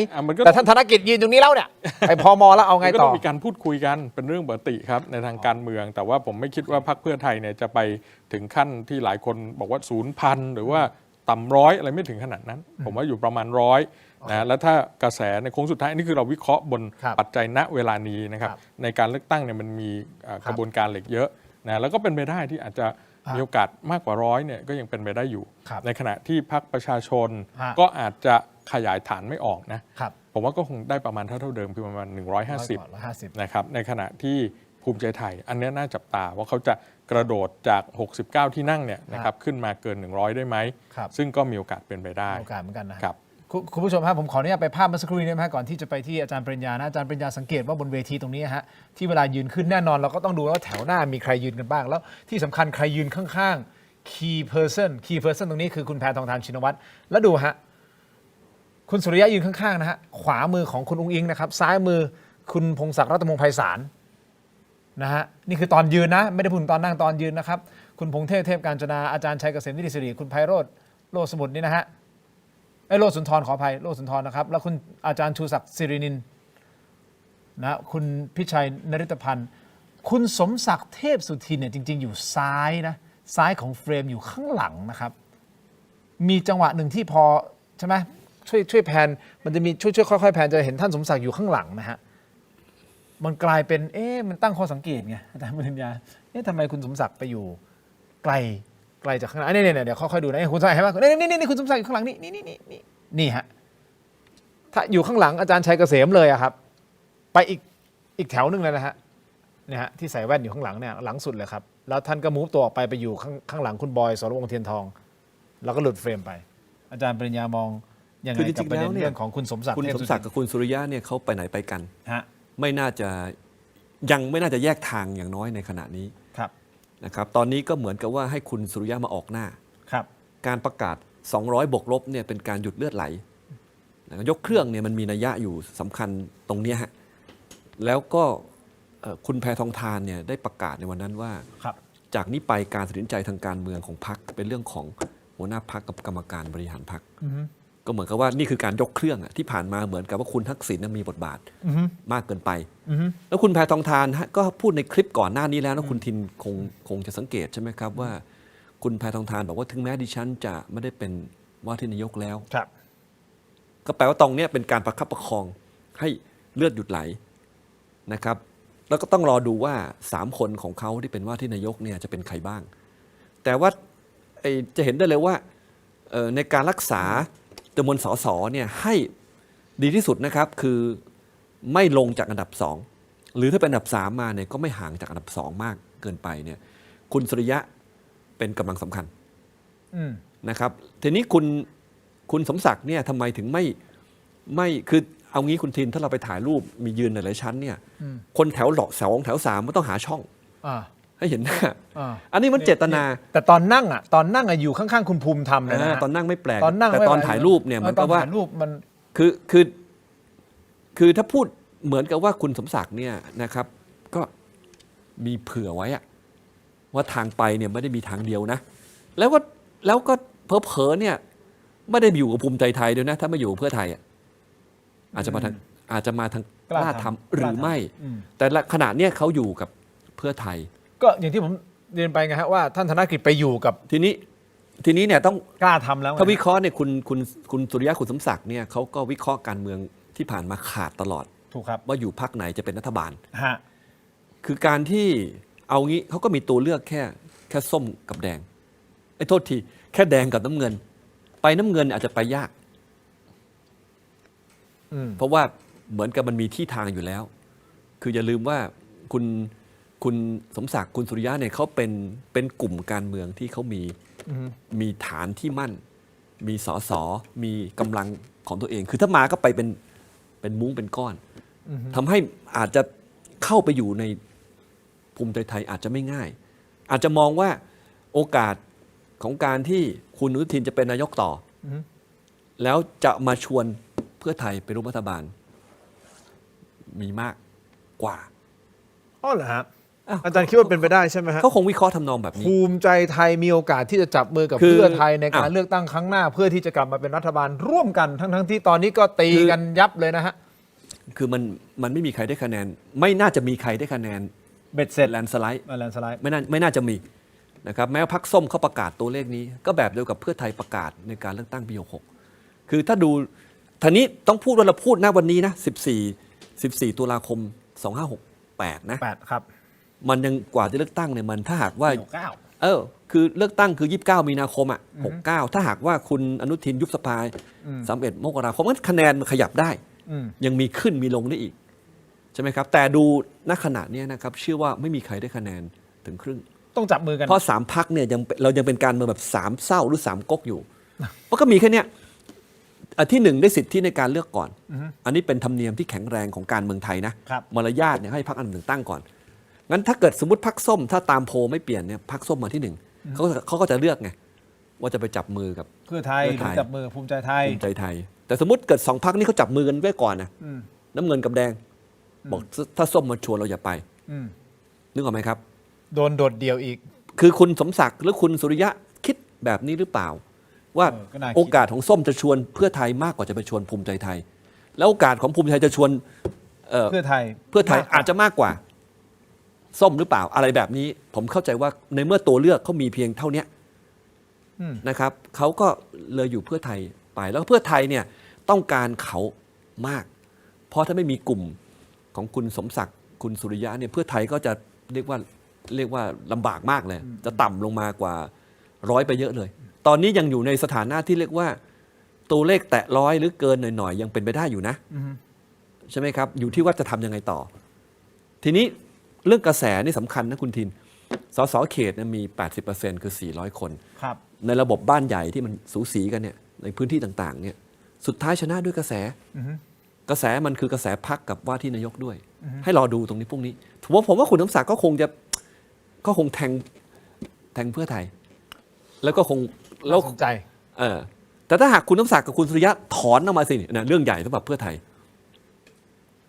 แต่ท่านธนกิจยืนตรงนี้แล้วเนี่ยไปพม.แล้วเอาไงต่อก็ต้องมีการพูดคุยกันเป็นเรื่องปกติครับในทางการเมืองแต่ว่าผมไม่คิดว่าพรรคเพื่อไทยเนี่ยจะไปถึงขั้นที่หลายคนบอกว่า0,000หรือว่าต่ำ100อะไรไม่ถึงขนาดนั้นผมว่าอยู่ประมาณ100นะแล้วถ้ากระแสในโค้งสุดท้ายนี่คือเราวิเคราะห์บนปัจจัยณเวลานี้นะครับในการเลือกตั้งเนี่ยมันมีกระบวนการเหล็กเยอะนะแล้วก็เป็นไปได้ที่อาจจะมีโอกาสมากกว่า100เนี่ยก็ยังเป็นไปได้อยู่ในขณะที่พรรคประชาชนก็อาจจะขยายฐานไม่ออกนะผมว่าก็คงได้ประมาณเท่าเดิมคือประมาณ150นะครับในขณะที่ภูมิใจไทยอันนี้น่าจับตาว่าเขาจะกระโดดจาก69ที่นั่งเนี่ยนะครับขึ้นมาเกิน100ได้ไหมซึ่งก็มีโอกาสเป็นไปได้โอกาสเหมือนกันนะครับคุณผู้ชมครับผมขออนุญาตไปภาพเมื่อสักครู่นี้นะก่อนที่จะไปที่อาจารย์ปริญญานะอาจารย์ปริญญาสังเกตว่าบนเวทีตรงนี้ฮะที่เวลายืนขึ้นแน่นอนเราก็ต้องดูว่าแถวหน้ามีใครยืนกันบ้างแล้วที่สำคัญใครยืนข้างๆ key person ตรงนี้คือคุณแพทองธารชินวัตรแล้วดูฮะคุณสุริยะยืนข้างๆนะฮะขวามือของคุณอุ๊งอิ๊งนะครับซ้ายมือคุณพงศักดิ์รัตนมงษ์ไพศาลนะฮะนี่คือตอนยืนนะไม่ได้พูดตอนนั่งตอนยืนนะครับคุณพงษ์เทพกาญจนาอาจารย์ชัยเกษมนิติสิริคุณไพโรจน์โลสมุทรนี่นะฮะโลสุนทรขออภัยโลสุนทรนะครับแล้วคุณอาจารย์ชูศักดิ์สิรินินนะคุณพิชัยนฤตพันธ์คุณสมศักดิ์เทพสุทินเนี่ยจริงๆอยู่ซ้ายนะซ้ายของเฟรมอยู่ข้างหลังนะครับมีจังหวะหนึ่งที่พอใช่ไหมช่วยแพนมันจะมีช่วยค่อยๆแพนจะเห็นท่านสมศักดิ์อยู่ข้างหลังนะฮะมันกลายเป็นมันตั้งข้อสังเกตไงอาจารย์ปริญญาทำไมคุณสมศักดิ์ไปอยู่ไกลจากข้างหลังเนี่ยเดี๋ยวค่อยๆดูนะคุณสมศักดิ์เห็นไหมนี่คุณสมศักดิ์อยู่ข้างหลังนี่ฮะ ถ้าอยู่ข้างหลังอาจารย์ชัยเกษมเลยอะครับ ไปอีกแถวหนึ่งเลยนะฮะเนี่ยฮะที่ใส่แว่นอยู่ข้างหลังเนี่ยหลังสุดเลยครับแล้วท่านก็มูฟตัวออกไปอยู่ข้างหลังคุณบอยสรวงศ์เทียนทอง แล้วก็หลุดเฟรมไป อาจารย์ปริญญามองยังไง คือจ กับ ริงๆ ประเด็น แล้วเนี่ย เรื่องของคุณสมศักดิ์ คุณ เทพ สมศักดิ์กับคุณสุริยะเนี่ยเขาไปไหนไปกัน ฮะ ไม่น่าจะแยกทางอย่างน้อยในขณะนี้ ครับ นะครับตอนนี้ก็เหมือนกับว่าให้คุณสุริยะมาออกหน้า ครับ การประกาศ 200 บวกลบเนี่ยเป็นการหยุดเลือดไหลนะครับยกเครื่องเนี่ยมันมีนัยยะอยู่สำคัญตรงเนี้ยฮะแล้วก็คุณแพทองธารเนี่ยได้ประกาศในวันนั้นว่า ครับ จากนี้ไปการตัดสินใจทางการเมืองของพรรคเป็นเรื่องของหัวหน้าพรรคกับกรรมการบริหารพรรคก็เหมือนกับว่านี่คือการยกเครื่องอะที่ผ่านมาเหมือนกับว่าคุณทักษิณมีบทบาทมากเกินไป แล้วคุณแพทองธารก็พูดในคลิปก่อนหน้านี้แล้วนะคุณทินคงจะสังเกตใช่ไหมครับว่าคุณแพทองธารบอกว่าถึงแม้ดิฉันจะไม่ได้เป็นว่าที่นายกแล้ว ครับ ก็แปลว่าตรงเนี้ยเป็นการประคับประคองให้เลือดหยุดไหลนะครับแล้วก็ต้องรอดูว่า3คนของเขาที่เป็นว่าที่นายกเนี่ยจะเป็นใครบ้าง แต่ว่าจะเห็นได้เลยว่าในการรักษาจำนวนสสเนี่ยให้ดีที่สุดนะครับคือไม่ลงจากอันดับ2หรือถ้าเป็นอันดับ3มาเนี่ยก็ไม่ห่างจากอันดับ2มากเกินไปเนี่ยคุณสุริยะเป็นกำลังสำคัญนะครับทีนี้คุณสมศักดิ์เนี่ยทำไมถึงไม่คือเอางี้คุณทินถ้าเราไปถ่ายรูปมียืนหลายชั้นเนี่ยคนแถว2แถว3มันต้องหาช่องให้เห็นหน้าอันนี้มันเจตนา แต่ตอนนั่งอยู่ข้างๆคุณภูมิธรรมเลยนะ ตอนนั่งไม่แปลก ตอนนั่ง แต่ตอนถ่ายรูปเนี่ยมันก็ว่า ถ่ายรูปมัน คือถ้าพูดเหมือนกับว่าคุณสมศักดิ์เนี่ยนะครับก็มีเผื่อไว้อะว่าทางไปเนี่ยไม่ได้มีทางเดียวนะแล้วก็เผลอๆเนี่ยไม่ได้อยู่กับภูมิใจไทยด้วยนะถ้าไม่อยู่เพื่อไทยอาจจะมาทางกล้าทำหรือไม่แต่ขณะเนี้ยเขาอยู่กับเพื่อไทยก็อย่างที่ผมเรียนไปไงฮะว่าท่านธนกฤษไปอยู่กับทีนี้เนี่ยต้องกล้าทำแล้วถ้าวิเคราะห์เนี่ยคุณสุริยะคุณสมศักดิ์เนี่ยเขาก็วิเคราะห์การเมืองที่ผ่านมาขาดตลอดถูกครับว่าอยู่พรรคไหนจะเป็นรัฐบาลฮะคือการที่เอางี้เขาก็มีตัวเลือกแค่ส้มกับแดงโทษทีแค่แดงกับน้ำเงินไปน้ำเงินอาจจะไปยากเพราะว่าเหมือนกับมันมีที่ทางอยู่แล้ว คืออย่าลืมว่าคุณสมศักดิ์คุณสุริยะเนี่ยเขาเป็นกลุ่มการเมืองที่เขามีฐานที่มั่น มีสสมีกำลังของตัวเอง คือถ้ามาก็ไปเป็นมุ้งเป็นก้อนทำให้อาจจะเข้าไปอยู่ในภูมิใจไทยอาจจะไม่ง่าย อาจจะมองว่าโอกาสของการที่คุณอนุทินจะเป็นนายกต่อแล้วจะมาชวนเพื่อไทยไปร่วมรัฐบาลมีมากกว่าอ๋อเหรอฮะอาจารย์คิดว่าเป็นไปได้ใช่ไหมฮะเขาคงวิเคราะห์ทำนองแบบนี้ภูมิใจไทยมีโอกาสที่จะจับมือกับเพื่อไทยในการเลือกตั้งครั้งหน้าเพื่อที่จะกลับมาเป็นรัฐบาลร่วมกันทั้งที่ตอนนี้ก็ตีกันยับเลยนะฮะคือมันไม่มีใครได้คะแนนไม่น่าจะมีใครได้คะแนนเบ็ดเสร็จแลนสไลด์ไม่น่าจะมีนะครับแม้ว่าพรรคส้มเขาประกาศตัวเลขนี้ก็แบบเดียวกับเพื่อไทยประกาศในการเลือกตั้งปี66คือถ้าดูทีนี้ต้องพูดว่าเราพูดณวันนี้นะ14ตุลาคม2568นะครับมันยังกว่าจะเลือกตั้งเนี่ยมันถ้าหากว่าคือเลือกตั้งคือ29มีนาคม69ถ้าหากว่าคุณอนุทินยุบสภา31มกราคมงั้นคะแนนมันขยับได้ยังมีขึ้นมีลงได้อีกใช่ไหมครับแต่ดูณขณะนี้นะครับเชื่อว่าไม่มีใครได้คะแนนถึงครึ่งต้องจับมือกันเพราะ3พรรคเนี่ยเรายังเป็นการเมืองแบบ3เศร้าหรือ3ก๊กอยู่เพราะก็มีแค่เนี้ยที่1ได้สิทธิในการเลือกก่อนอันนี้เป็นธรรมเนียมที่แข็งแรงของการเมืองไทยนะมารยาทเนี่ยให้พรรคอันหนึ่งตั้งก่อนงั้นถ้าเกิดสมมติพรรคส้มถ้าตามโพลไม่เปลี่ยนเนี่ยพรรคส้มมาที่1เขาก็จะเลือกไงว่าจะไปจับมือกับเพื่อไทยหรือจับมือภูมิใจไทยแต่สมมติเกิด2พรรคนี้เขาจับมือกันไว้ก่อนนะน้ำเงินกับแดงบอกถ้าส้มมาชวนเราอย่าไปนึกออกไหมครับโดนโดดเดี่ยวอีกคือคุณสมศักดิ์หรือคุณสุริยะคิดแบบนี้หรือเปล่าว่าโอกาสของส้มจะชวนเพื่อไทยมากกว่าจะไปชวนภูมิใจไทยแล้วโอกาสของภูมิใจไทยจะชวนเพื่อไทยอาจจะมากกว่าส้มหรือเปล่าอะไรแบบนี้ผมเข้าใจว่าในเมื่อตัวเลือกเขามีเพียงเท่านี้นะครับเขาก็เลยอยู่เพื่อไทยไปแล้วเพื่อไทยเนี่ยต้องการเขามากเพราะถ้าไม่มีกลุ่มของคุณสมศักดิ์คุณสุริยะเนี่ยเพื่อไทยก็จะเรียกว่าลำบากมากเลยจะต่ำลงมากว่า100ไปเยอะเลยตอนนี้ยังอยู่ในสถานะที่เรียกว่า ตัวเลขแตะร้อยหรือเกินหน่อยๆยังเป็นไปได้อยู่นะใช่ไหมครับอยู่ที่ว่าจะทำยังไงต่อ ทีนี้เรื่องกระแสนี่สำคัญนะคุณทินสสเขตมี 80% คือ400 คน ครับ ในระบบบ้านใหญ่ที่มันสูสีกันเนี่ยในพื้นที่ต่างๆเนี่ยสุดท้ายชนะด้วยกระแสกระแสมันคือกระแสพรรคกับว่าที่นายกด้วย ให้รอดูตรงนี้พรุ่งนี้ผมว่าคุณน้ำศักดิ์ก็คงแทงเพื่อไทย แล้วก็คง น่าสนใจ แต่ถ้าหากคุณน้ำศักดิ์กับคุณสุริยะถอนออกมาสิเนี่ยเรื่องใหญ่สำหรับเพื่อไทย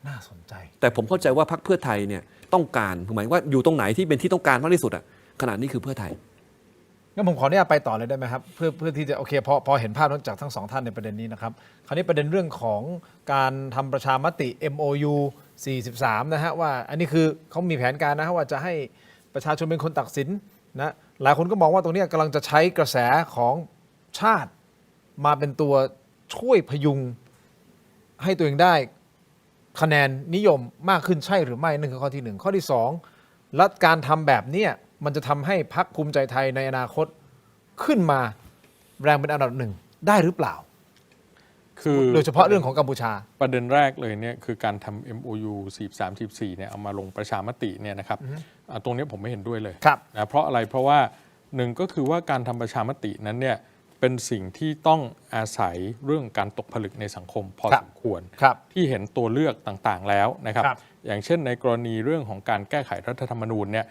น่าสนใจ แต่ผมเข้าใจว่าพรรคเพื่อไทยเนี่ยต้องการหมายว่าอยู่ตรงไหนที่เป็นที่ต้องการมากที่สุดอะขนาดนี้คือเพื่อไทย งั้นผมขออนุญาตไปต่อเลยได้ไหมครับเพื่อที่จะโอเคพอเห็นภาพนั้นจากทั้งสองท่านในประเด็นนี้นะครับคราวนี้ประเด็นเรื่องของการทำประชามติ MOU 43 นะฮะว่าอันนี้คือเขามีแผนการนะฮะว่าจะให้ประชาชนเป็นคนตัดสินนะหลายคนก็มองว่าตรงนี้กำลังจะใช้กระแสของชาติมาเป็นตัวช่วยพยุงให้ตัวเองได้คะแนนนิยมมากขึ้นใช่หรือไม่นั่นคือข้อที่หนึ่งข้อที่สองและการทำแบบนี้มันจะทำให้พรรคภูมิใจไทยในอนาคตขึ้นมาแรงเป็นอันดับหนึ่งได้หรือเปล่า คือ โดยเฉพาะเรื่องของกัมพูชา ประเด็นแรกเลยเนี่ยคือการทำ MOU 43-44เนี่ยเอามาลงประชามติเนี่ยนะครับตรงนี้ผมไม่เห็นด้วยเลย ครับ นะเพราะอะไรเพราะว่าหนึ่งก็คือว่าการทำประชามตินั้นเนี่ยเป็นสิ่งที่ต้องอาศัยเรื่องการตกผลึกในสังคมพอ ครับ สมควร ครับ ที่เห็นตัวเลือกต่างๆแล้วนะครับ ครับ อย่างเช่นในกรณีเรื่องของการแก้ไขรัฐธรรมนูญเนี่ย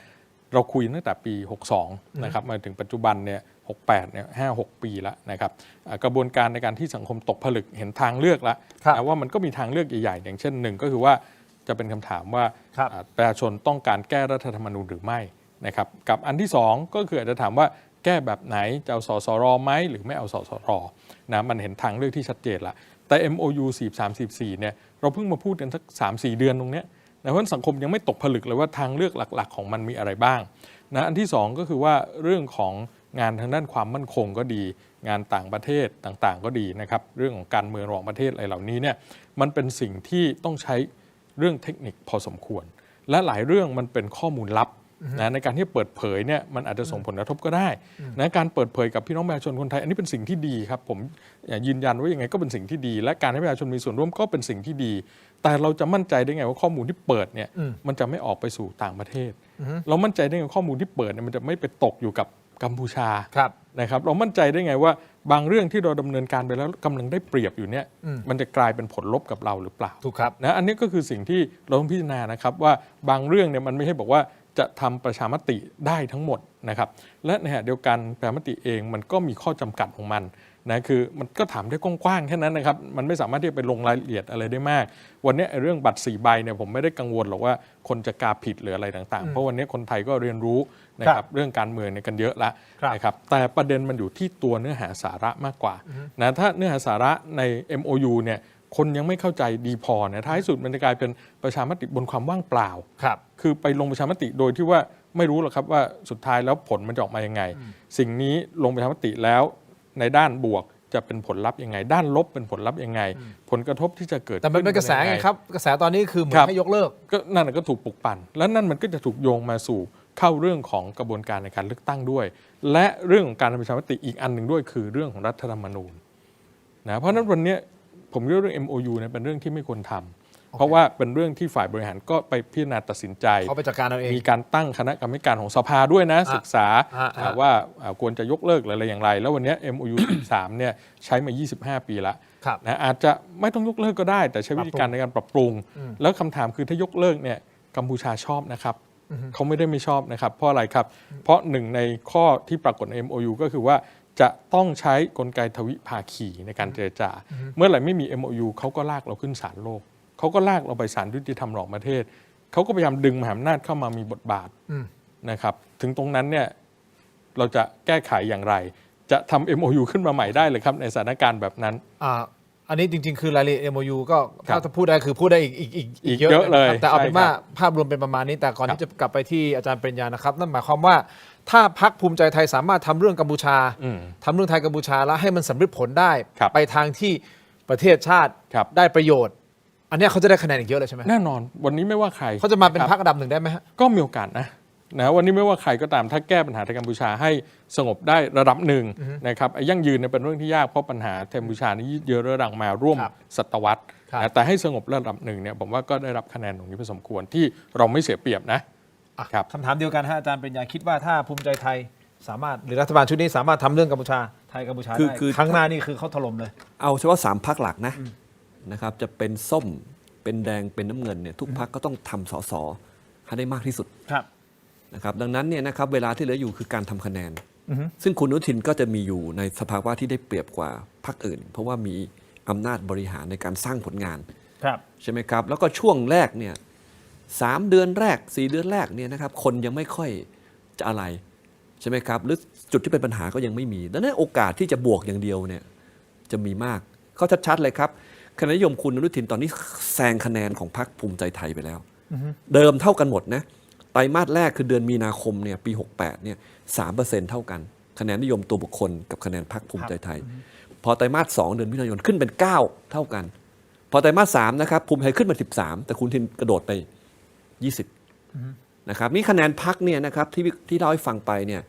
เราคุยตั้งแต่ปี 62 นะครับมาถึงปัจจุบันเนี่ย 68 เนี่ย 5-6 ปีแล้วนะครับกระบวนการในการที่สังคมตกผลึกเห็นทางเลือกแล้ว ครับ นะว่ามันก็มีทางเลือกใหญ่ๆ อย่างเช่นหนึ่งก็คือว่าจะเป็นคำถามว่า ครับ ประชาชนต้องการแก้รัฐธรรมนูญหรือไม่นะครับกับอันที่สองก็คืออาจจะถามว่าแก้แบบไหนจะเอาสสรไหมหรือไม่เอาสสรนะมันเห็นทางเลือกที่ชัดเจนละแต่ MOU 43-44 เนี่ยเราเพิ่งมาพูดกันสัก 3-4 เดือนตรงเนี้ยนะเพราะสังคมยังไม่ตกผลึกเลยว่าทางเลือกหลักๆของมันมีอะไรบ้างนะอันที่สองก็คือว่าเรื่องของงานทางด้านความมั่นคงก็ดี งานต่างประเทศต่างๆก็ดีนะครับเรื่องของการเมืองระหว่างประเทศอะไรเหล่านี้เนี่ยมันเป็นสิ่งที่ต้องใช้เรื่องเทคนิคพอสมควร และหลายเรื่องมันเป็นข้อมูลลับนะในการที่เปิดเผยเนี่ยมันอาจจะส่งผลกระทบก็ได้นะการเปิดเผยกับพี่น้องประชาชนคนไทยอันนี้เป็นสิ่งที่ดีครับผมยืนยันว่ายังไงก็เป็นสิ่งที่ดี และการให้ประชาชนมีส่วนร่วมก็เป็นสิ่งที่ดี แต่เราจะมั่นใจได้ไงว่าข้อมูลที่เปิดเนี่ยมันจะไม่ออกไปสู่ต่างประเทศ เรามั่นใจได้ไงข้อมูลที่เปิดเนี่ยมันจะไม่ไปตกอยู่กับกัมพูชา ครับ นะครับเรามั่นใจได้ไงว่าบางเรื่องที่เราดำเนินการไปแล้วกำลังได้เปรียบอยู่เนี่ยมันจะกลายเป็นผลลบกับเราหรือเปล่า ถูกครับ นะอันนี้ก็คือสิ่งที่เราต้องพิจารณานะครับว่าบางเรื่องเนี่ยมันไม่ใช่บอกว่าจะทำประชามติได้ทั้งหมดนะครับและในขณะเดียวกันประชามติเองมันก็มีข้อจำกัดของมันนะคือมันก็ถามได้กว้างๆแค่นั้นนะครับมันไม่สามารถที่จะไปลงรายละเอียดอะไรได้มากวันนี้เรื่องบัตร4 ใบเนี่ยผมไม่ได้กังวลหรอกว่าคนจะกาผิดหรืออะไรต่างๆเพราะวันนี้คนไทยก็เรียนรู้นะครับเรื่องการเมืองเนี่ยกันเยอะละ ครับ นะครับแต่ประเด็นมันอยู่ที่ตัวเนื้อหาสาระมากกว่านะถ้าเนื้อหาสาระใน MOU เนี่ยคนยังไม่เข้าใจดีพอเนี่ยท้ายสุดมันจะกลายเป็นประชามติบนความว่างเปล่า ครับ คือไปลงประชามติโดยที่ว่าไม่รู้หรอกครับว่าสุดท้ายแล้วผลมันจะออกมายังไง สิ่งนี้ลงประชามติแล้วในด้านบวกจะเป็นผลลัพธ์ยังไง ด้านลบเป็นผลลัพธ์ยังไง ผลกระทบที่จะเกิด แต่มันเป็นกระแสไงครับกระแสตอนนี้คือเหมือ ครั น บ ให้ยกเลิก ก็นั่นนะก็ถูกปลุกปั่น แล้วนั่นมันก็จะถูกโยงมาสู่เข้าเรื่องของกระบวนการในการเลือกตั้งด้วย และเรื่องของการทำประชามติอีกอันหนึ่งด้วยคือเรื่องของรัฐธรรมนูญนะเพราะฉะนั้นวันนี้ผมคิดว่าเรื่อง MOU เนี่ยเป็นเรื่องที่ไม่ควรทำเพราะว่าเป็นเรื่องที่ฝ่ายบริหารก็ไปพิจารณาตัดสินใจ เขาไปจัดการเอาเอง มีการตั้งคณะกรรมการของสภาด้วยนะศึกษา อ่า ว่าควรจะยกเลิกหรืออะไรอย่างไร แล้ววันนี้ MOU 3เนี่ยใช้มา 25 ปีละ ครับ นะอาจจะไม่ต้องยกเลิกก็ได้ แต่ใช้วิธีการในการปรับปรุง แล้วคำถามคือถ้ายกเลิกเนี่ยกัมพูชาชอบนะครับเขาไม่ได้ไม่ชอบนะครับเพราะอะไรครับ เพราะหนึ่งในข้อที่ปรากฏใน MOU ก็คือว่าจะต้องใช้กลไกทวิภาคีในการเจรจา เมื่อไหร่ไม่มี MOU เขาก็ลากเราขึ้นศาลโลกเขาก็ลากเราไปศาลยุติธรรมระหว่างประเทศเขาก็พยายามดึงมหาอำนาจเข้ามามีบทบาทนะครับถึงตรงนั้นเนี่ยเราจะแก้ไขอย่างไร จะทำ MOU ขึ้นมาใหม่ได้เลยครับในสถานการณ์แบบนั้น อันนี้จริง ๆ คือรายละเอียด MOU ก็ ครับ ถ้าพูดได้คือพูดได้อีกเยอะ เยอะเลย นะครับแต่เอาเป็น ใช่ครับ ว่าภาพรวมเป็นประมาณนี้แต่ก่อน ครับ ที่จะกลับไปที่อาจารย์ปริญญานะครับนั่นหมายความว่าถ้าพรรคภูมิใจไทยสามารถทำเรื่องกัมพูชาทำเรื่องไทยกัมพูชาแล้วให้มันสำเร็จผลได้ ครับ ไปทางที่ประเทศชาติ ครับ ได้ประโยชน์ อันเนี้ยเขาจะได้คะแนนอีกเยอะเลยใช่ไหม แน่นอนวันนี้ไม่ว่าใคร เขาจะมาเป็น คบ พรรคอันดับหนึ่งได้ไหมฮะ ก็มีโอกาสนะ นะวันนี้ไม่ว่าใครก็ตามถ้าแก้ปัญหาในกัมพูชาให้สงบได้ระดับหนึ่งนะครับไอ้ยั่งยืนเนี่ยเป็นเรื่องที่ยากเพราะปัญหากัมพูชานี่ยืดเยื้อเรื้อรังมาร่วม ครับ ศตวรรษ ครับ นะแต่ให้สงบระดับหนึ่งเนี่ยผมว่าก็ได้รับคะแนนตรงนี้พอสมควรที่เราไม่เสียเปรียบนะ อ่ะ ครับ คำถามเดียวกันฮะอาจารย์ปริญญาคิดว่าถ้าภูมิใจไทยสามารถหรือรัฐบาลชุดนี้สามารถทำเรื่องกัมพูชาไทยกัมพูชาได้ คือ ครั้งหน้านี่คือเขาถล่มเลย เอาเฉพาะ3 พรรคหลักนะครับจะเป็นส้มเป็นแดงเป็นน้ำเงินเนี่ยทุกพรรคก็ต้องทำสสให้ได้มากที่สุด ครับ นะครับดังนั้นเนี่ยนะครับเวลาที่เหลืออยู่คือการทำคะแนน ซึ่งคุณอนุทินก็จะมีอยู่ในสภาวะที่ได้เปรียบกว่าพรรคอื่น เพราะว่ามีอำนาจบริหารในการสร้างผลงาน ครับ ใช่ไหมครับแล้วก็ช่วงแรกเนี่ย3 เดือนแรก 4 เดือนแรกเนี่ยนะครับคนยังไม่ค่อยจะอะไรใช่ไหมครับหรือจุดที่เป็นปัญหาก็ยังไม่มีดังนั้นโอกาสที่จะบวกอย่างเดียวเนี่ยจะมีมากเขาชัดๆเลยครับคะแนนนิยมคุณอนุทินตอนนี้แซงคะแนนของพรรคภูมิใจไทยไปแล้ว เดิมเท่ากันหมดนะไตรมาสแรกคือเดือนมีนาคมเนี่ยปี 68เนี่ย3%เท่ากันคะแนนนิยมตัวบุคคลกับคะแนนพรรคภูมิใจไทย พอไตรมาส2เดือนมิถุนายนขึ้นเป็น9เท่ากันพอไตรมาส3นะครับภูมิใจไทยขึ้นมา13แต่คุณอนุทินกระโดดไป20นะครับนี่คะแนนพรรคเนี่ยนะครับที่เล่าให้ฟังไปเนี่ย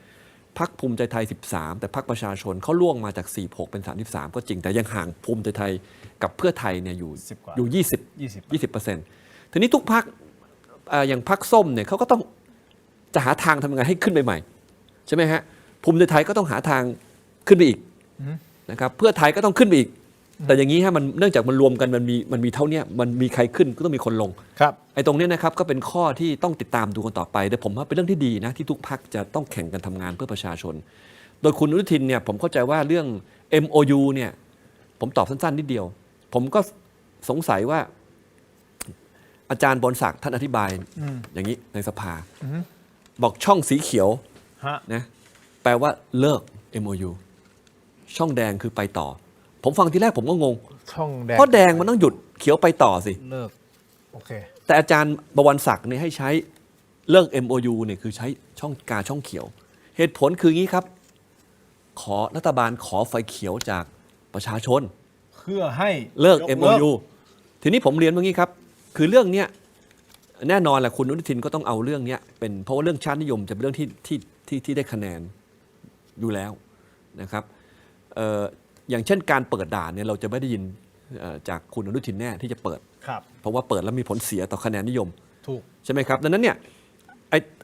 พรรคภูมิใจไทย13แต่พรรคประชาชนเขาล่วงมาจาก46เป็น33ก็จริงแต่ยังห่างภูมิใจไทยกับเพื่อไทยเนี่ยอยู่ 10 กว่า อยู่20%ทีนี้ทุกพรรคอย่างพรรคส้มเนี่ยเขาก็ต้องจะหาทางทำยังไงให้ขึ้นไปใหม่ใช่ไหมฮะภูมิใจไทยก็ต้องหาทางขึ้นไปอีกนะครับเพื่อไทยก็ต้องขึ้นไปอีกแต่อย่างนี้ฮะมันเนื่องจากมันรวมกันมันมีเท่านี้มันมีใครขึ้นก็ต้องมีคนลง ครับ ไอ้ตรงนี้นะครับก็เป็นข้อที่ต้องติดตามดูกันต่อไปแต่ผมว่าเป็นเรื่องที่ดีนะที่ทุกพรรคจะต้องแข่งกันทำงานเพื่อประชาชน โดยคุณอนุทินเนี่ยผมเข้าใจว่าเรื่อง MOU เนี่ยผมตอบสั้นๆนิดเดียวผมก็สงสัยว่าอาจารย์บรศักดิ์ท่านอธิบายอย่างนี้ในสภาบอกช่องสีเขียว ฮะ นะแปลว่าเลิก MOU ช่องแดงคือไปต่อ ผมฟังทีแรกผมก็งง ช่องแดง เพราะแดงมันต้องหยุดเขียวไปต่อสิ เลิกโอเค แต่อาจารย์บวรศักดิ์เนี่ยให้ใช้เลิก MOU เนี่ยคือใช้ช่องเขียว เหตุผลคืองี้ครับขอรัฐบาลขอไฟเขียวจากประชาชน เพื่อให้ เลิก ย MOU ทีนี้ผมเรียนว่างี้ครับคือเรื่องเนี้ยแน่นอนแหละคุณอนุทินก็ต้องเอาเรื่องเนี้ยเป็นเพราะว่าเรื่องชาตินิยมจะเป็นเรื่องที่ได้คะแนนอยู่แล้วนะครับอย่างเช่นการเปิดด่านเนี่ยเราจะไม่ได้ยินจากคุณอนุทินแน่ที่จะเปิด ครับ เพราะว่าเปิดแล้วมีผลเสียต่อคะแนนนิยม ถูก ใช่ไหมครับดังนั้นเนี่ย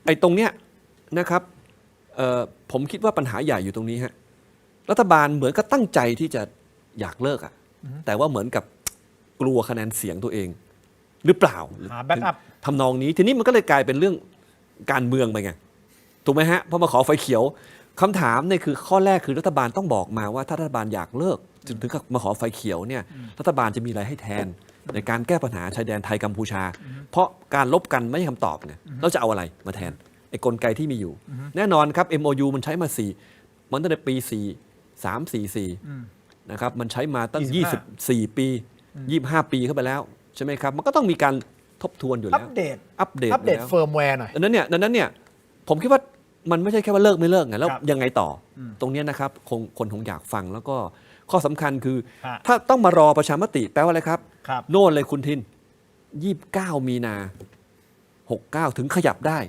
ไอ้ตรงเนี้ยนะครับผมคิดว่าปัญหาใหญ่อยู่ตรงนี้ฮะรัฐบาลเหมือนกับตั้งใจที่จะอยากเลิกอ่ะแต่ว่าเหมือนกับกลัวคะแนนเสียงตัวเอง หรือเปล่า หา backup ทำนองนี้ทีนี้มันก็เลยกลายเป็นเรื่องการเมืองไปไงถูกไหมฮะพอมาขอไฟเขียวคำถามเนี่ยคือข้อแรกคือรัฐบาลต้องบอกมาว่าถ้ารัฐบาลอยากเลิกจนถึงกับมาขอไฟเขียวเนี่ยรัฐบาลจะมีอะไรให้แทนในการแก้ปัญหาชายแดนไทยกัมพูชา เพราะการลบกันไม่ใช่คำตอบไงเราจะเอาอะไรมาแทนไอ้กลไกที่มีอยู่ แน่นอนครับ MOU มันใช้มามันตั้งแต่ปี344นะครับมันใช้มาตั้ง24 ปี 25 ปีเข้าไปแล้วใช่ไหมครับมันก็ต้องมีการทบทวนอยู่ อั แล้ว ปเดต อัปเดต เฟิร์มแวร์หน่อย ดังนั้นเนี่ยผมคิดว่ามันไม่ใช่แค่ว่าเลิกไม่เลิกไงแล้ว ครับ ยังไงต่ออตรงเนี้ยนะครับคนคงอยากฟังแล้วก็ข้อสำคัญคือ ฮะ ถ้าต้องมารอประชามติแปลว่าอะไรครับ ครับ โน่นเลยคุณทิน 29 มีนา 69 ถึงขยับได้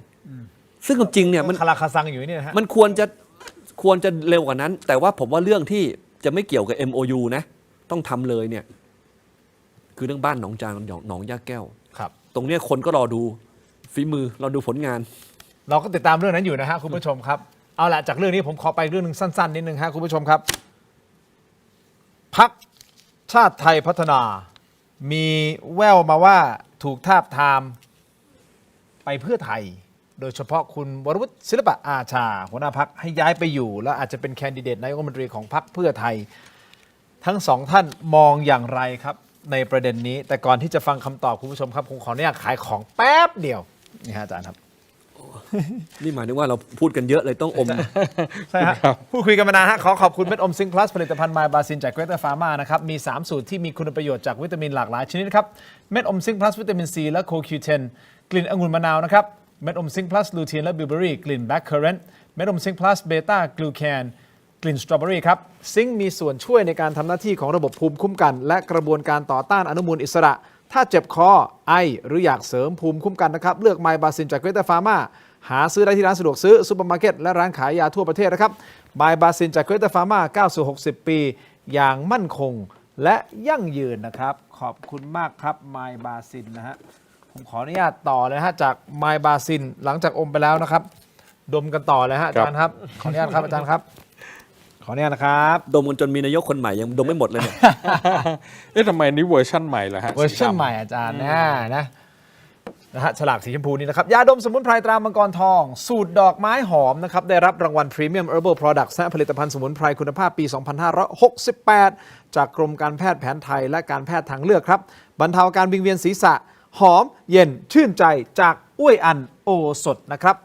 ซึ่งความจริงเนี่ยมัน คาราคาซังอยู่นี่นะฮะ มันควรจะเร็วกว่านั้น แต่ว่าผมว่าเรื่องที่จะไม่เกี่ยวกับ MOU นะต้องทำเลยเนี่ยคือเรื่องบ้านหนองจานหนองย่าแก้ว ครับ ตรงเนี้ยคนก็รอดูฝีมือรอดูผลงาน เราก็ติดตามเรื่องนั้นอยู่นะฮะคุณผู้ชมครับ เอาละจากเรื่องนี้ผมขอไปเรื่องหนึ่งสั้นๆนิดนึงฮะคุณผู้ชมครับพรรคชาติไทยพัฒนา มีแววมาว่าถูกทาบทามไปเพื่อไทย โดยเฉพาะคุณวรวุฒิศิลปะอาชาหัวหน้าพรรคให้ย้ายไปอยู่ แล้วอาจจะเป็นแคนดิเดตนายกรัฐมนตรีของพรรคเพื่อไทย ทั้งสองท่านมองอย่างไรครับในประเด็นนี้ แต่ก่อนที่จะฟังคำตอบคุณผู้ชมครับผมขออนุญาตขายของแป๊บเดียวนี่ฮะอาจารย์ครับ นี่หมายถึงว่าเราพูดกันเยอะเลยต้องอม ใช่ฮะพูดคุยกันมานานฮะขอขอบคุณเม็ดอมซิงค์พลัสผลิตภัณฑ์ไมบาซินจากเกรเตอร์ฟาร์มานะครับมี 3 สูตรที่มีคุณประโยชน์จากวิตามินหลากหลายชนิดครับเม็ดอมซิงค์พลัสวิตามินซีและโคคิวเทนกลิ่นองุ่นมะนาวนะครับเม็ดอมซิงค์พลัสลูทีนและบิวเบอรี่กลิ่นแบล็คเคอร์เรนต์เม็ดอมซิงค์พลัสเบต้ากลูแคนกลิ่นสตรอเบอรี่ครับซิงค์มีส่วนช่วยในการทำหน้าที่ของระบบภูมิคุ้มกันและกระบวนการต่อต้านอนุมูลอิสระถ้าเจ็บคอไอหรืออยากเสริมภูมิคุ้มกันนะครับเลือกไมบาซินจากเกรเตอร์ฟาร์มา หาซื้อได้ที่ร้านสะดวกซื้อซูเปอร์มาร์เก็ตและร้านขายยาทั่วประเทศนะครับบายบาซินจากเกรเตอร์ฟาร์มาก้าวสู่60 ปีอย่างมั่นคงและยั่งยืนนะครับขอบคุณมากครับไมบาซินนะฮะผมขออนุญาตต่อเลยนะฮะจากไมบาซินหลังจากอมไปแล้วนะครับดมกันต่อเลยฮะอาจารย์ครับขออนุญาตครับอาจารย์ครับขออนุญาตนะครับ ดมกันจนมีนายกคนใหม่ยังดมไม่หมดเลยเนี่ย เอ๊ะทำไมนี่เวอร์ชั่นใหม่เหรอฮะ เวอร์ชัน สีดำ ใหม่อาจารย์นะฮะฉลากสีชมพูนี่นะครับยาดมสมุนไพรตรามังกรทอง สูตรดอกไม้หอมนะครับได้รับรางวัล Premium Herbal Products และผลิตภัณฑ์สมุนไพรคุณภาพปี 2568 จากกรมการแพทย์แผนไทยและการแพทย์ทางเลือกครับบรรเทาการวิงเวียนศีรษะหอมเย็นชื่นใจจากอ้วยอันโอสถนะครับ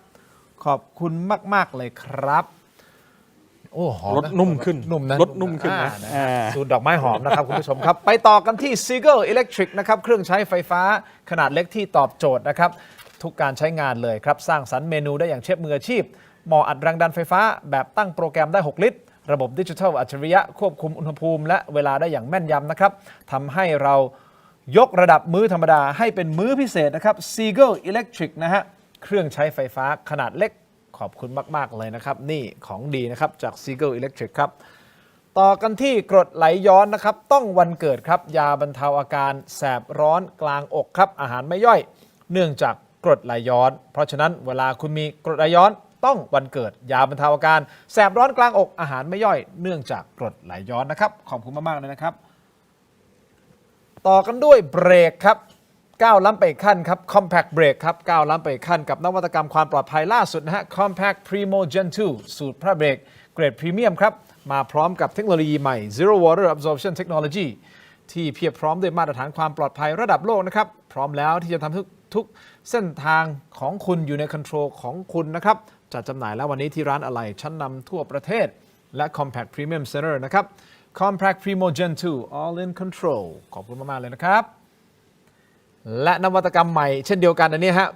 ขอบคุณมากๆเลยครับโอ้หอม รสนุ่มขึ้น นุ่มนะ รสนุ่มขึ้นนะ ฮะสูตรดอกไม้หอมนะครับ คุณผู้ชมครับ ไปต่อกันที่ Seagull Electric นะครับเครื่องใช้ไฟฟ้าขนาดเล็กที่ตอบโจทย์นะครับทุกการใช้งานเลยครับสร้างสรรค์เมนูได้อย่างเชฟมืออาชีพหม้ออัดแรงดันไฟฟ้าแบบตั้งโปรแกรมได้ 6 ลิตร ระบบดิจิทัลอัจฉริยะควบคุมอุณหภูมิและเวลาได้อย่างแม่นยำนะครับทำให้เรายกระดับมื้อธรรมดาให้เป็นมื้อพิเศษนะครับ Seagull Electric นะฮะเครื่องใช้ไฟฟ้าขนาดเล็กขอบคุณมากๆเลยนะครับนี่ของดีนะครับจาก Seagull Electric ครับต่อกันที่กรดไหลย้อนนะครับต้องวันเกิดครับยาบรรเทาอาการแสบร้อนกลางอกครับอาหารไม่ย่อยเนื่องจากกรดไหลย้อนเพราะฉะนั้นเวลาคุณมีกรดไหลย้อนต้องวันเกิดยาบรรเทาอาการแสบร้อนกลางอกอาหารไม่ย่อยเนื่องจากกรดไหลย้อนนะครับขอบคุณมากๆเลยนะครับต่อกันด้วยเบรกครับก้าวล้ำไปอีกขั้นครับ Compact Brake ครับก้าวล้ำไปอีกขั้นกับนวัตกรรมความปลอดภัยล่าสุดนะฮะ Compact Primo Gen 2 สูตรผ้าเบรกเกรดพรีเมียมครับมาพร้อมกับเทคโนโลยีใหม่ Zero Water Absorption Technology ที่เพียบพร้อมด้วยมาตรฐานความปลอดภัยระดับโลกนะครับพร้อมแล้วที่จะทำทุกเส้นทางของคุณอยู่ในคอนโทรลของคุณนะครับจัดจำหน่ายแล้ววันนี้ที่ร้านอะไหล่ชั้นนำทั่วประเทศและ Compact Premium Center นะครับ Compact Primo Gen 2 All in Control ขอบคุณมากๆเลยนะครับและนวัตกรรมใหม่เช่นเดียวกันอันนี้ฮะ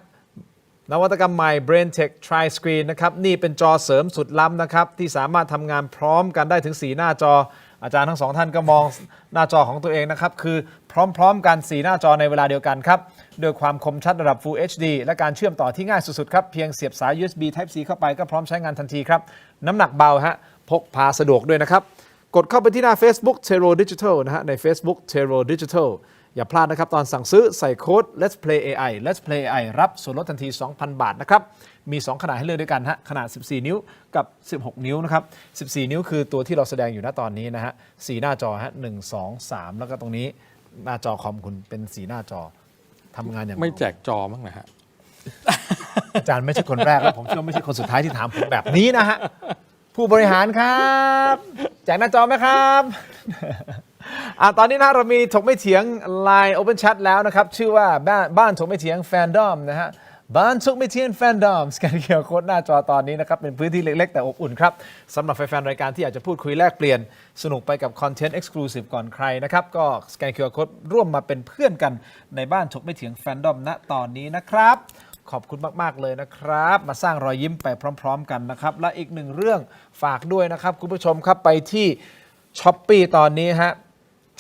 นวัตกรรมใหม่ BrainTech Tri Screen นะครับนี่เป็นจอเสริมสุดล้ำนะครับที่สามารถทำงานพร้อมกันได้ถึง4หน้าจออาจารย์ทั้งสองท่านก็มองหน้าจอของตัวเองนะครับคือพร้อมๆกัน4หน้าจอในเวลาเดียวกันครับด้วยความคมชัดระดับ Full HD และการเชื่อมต่อที่ง่ายสุดๆครับเพียงเสียบสาย USB Type C เข้าไปก็พร้อมใช้งานทันทีครับน้ำหนักเบาฮะพกพาสะดวกด้วยนะครับกดเข้าไปที่หน้า Facebook Tero Digital นะฮะใน Facebook Tero Digitalอย่าพลาดนะครับตอนสั่งซื้อใส่โค้ด Let's Play AI Let's Play AI รับส่วนลดทันที 2,000 บาทนะครับมี2ขนาดให้เลือกด้วยกันฮะขนาด14นิ้วกับ16นิ้วนะครับ14นิ้วคือตัวที่เราแสดงอยู่ณตอนนี้นะฮะ4หน้าจอฮะ1 2 3แล้วก็ตรงนี้หน้าจอคอมคุณเป็น4หน้าจอทำงานอย่าง ไม่แจกจอมั้งนะฮะ อาจารย์ไม่ใช่คนแรกแล้วผมเชื่อไม่ใช่คนสุดท้ายที่ถามผมแบบนี้นะฮะผู้บริหารครับแจกหน้าจอไหมครับตอนนี้นะเรามีถกไม่เถียง Line Open Chat แล้วนะครับชื่อว่าบ้านถกไม่เถียง Fandom นะฮะบ้านถกไม่เถียง Fandom สแกน QR Code หน้าจอตอนนี้นะครับเป็นพื้นที่เล็กๆแต่อบอุ่นครับสำหรับแฟนๆรายการที่อยากจะพูดคุยแลกเปลี่ยนสนุกไปกับคอนเทนต์ Exclusive ก่อนใครนะครับก็สแกน QR Code ร่วมมาเป็นเพื่อนกันในบ้านถกไม่เถียง Fandom ณตอนนี้นะครับขอบคุณมากๆเลยนะครับมาสร้างรอยยิ้มไปพร้อมๆกันนะครับและอีกหนึ่งเรื่องฝากด้วยนะครับคุณผู้ชมครับไปที่ Shopee ตอนนี้ฮะ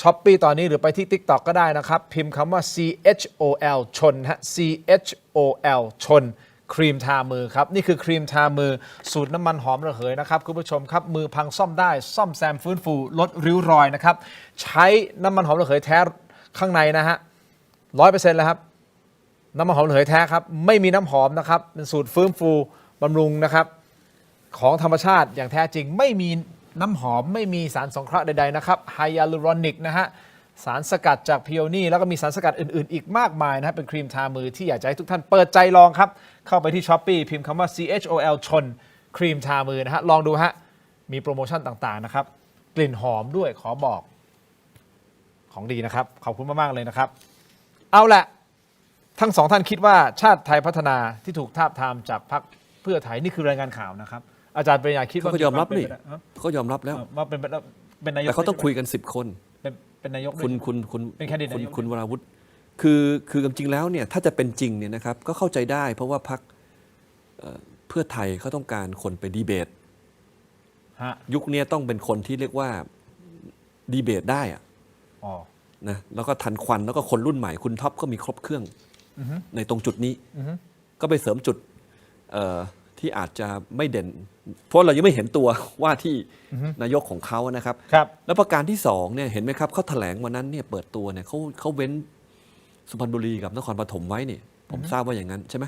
Shopee ตอนนี้หรือไปที่ TikTok ก็ได้นะครับพิมพ์คำว่า CHOL ชนฮะ CHOL ชนครีมทามือครับนี่คือครีมทามือสูตรน้ำมันหอมระเหยนะครับคุณผู้ชมครับมือพังซ่อมได้ซ่อมแซมฟื้นฟูลดริ้วรอยนะครับใช้น้ำมันหอมระเหยแท้ข้างในนะฮะ 100% แล้วครับน้ำมันหอมระเหยแท้ครับไม่มีน้ำหอมนะครับเป็นสูตรฟื้นฟูบำรุงนะครับของธรรมชาติอย่างแท้จริงไม่มีน้ำหอมไม่มีสารสงเคราะห์ใดๆนะครับไฮยาลูรอนิกนะฮะสารสกัดจากพิโอนี่แล้วก็มีสารสกัดอื่นๆอีกมากมายนะครับเป็นครีมทามือที่อยากจะให้ทุกท่านเปิดใจลองครับเข้าไปที่ Shopee พิมพ์คำว่า CHOL ชนครีมทามือนะฮะลองดูฮะมีโปรโมชั่นต่างๆนะครับกลิ่นหอมด้วยขอบอกของดีนะครับขอบคุณมากๆเลยนะครับเอาละทั้งสองท่านคิดว่าชาติไทยพัฒนาที่ถูกทาบทามจากพรรคเพื่อไทยนี่คือรายงานข่าวนะครับอาจารย์ปริญญาคิดว่า เขายอมรับนี่เขายอมรับแล้ว ว่าเป็นนายก แต่เขาต้องคุยกัน10 คน เป็นนายกด้วย คุณ เป็นแคนดิเดตนายก คุณวราวุธคือจริงๆแล้วเนี่ยถ้าจะเป็นจริงเนี่ยนะครับก็เข้าใจได้เพราะว่าพรรคเพื่อไทยเขาต้องการคนไปดีเบต ฮะ ยุคนี้ต้องเป็นคนที่เรียกว่าดีเบตได้อะ อ๋อ นะแล้วก็ทันควันแล้วก็คนรุ่นใหม่คุณท็อปก็มีครบเครื่องในตรงจุดนี้ก็ไปเสริมจุด ที่อาจจะไม่เด่น เพราะเรายังไม่เห็นตัวว่าที่นายกของเขานะครับ ครับ แล้วประการที่สองเนี่ยเห็นไหมครับเขาแถลงวันนั้นเนี่ยเปิดตัวเนี่ยเขาเว้นสุพรรณบุรีกับนครปฐมไว้นี่ผมทราบว่าอย่างนั้นใช่ไหม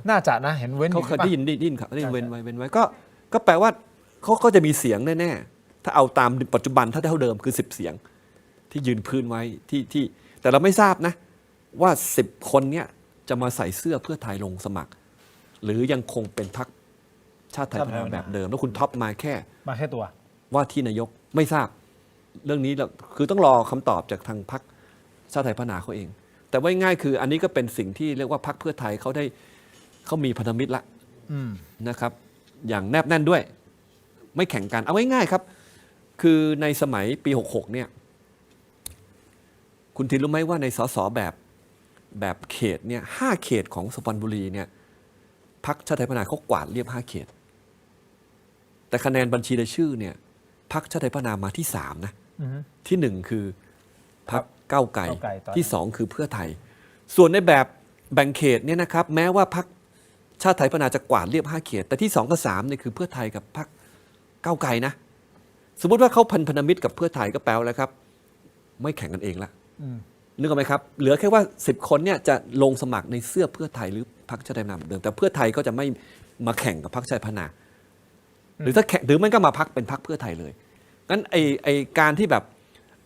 น่าจะนะเห็นเว้น เขา อยู่ เคย ปะ ได้ยินครับได้ยินเว้นไว้ก็แปลว่าเขาก็จะมีเสียงแน่ๆถ้าเอาตามปัจจุบันถ้าเท่าเดิมคือ10 เสียงที่ยืนพื้นไว้ที่แต่เราไม่ทราบนะว่า10 คนเนี้ยจะมาใส่เสื้อเพื่อไทยลงสมัคร หรือยังคงเป็นพรรคชาติไทยพัฒนาแบบเดิมแล้วคุณท็อปมาแค่ มาแค่ตัว ว่าที่นายกไม่ทราบเรื่องนี้เราคือต้องรอคำตอบจากทางพรรคชาติไทยพัฒนาเขาเอง แต่ว่าง่ายคืออันนี้ก็เป็นสิ่งที่เรียกว่าพรรคเพื่อไทยเขามีพันธมิตรละนะครับ อย่างแนบแน่นด้วย ไม่แข่งกันเอาง่ายๆครับ คือในสมัยปี66เนี่ยคุณทินรู้ไหมว่าในสสแบบเขตเนี่ย5 เขตของสุพรรณบุรีเนี่ยพรรคชาติไทยพัฒนาเขากวาดเรียบ5 เขต แต่คะแนนบัญชีรายชื่อเนี่ยพรรคชาติไทยพัฒนามาที่3นะที่ 1 คือพรรคก้าวไกลที่ 2 คือเพื่อไทย ส่วนในแบบแบ่งเขตเนี่ยนะครับแม้ว่าพรรคชาติไทยพัฒนาจะกวาดเรียบ5 เขต แต่ที่2กับ3เนี่ยคือเพื่อไทยกับพรรคก้าวไกลนะสมมติว่าเขาพันธมิตรกับเพื่อไทยก็แปลแล้วครับไม่แข่งกันเองละนึกออกไหมครับเหลือแค่ว่า10 คนเนี่ยจะลงสมัครในเสื้อเพื่อไทยหรือพรรคชาติไทยพัฒนาเหมือนเดิมแต่เพื่อไทยก็จะไม่มาแข่งกับพรรคชาติพัฒนาหรือถ้าแข่งหรือมันก็มาพรรคเป็นพรรคเพื่อไทยเลยงั้นไอการที่แบบ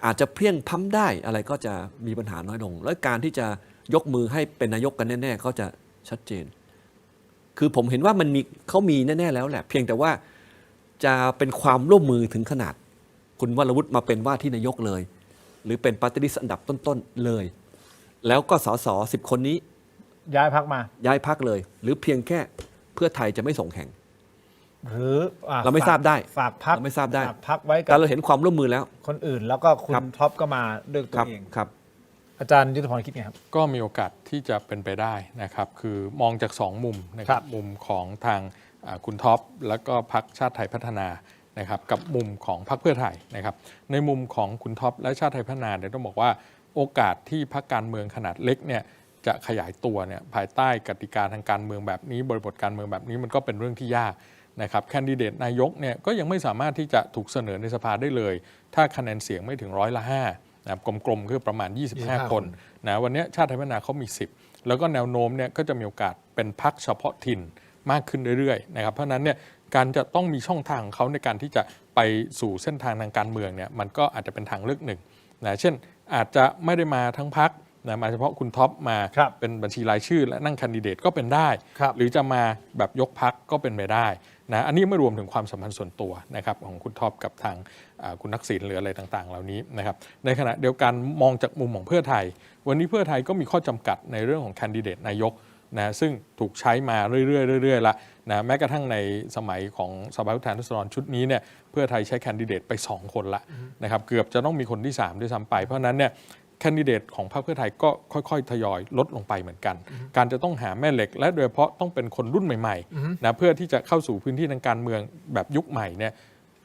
อาจจะเพี้ยงพ้ำได้อะไรก็จะมีปัญหาน้อยลงแล้วการที่จะยกมือให้เป็นนายกกันแน่ๆก็จะชัดเจนคือผมเห็นว่าเขามีแน่ๆแล้วแหละเพียงแต่ว่าจะเป็นความร่วมมือถึงขนาดคุณวรวุฒิมาเป็นว่าที่นายกเลยหรือเป็นปาร์ตี้ลิสต์อันดับต้นๆเลยแล้วก็สส10 คนนี้ ย้ายพักมา ย้ายพักเลยหรือเพียงแค่เพื่อไทยจะไม่ส่งแข่ง หรือเราไม่ทราบได้ ฝากพัก เราไม่ทราบได้ ฝากพักไว้กั แต่ บ เราเห็นความร่วมมือแล้ว คนอื่น แล้วก็คุณ ครับ ท็อปก็มาเลือกตัวเอง ครับ อาจารย์ยุทธพรคิดไงครับ ก็มีโอกาสที่จะเป็นไปได้นะครับ คือมองจาก 2 มุมนะครับมุมของทางคุณท็อปแล้วก็พรรคชาติไทยพัฒนานะครับกับมุมของพรรคเพื่อไทยนะครับในมุมของคุณท็อปและชาติไทยพัฒนาเนี่ยต้องบอกว่าโอกาสที่พรรคการเมืองขนาดเล็กเนี่ยจะขยายตัวเนี่ยภายใต้กติกาทางการเมืองแบบนี้บริบทการเมืองแบบนี้มันก็เป็นเรื่องที่ยากนะครับแคนดิเดตนายกเนี่ยก็ยังไม่สามารถที่จะถูกเสนอในสภาได้เลยถ้าคะแนนเสียงไม่ถึง5%นะครับกลมๆคือประมาณ25 คนนะวันนี้ชาติไทยพัฒนาเขามี10แล้วก็แนวโน้มเนี่ยก็จะมีโอกาสเป็นพรรคเฉพาะถิ่นมากขึ้นเรื่อยๆนะครับเพราะนั้นเนี่ยการจะต้องมีช่องทางของเขาในการที่จะไปสู่เส้นทางทางการเมืองเนี่ยมันก็อาจจะเป็นทางเลือกหนึ่งนะเช่นอาจจะไม่ได้มาทั้งพรรคนะมาเฉพาะคุณท็อปมาเป็นบัญชีรายชื่อและนั่งแคนดิเดตก็เป็นได้หรือจะมาแบบยกพรรคก็เป็นไปได้นะอันนี้ไม่รวมถึงความสัมพันธ์ส่วนตัวนะครับของคุณท็อปกับทางคุณทักษิณหรืออะไรต่างๆเหล่านี้นะครับในขณะเดียวกันมองจากมุมของเพื่อไทยวันนี้เพื่อไทยก็มีข้อจำกัดในเรื่องของแคนดิเดตนายกนะซึ่งถูกใช้มาเรื่อยๆละนะแม้กระทั่งในสมัยของสภาผู้แทนราษฎรชุดนี้เนี่ยเพื่อไทยใช้แคนดิเดตไป2 คนละนะครับเกือบจะต้องมีคนที่3ด้วยซ้ำไปเพราะนั้นเนี่ยแคนดิเดตของพรรคเพื่อไทยก็ค่อยๆทยอยลดลงไปเหมือนกันการจะต้องหาแม่เหล็กและโดยเฉพาะต้องเป็นคนรุ่นใหม่ๆนะเพื่อที่จะเข้าสู่พื้นที่ทางการเมืองแบบยุคใหม่เนี่ย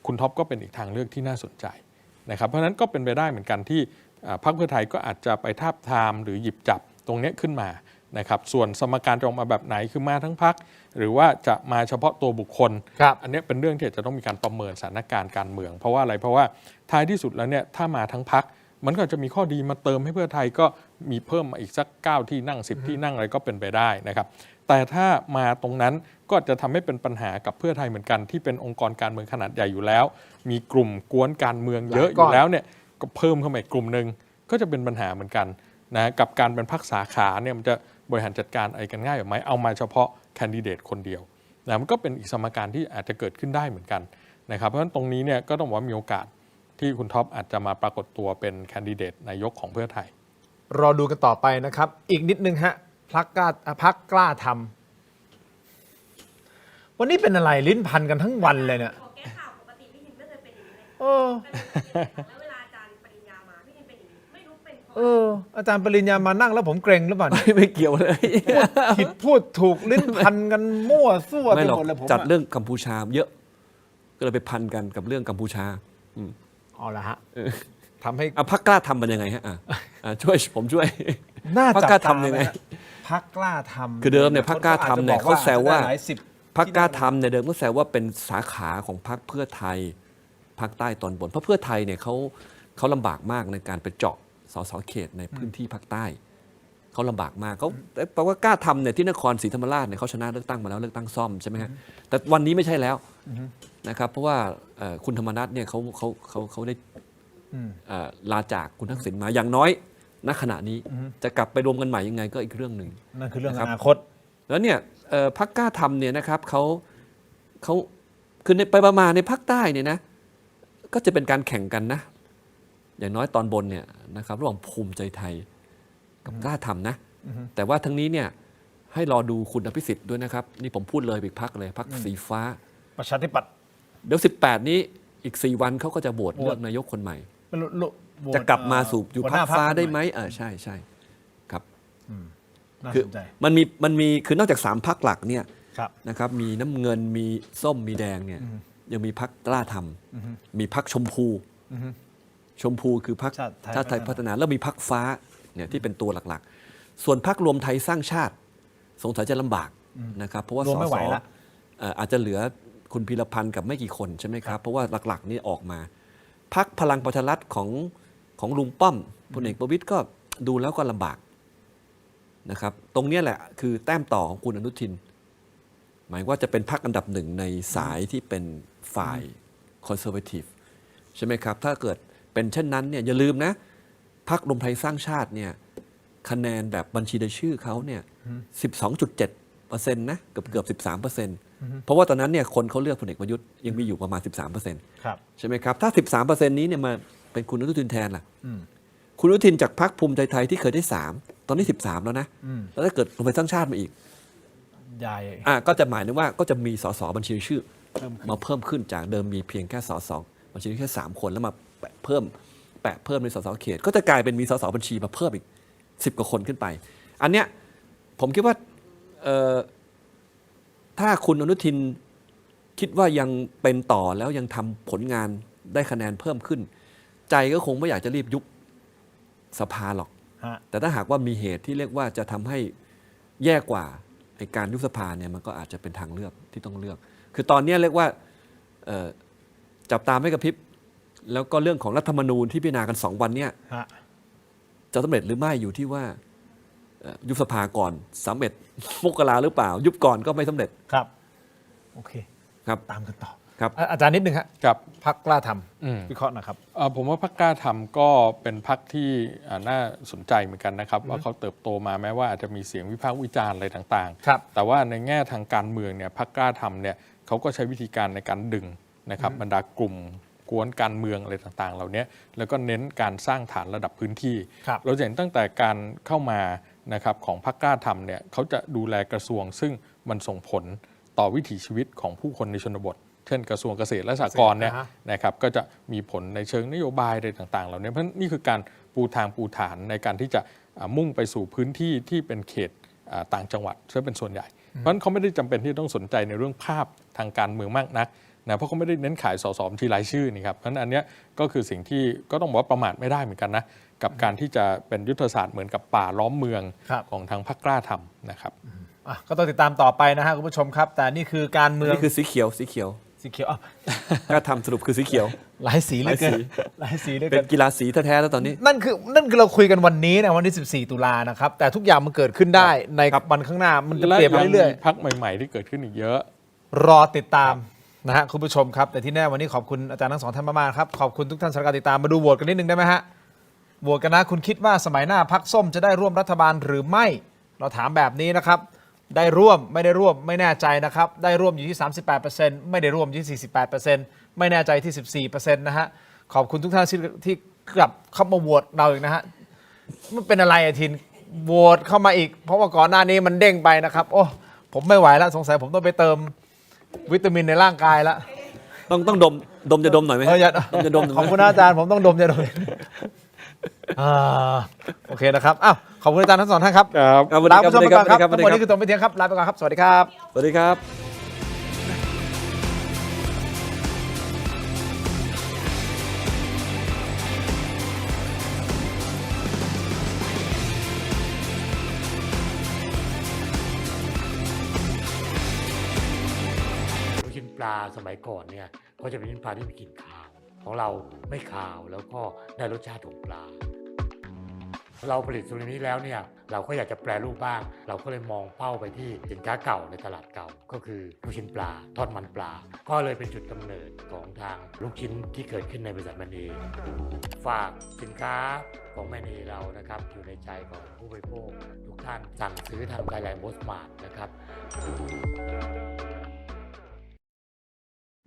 คุณท็อปก็เป็นอีกทางเลือกที่น่าสนใจนะครับเพราะฉะนั้นก็เป็นไปได้เหมือนกันที่พรรคเพื่อไทยก็อาจจะไปทาบทามหรือหยิบจับตรงนี้ขึ้นมานะครับส่วนสมการจะออกมาแบบไหนคือมาทั้งพรรคหรือว่าจะมาเฉพาะตัวบุคคลอันนี้เป็นเรื่องที่จะต้องมีการประเมินสถานการณ์การเมืองเพราะว่าอะไรเพราะว่าท้ายที่สุดแล้วเนี่ยถ้ามาทั้งพรรคมันก็จะมีข้อดีมาเติมให้เพื่อไทยก็มีเพิ่มมาอีกสัก9 ที่นั่ง10 ที่นั่งอะไรก็เป็นไปได้นะครับแต่ถ้ามาตรงนั้นก็จะทำให้เป็นปัญหากับเพื่อไทยเหมือนกันที่เป็นองค์กรการเมืองขนาดใหญ่อยู่แล้วมีกลุ่มกวนการเมืองเยอะอยู่แล้วเนี่ยก็เพิ่มเข้ามาอีกกลุ่มนึงก็จะเป็นปัญหาเหมือนกันนะกับการเป็นพรรคสาขาเนี่ยมันจะบริหารจัดการอะไรกันง่ายหรือไม่เอามาเฉพาะแคนดิเดตคนเดียวนะมันก็เป็นอีกสมการที่อาจจะเกิดขึ้นได้เหมือนกันนะครับเพราะฉะนั้นตรงนี้เนี่ยก็ต้องบอกว่ามีโอกาสที่คุณท็อปอาจจะมาปรากฏตัวเป็นแคนดิเดตนายกของเพื่อไทยรอดูกันต่อไปนะครับอีกนิดนึงฮะพรรคกล้าทำวันนี้เป็นอะไรลิ้นพันกันทั้งวันเลยเนี่ยขอแก้ข่าวปกติพี่ทิมไม่เคยเป็นอย่างนี้เลย เออ แล้วเวลาอาจารย์ปริญญามาพี่ทิมเป็นอย่างนี้ไม่รู้เป็นเพราะอาจารย์ปริญญามานั่งแล้วผมเกรงหรือเปล่า ไม่เกี่ยวเลย ผิดพูดถูกลิ้นพันกันมั่วซั่วไป ไม่หรอก หมดเลยผม จัดเรื่องกัมพูชาเยอะก็เลยไปพันกันกับเรื่องกัมพูชาเอาละฮะทำให้พรรคกล้าทำมันยังไงฮะช่วยผมช่วย น่า พรรค จับ กล้า ตา ทำยังไง พรรคกล้าทำ คือเดิมเนี่ยพรรคกล้าทำเนี่ยเขาแซวว่า อจจะบอกหลายสิบ พรรคกล้าทำเนี่ยเดิมก็แซวว่าเป็นสาขาของพรรคเพื่อไทยภาคใต้ตอนบนเพราะเพื่อไทยเนี่ยเขาลำบากมากในการไปเจาะสสเขตในพื้นที่ภาคใต้เขาลำบากมากเขาแปลว่ากล้าทำเนี่ยที่นครศรีธรรมราชเนี่ยเขาชนะเลือกตั้งมาแล้วเลือกตั้งซ่อมใช่ไหมฮะแต่วันนี้ไม่ใช่แล้วนะครับเพราะว่าคุณธรรมนัสเนี่ยเขาได้ลาจากคุณทักษิณมาอย่างน้อยณขณะนี้จะกลับไปรวมกันใหม่ยังไงก็อีกเรื่องหนึ่ง นั่นคือเรื่องอนาคต แล้วเนี่ยพรรคกล้าทำเนี่ยนะครับเขาคือไปประมาณในภาคใต้เนี่ยนะก็จะเป็นการแข่งกันนะอย่างน้อยตอนบนเนี่ยนะครับระหว่างภูมิใจไทยกับกล้าทำนะแต่ว่าทั้งนี้เนี่ยให้รอดูคุณอภิสิทธิ์ด้วยนะครับนี่ผมพูดเลยอีกพรรคเลยพรรคสีฟ้า ประชาธิปัตย์ เดี๋ยว18นี้อีก4 วันเขาก็จะโหวตเลือกนายกคนใหม่ จะกลับมาสู่อยู่พรรคฟ้าได้ไหมใช่ครับ น่า คือ สนใจ มันมีคือนอกจาก3พรรคหลักเนี่ย ครับ นะครับมีน้ำเงินมีส้มมีแดงเนี่ยยังมีพรรคกล้าทำมีพรรคชมพูชมพูคือพรรค ชาติไทย พัฒนาแล้วมีพรรคฟ้าเนี่ยที่เป็นตัวหลักๆ ส่วนพรรครวมไทยสร้างชาติสงสัยจะลำบากนะครับเพราะว่า รวมไม่ไหวละ อาจจะเหลือคุณพีรพันธ์กับไม่กี่คนใช่ไหมครับเพราะว่าหลักๆนี่ออกมาพรรคพลังประชารัฐของลุงป้อมพลเอกประวิตรก็ดูแล้วก็ลำบากนะครับตรงนี้แหละคือแต้มต่อของคุณอนุทินหมายว่าจะเป็นพรรคอันดับหนึ่งในสายที่เป็นฝ่ายคอนเซอร์เวทีฟใช่ไหมครับถ้าเกิดเป็นเช่นนั้นเนี่ยอย่าลืมนะพรรครวมไทยสร้างชาติเนี่ยคะแนนแบบบัญชีรายชื่อเขาเนี่ย 12.7% นะเกือบ 13%เพราะว่าตอนนั้นเนี่ยคนเขาเลือกพลเอกประยุทธ์ยังมีอยู่ประมาณ 13% ครับ ใช่ไหมครับถ้า 13% นี้เนี่ยมาเป็นคุณอนุทินแทนล่ะคุณอนุทินจากพรรคภูมิใจไทยที่เคยได้3ตอนนี้13แล้วนะแล้วถ้าเกิดรวมไทยสร้างชาติมาอีก ใหญ่ ก็จะหมายถึงว่าก็จะมีสสบัญชีชื่อมาเพิ่มขึ้นจากเดิมมีเพียงแค่สสบัญชีแค่3คนแล้วมาแปะเพิ่มในสสเขตก็จะกลายเป็นมีสสบัญชีมาเพิ่มอีก10 กว่าคนขึ้นไปอันเนี้ยผมคิดว่าถ้าคุณอนุทินคิดว่ายังเป็นต่อแล้วยังทำผลงานได้คะแนนเพิ่มขึ้นใจก็คงไม่อยากจะรีบยุบสภาหรอกแต่ถ้าหากว่ามีเหตุที่เรียกว่าจะทำให้แย่กว่าในการยุบสภาเนี่ยมันก็อาจจะเป็นทางเลือกที่ต้องเลือกคือตอนนี้เรียกว่าจับตาไม่กระพริบแล้วก็เรื่องของรัฐธรรมนูญที่พิจารณากัน2 วันเนี่ยจะสำเร็จหรือไม่อยู่ที่ว่ายุบสภาก่อน31 มกราหรือเปล่ายุบก่อนก็ไม่สำเร็จครับโอเค ครับ ตามกันต่อ ครับ อาจารย์นิดนึงครับ ครับ พรรคกล้าทำวิเคราะห์นะครับ ผมว่าพรรคกล้าทำก็เป็นพรรคที่น่าสนใจเหมือนกันนะครับว่าเขาเติบโตมาแม้ว่าอาจจะมีเสียงวิพากษ์วิจารณ์อะไรต่าง ครับ ๆแต่ว่าในแง่ทางการเมืองเนี่ยพรรคกล้าทำเนี่ยเขาก็ใช้วิธีการในการดึงนะครับบรรดากลุ่มกวนการเมืองอะไรต่างๆเหล่านี้แล้วก็เน้นการสร้างฐานระดับพื้นที่ ครับ เราเห็นตั้งแต่การเข้ามานะครับของพรรคกล้าทำเนี่ยเขาจะดูแลกระทรวงซึ่งมันส่งผลต่อวิถีชีวิตของผู้คนในชนบทเช่นกระทรวงเกษตรและสหกรณ์เนี่ยนะครับก็จะมีผลในเชิงนโยบายอะไรต่างๆเหล่านี้เพราะนี่คือการปูทางปูฐานในการที่จะมุ่งไปสู่พื้นที่ที่เป็นเขตต่างจังหวัดซะเป็นส่วนใหญ่เพราะฉะนั้นเขาไม่ได้จำเป็นที่ต้องสนใจในเรื่องภาพทางการเมืองมากนักนะเพราะเขาไม่ได้เน้นขายสสบัญชีรายชื่อนี่ครับเพราะฉะนั้นอันนี้ก็คือสิ่งที่ก็ต้องบอกว่าประมาทไม่ได้เหมือนกันนะกับการที่จะเป็นยุทธศาสตร์เหมือนกับป่าล้อมเมืองของทางพรรคกล้าทำนะครับก็ต้องติดตามต่อไปนะฮะคุณผู้ชมครับแต่นี่คือการเมือง นี่คือสีเขียวกล้าทำสรุปคือสีเขียว หลายสีเหลยเกินหลายสีเหลย เป็ เกิ น น กีฬาสีแท้ๆแล้วตอนนี้ นั่นคือเราคุยกันวันนี้นะวันที่14 ตุลานะครับแต่ทุกอย่างมันเกิดขึ้นได้ในวันข้างหน้ามันจะเปลี่ยนไปเรื่อย พรรคใหม่ๆที่เกิดขึ้นอีกเยอะๆรอติดตามนะฮะคุณผู้ชมครับแต่ที่แน่วันนี้ขอบคุณอาจารย์ทั้งสองท่านมากๆครับขอบคุณทุกท่านสำหรับการติดตามมาดูโหวตกันนิดนึงได้ไหมฮะโหวตกันนะคุณคิดว่าสมัยหน้าพรรคส้มจะได้ร่วมรัฐบาลหรือไม่เราถามแบบนี้นะครับได้ร่วมไม่ได้ร่วมไม่แน่ใจนะครับได้ร่วมอยู่ที่ 38% ไม่ได้ร่วมอยู่ที่ 48% ไม่แน่ใจที่ 14% นะฮะขอบคุณทุกท่านที่กลับเข้ามาโหวตเราอีกนะฮะมันเป็นอะไรทินโหวตเข้ามาอีกเพราะว่าก่อนหน้านี้มันเด้งไปนะครับโอ้ผมไม่ไหวแล้วสงสัยผมต้องไปเติมวิตามินในร่างกายแล้วต้องดมจะดมหน่อยไหมจะดมขอบคุณอาจารย์ผมต้องดมจะดมโอเคนะครับอ้าวขอบคุณอาจารย์ทั้งสองท่านครับลาผู้ชมไปก่อนครับทั้งหมดนี้คือตรงไปเที่ยงครับลาไปก่อนครับสวัสดีครับสวัสดีครับ ลาสมัยก่อนเนี่ยก็จะเป็นชิ้นปลาที่มีกลิ่นคาวของเราไม่คาวแล้วก็ได้รสชาติของปลาเราผลิตซูรินี้แล้วเนี่ยเราก็อยากจะแปรรูปบ้างเราก็เลยมองเป้าไปที่สินค้าเก่าในตลาดเก่าก็คือลูกชิ้นปลาทอดมันปลาก็เลยเป็นจุดกำเนิดของทางลูกชิ้นที่เกิดขึ้นในบริษัทแมนเอฝากสินค้าของแมนเอเรานะครับอยู่ในใจของผู้บริโภคทุกท่านสั่งซื้อทาง Thailand Postmart นะครับ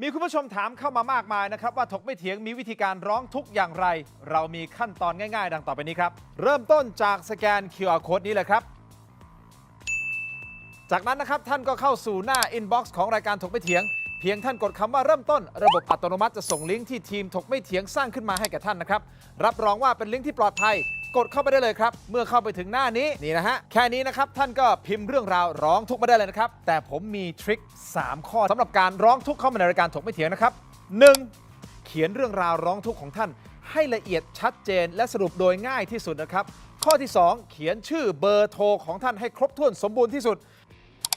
มีคุณผู้ชมถามเข้ามามากมายนะครับว่าถกไม่เถียงมีวิธีการร้องทุกข์อย่างไร เรามีขั้นตอนง่ายๆ ดังต่อไปนี้ครับ เริ่มต้นจากสแกน QR Code นี้เลยครับ จากนั้นนะครับท่านก็เข้าสู่หน้า Inbox ของรายการถกไม่เถียง เพียงท่านกดคำว่าเริ่มต้นระบบอัตโนมัติจะส่งลิงก์ที่ทีมถกไม่เถียงสร้างขึ้นมาให้แก่ท่านนะครับรับรองว่าเป็นลิงก์ที่ปลอดภัยกดเข้าไปได้เลยครับเมื่อเข้าไปถึงหน้านี้นี่นะฮะแค่นี้นะครับท่านก็พิมพ์เรื่องราวร้องทุกข์มาได้เลยนะครับแต่ผมมีทริค3 ข้อสำหรับการร้องทุกข์เข้ามาในรายการถกไม่เถียงนะครับ 1. เขียนเรื่องราวร้องทุกข์ของท่านให้ละเอียดชัดเจนและสรุปโดยง่ายที่สุดนะครับข้อที่ 2 เขียนชื่อเบอร์โทรของท่านให้ครบถ้วนสมบูรณ์ที่สุด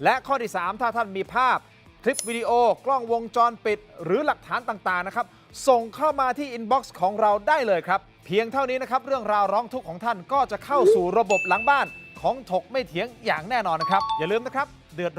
และข้อที่ 3 ถ้าท่านมีภาพคลิปวิดีโอกล้องวงจรปิดหรือหลักฐานต่างๆนะครับส่งเข้ามาที่อินบ็อกซ์ของเราได้เลยครับเพียงเท่านี้นะครับเรื่องราวร้องทุกข์ของท่านก็จะเข้าสู่ระบบหลังบ้านของถกไม่เถียงอย่างแน่นอนนะครับอย่าลืมนะครับเดือด